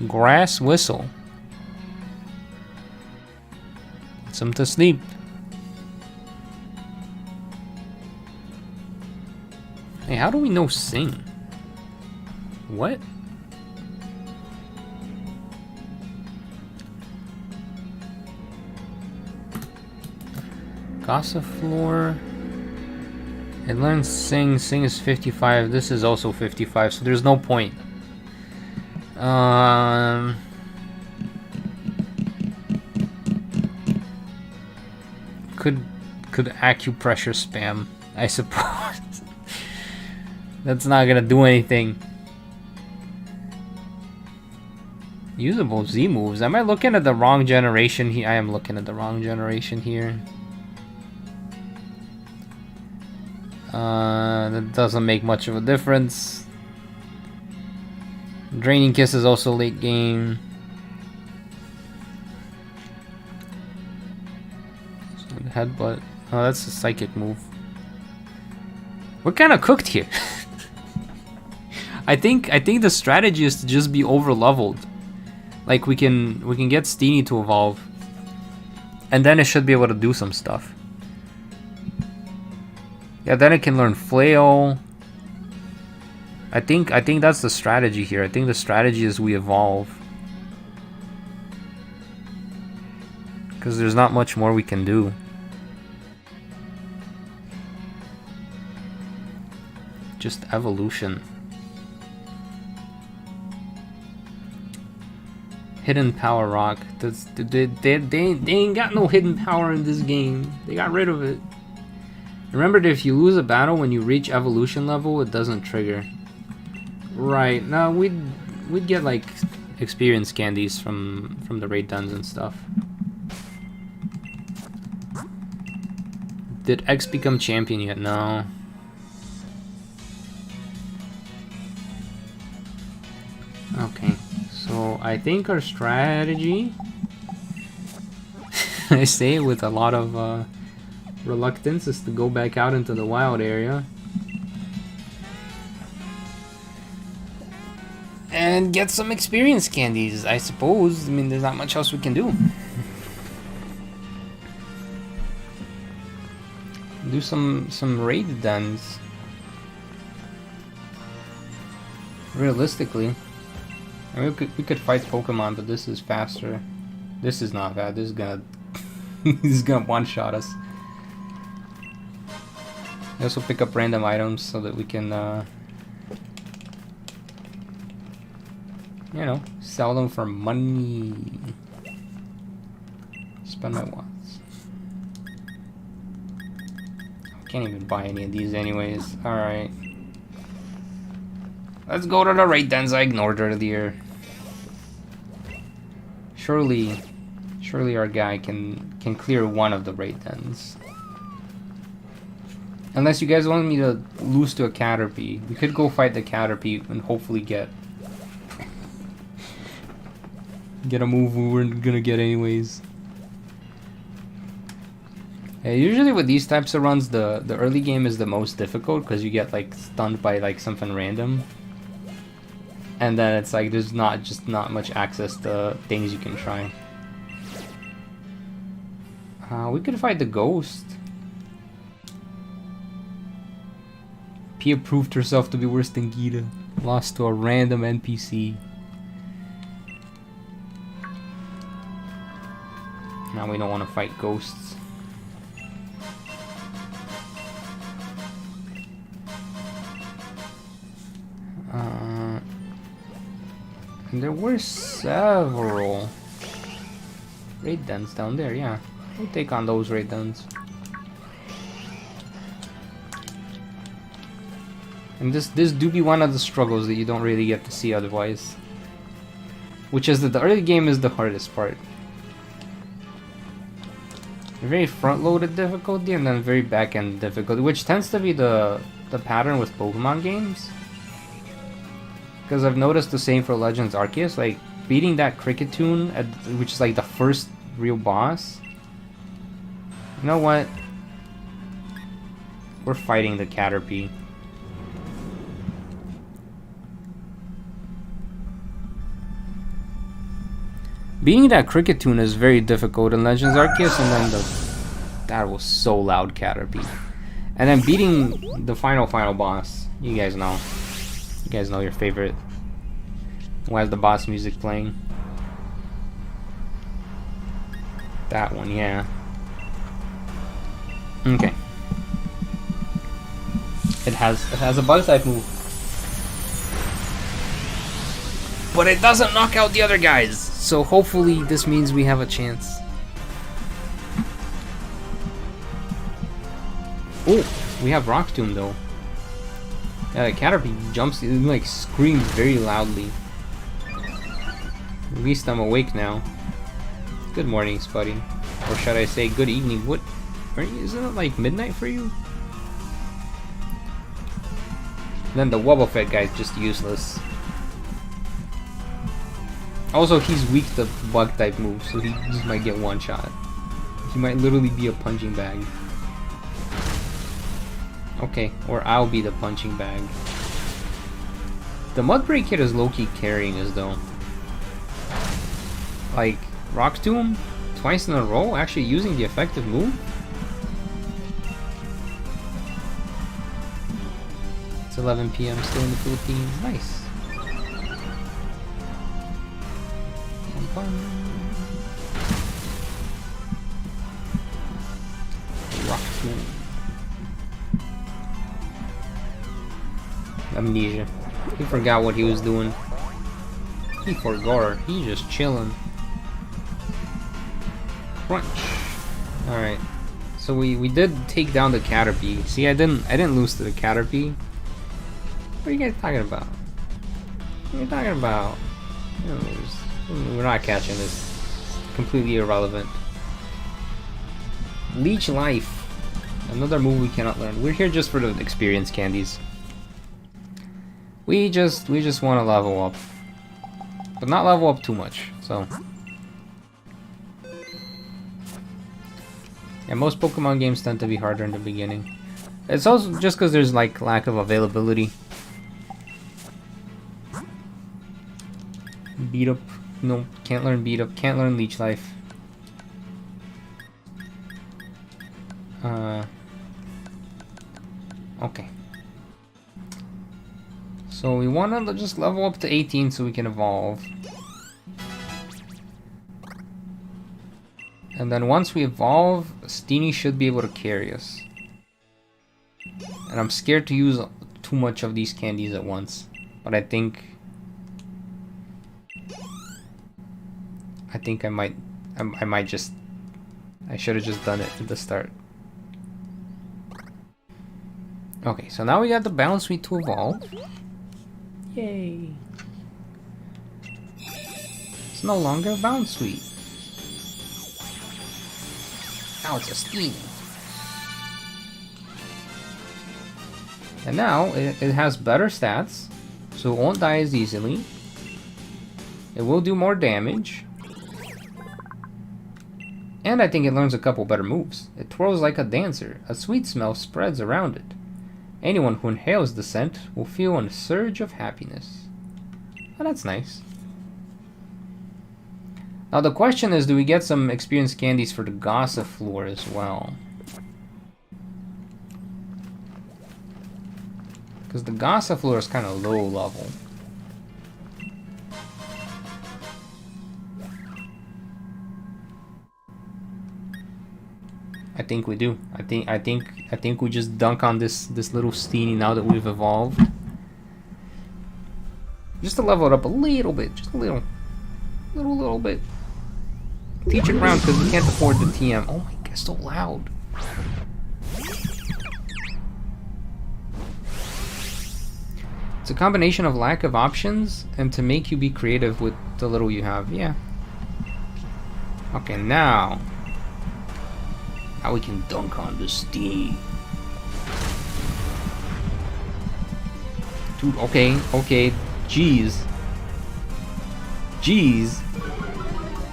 Grass Whistle. Puts him to sleep. Hey, how do we know Sing? What? Gossifleur. It learns Sing. Sing is 55. This is also 55, so there's no point. Could acupressure spam, I suppose. That's not gonna do anything. Usable Z moves. Am I looking at the wrong generation here? I am looking at the wrong generation here. That doesn't make much of a difference. Draining Kiss is also late game. Headbutt. Oh, that's a psychic move. We're kind of cooked here. I think the strategy is to just be over leveled. Like we can get Steenie to evolve, and then it should be able to do some stuff. Yeah, then it can learn Flail. I think that's the strategy here. I think the strategy is we evolve. because there's not much more we can do. Just evolution. Hidden power rock. They ain't got no hidden power in this game. They got rid of it. Remember that if you lose a battle when you reach evolution level, it doesn't trigger. Right. No, we'd get like experience candies from the raid duns and stuff. Did X become champion yet? No. Okay. So I think our strategy, I say it with a lot of reluctance, is to go back out into the wild area and get some experience candies, I suppose. I mean, there's not much else we can do. Do some raid duns. Realistically, I mean, we could fight Pokemon, but this is faster. This is not bad. This is gonna this is gonna one-shot us. I also pick up random items so that we can, you know, sell them for money. Spend my wants. Can't even buy any of these anyways. Alright. Let's go to the raid dens I ignored earlier. Surely our guy can clear one of the raid dens. Unless you guys want me to lose to a Caterpie. We could go fight the Caterpie and hopefully get a move we weren't gonna get anyways. Yeah, usually with these types of runs, the early game is the most difficult because you get like stunned by like something random. And then it's like there's not much access to things you can try. We could fight the ghost. Pia proved herself to be worse than Gita. Lost to a random NPC. Now we don't want to fight ghosts. And there were several raid dens down there, yeah. We'll take on those raid dens. And this do be one of the struggles that you don't really get to see otherwise. Which is that the early game is the hardest part. Very front-loaded difficulty and then very back-end difficulty, which tends to be the pattern with Pokemon games. Because I've noticed the same for Legends Arceus, like beating that cricket tune, which is like the first real boss. You know what? We're fighting the Caterpie. Beating that cricket tune is very difficult in Legends Arceus, and then that was so loud, Caterpie. And then beating the final boss, you guys know. You guys know your favorite. Why is the boss music playing? That one, yeah. Okay. It has a bug type move. But it doesn't knock out the other guys. So hopefully this means we have a chance. Oh, we have Rock Tomb though. Yeah, the Caterpie jumps, it like screams very loudly. At least I'm awake now. Good morning, Spuddy. Or should I say good evening? What? Isn't it like midnight for you? Then the Wobbuffet guy's just useless. Also, he's weak to bug type moves, so he just might get one shot. He might literally be a punching bag. Okay, or I'll be the punching bag. The Mudbreak hit is low-key carrying us though. Like, Rock Tomb twice in a row, actually using the effective move? It's 11 PM, still in the Philippines. Nice. Amnesia. He forgot what he was doing. He forgot. He's just chilling. Crunch. Alright. So we did take down the Caterpie. See, I didn't lose to the Caterpie. What are you guys talking about? What are you talking about? You know, we're not catching this. It's completely irrelevant. Leech Life. Another move we cannot learn. We're here just for the experience candies. We just want to level up. But not level up too much, so. Yeah, most Pokemon games tend to be harder in the beginning. It's also just because there's like lack of availability. Beat up. No, can't learn beat up. Can't learn Leech Life. Okay. So we want to just level up to 18 so we can evolve. And then once we evolve, Steenie should be able to carry us. And I'm scared to use too much of these candies at once. But I think I might just... I should have just done it at the start. Okay, so now we got the Bounce Suite to evolve. Yay! It's no longer a Bounce Suite. Now it's a Steenie. And now it has better stats, so it won't die as easily. It will do more damage. And I think it learns a couple better moves. It twirls like a dancer. A sweet smell spreads around it. Anyone who inhales the scent will feel a surge of happiness. Oh, that's nice. Now the question is, do we get some experience candies for the Gossifleur as well? Because the Gossifleur is kind of low level. I think we do. I think we just dunk on this little Steenie now that we've evolved. Just to level it up a little bit, just a little bit. Teach it around because we can't afford the TM. Oh my god, so loud. It's a combination of lack of options and to make you be creative with the little you have. Yeah. Okay, now we can dunk on the Steenie. Dude, okay. Jeez.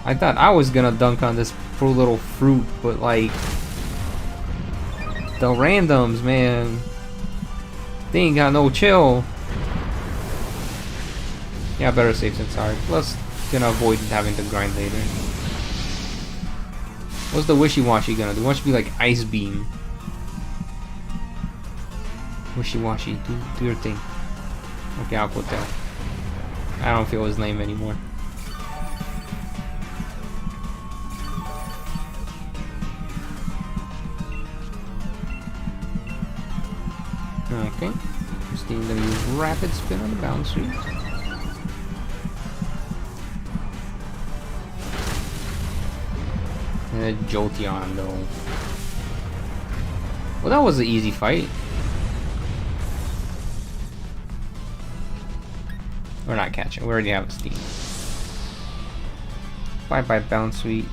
I thought I was gonna dunk on this poor little fruit, but like the randoms, man, they ain't got no chill. Yeah, better safe than sorry. Plus, gonna avoid having to grind later. What's the Wishy-Washy gonna do? Why should be like Ice Beam? Wishy-Washy, do your thing. Okay, I'll put that. I don't feel his name anymore. Okay. Just need to use Rapid Spin on the Bounce Suite. And Jolteon though. Well, that was an easy fight. We're not catching. We already have a Steam. Bye-bye, Bounce Suite.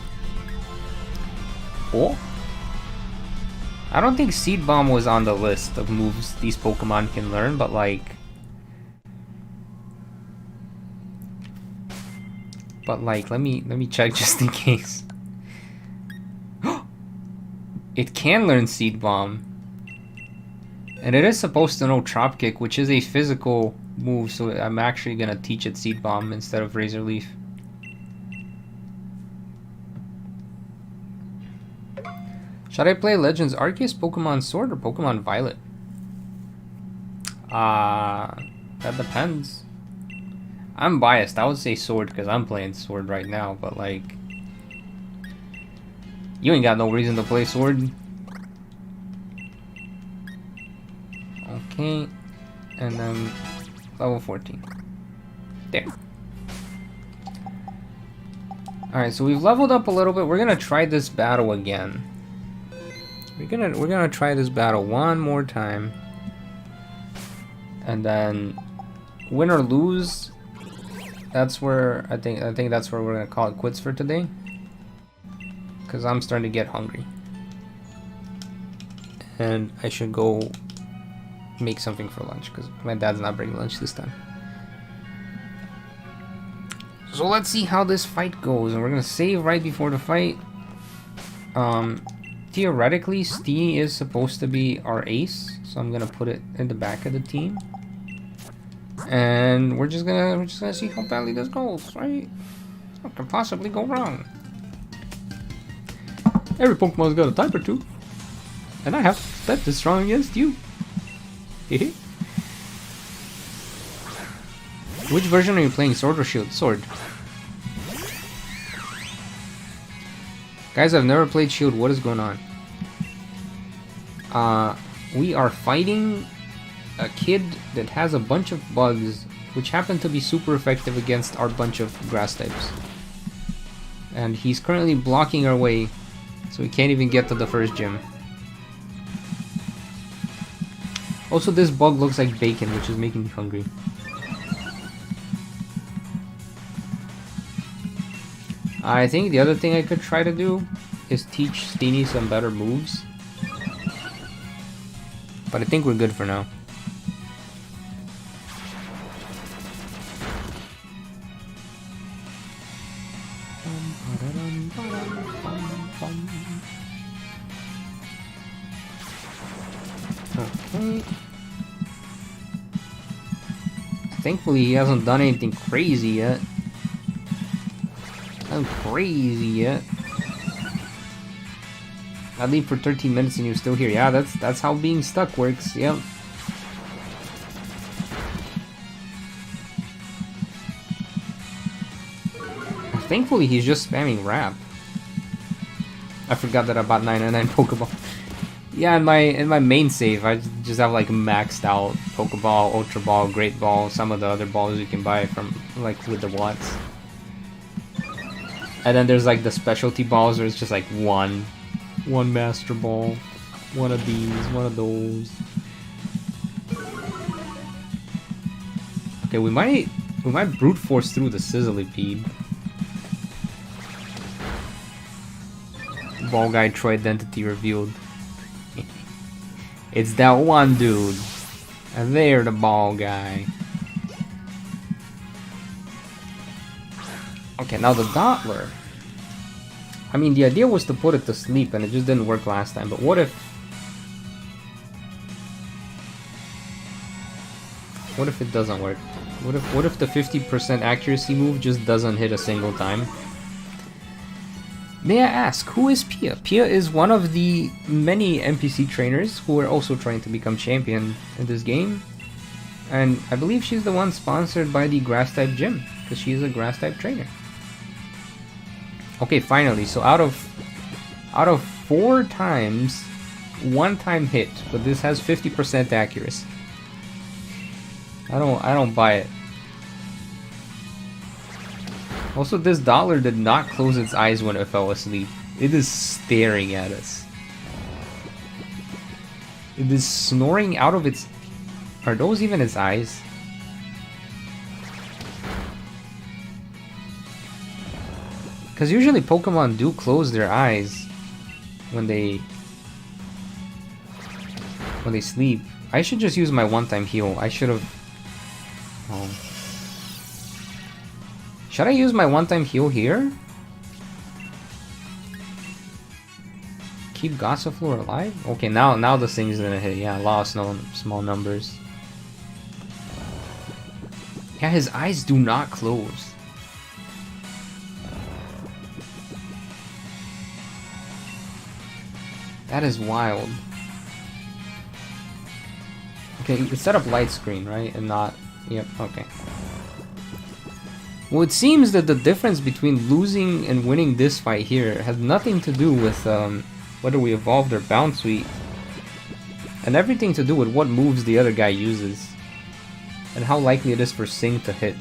Oh? I don't think Seed Bomb was on the list of moves these Pokemon can learn, but like... let me check just in case. It can learn Seed Bomb. And it is supposed to know Trop Kick, which is a physical move, so I'm actually gonna teach it Seed Bomb instead of Razor Leaf. Should I play Legends Arceus, Pokemon Sword, or Pokemon Violet? That depends. I'm biased. I would say Sword because I'm playing Sword right now, but like... You ain't got no reason to play Sword. Okay. And then level 14. There. Alright, so we've leveled up a little bit. We're gonna try this battle again. We're gonna try this battle one more time. And then win or lose, that's where I think that's where we're gonna call it quits for today. Cause I'm starting to get hungry. And I should go make something for lunch because my dad's not bringing lunch this time. So let's see how this fight goes, and we're gonna save right before the fight. Theoretically, Steeney is supposed to be our ace, so I'm gonna put it in the back of the team. And we're just gonna see how badly this goes, right? What could possibly go wrong? Every Pokemon's got a type or two, and I have to bet this strong against you. Which version are you playing, Sword or Shield? Sword. Guys, I've never played Shield. What is going on? We are fighting a kid that has a bunch of bugs, which happen to be super effective against our bunch of grass types. And he's currently blocking our way, so we can't even get to the first gym. Also, this bug looks like bacon, which is making me hungry. I think the other thing I could try to do is teach Steeney some better moves. But I think we're good for now. Okay. Thankfully, he hasn't done anything crazy yet. I leave for 13 minutes and you're still here. Yeah, that's how being stuck works. Yep. Thankfully, he's just spamming rap. I forgot that I bought 99 Pokeball. Yeah, in my main save, I just have like maxed out Pokeball, Ultra Ball, Great Ball, some of the other balls you can buy from like with the watts. And then there's like the specialty balls where it's just like one Master Ball, one of these, one of those. Okay, we might brute force through the Sizzlipede. Ball guy true identity revealed. It's that one dude. And they're the ball guy. Okay, now the Dottler. I mean, the idea was to put it to sleep and it just didn't work last time, but what if it doesn't work? What if the 50% accuracy move just doesn't hit a single time? May I ask, who is Pia? Pia is one of the many NPC trainers who are also trying to become champion in this game. And I believe she's the one sponsored by the grass type gym, because she's a grass type trainer. Okay, finally. So out of 4 times, 1 time hit, but this has 50% accuracy. I don't buy it. Also, this Dottler did not close its eyes when it fell asleep. It is staring at us. It is snoring out of its... Are those even its eyes? Because usually Pokemon do close their eyes when they sleep. I should just use my one-time heal. I should have... Oh. Should I use my one-time heal here? Keep Gossifleur alive? Okay, now the thing's gonna hit. Yeah, lost no small numbers. Yeah, his eyes do not close. That is wild. Okay, you set up light screen, right? And not... Yep, okay. Well, it seems that the difference between losing and winning this fight here has nothing to do with whether we evolved our Bounce Suite. And everything to do with what moves the other guy uses. And how likely it is for Sing to hit.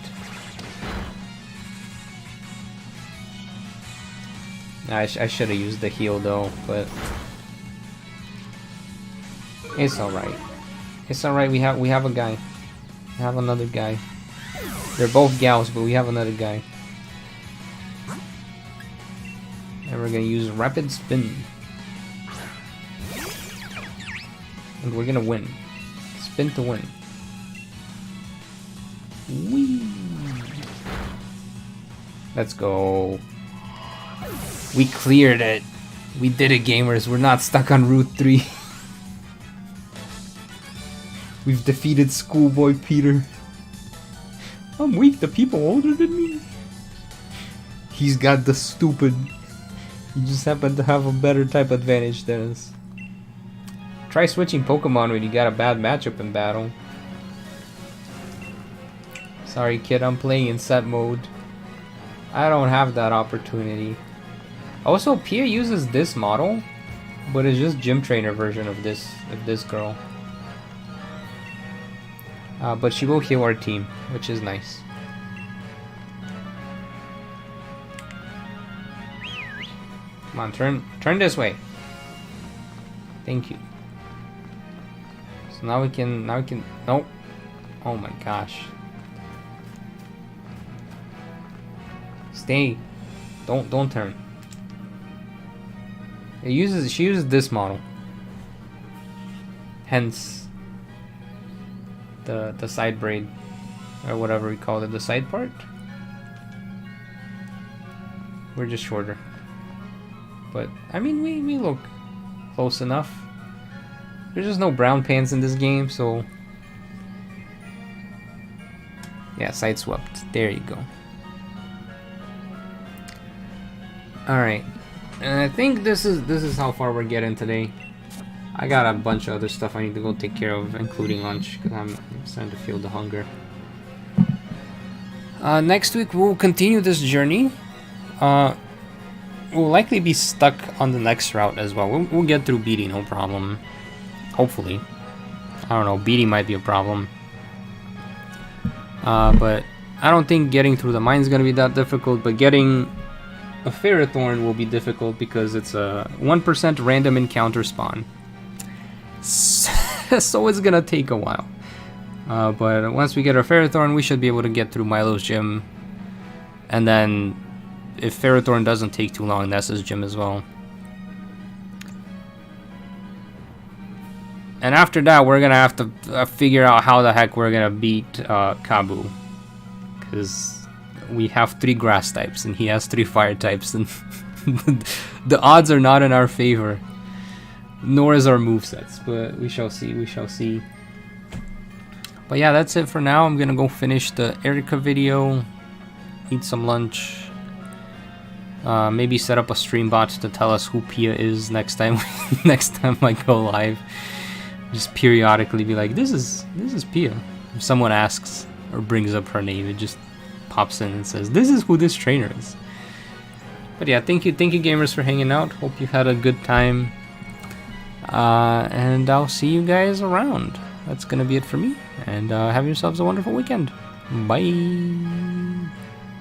I should have used the heal though, but it's alright. It's alright, we have a guy. We have another guy. They're both gals, but we have another guy. And we're gonna use Rapid Spin. And we're gonna win. Spin to win. Whee! Let's go. We cleared it. We did it, gamers. We're not stuck on Route 3. We've defeated Schoolboy Peter. I'm weak to people older than me. He's got the stupid. You just happen to have a better type advantage than us. Try switching Pokemon when you got a bad matchup in battle. Sorry kid, I'm playing in set mode. I don't have that opportunity. Also, Pia uses this model, but it's just gym trainer version of this girl. But she will heal our team, which is nice. Come on, turn this way. Thank you. So now we can, nope. Oh my gosh. Stay. Don't turn. She uses this model. Hence the side braid, or whatever we call it, the side part. We're just shorter. But I mean we look close enough. There's just no brown pants in this game, so yeah, side swept. There you go. Alright. And I think this is how far we're getting today. I got a bunch of other stuff I need to go take care of, including lunch, because I'm starting to feel the hunger. Next week we'll continue this journey. We'll likely be stuck on the next route as well. We'll get through Beatty, no problem. Hopefully. I don't know, Beatty might be a problem. But I don't think getting through the mine's gonna be that difficult, but getting a Ferrothorn will be difficult because it's a 1% random encounter spawn. So it's gonna take a while. But once we get our Ferrothorn, we should be able to get through Milo's gym. And then, if Ferrothorn doesn't take too long, that's his gym as well. And after that, we're gonna have to figure out how the heck we're gonna beat Kabu. Because we have 3 grass types and he has 3 fire types, and the odds are not in our favor. Nor is our movesets, but we shall see, we shall see. But yeah, that's it for now. I'm gonna go finish the Erica video, eat some lunch, maybe set up a stream bot to tell us who Pia is next time next time I go live. Just periodically be like, this is Pia. If someone asks or brings up her name, it just pops in and says, this is who this trainer is. But yeah, thank you gamers for hanging out. Hope you had a good time. And I'll see you guys around. That's gonna be it for me. And have yourselves a wonderful weekend. Bye.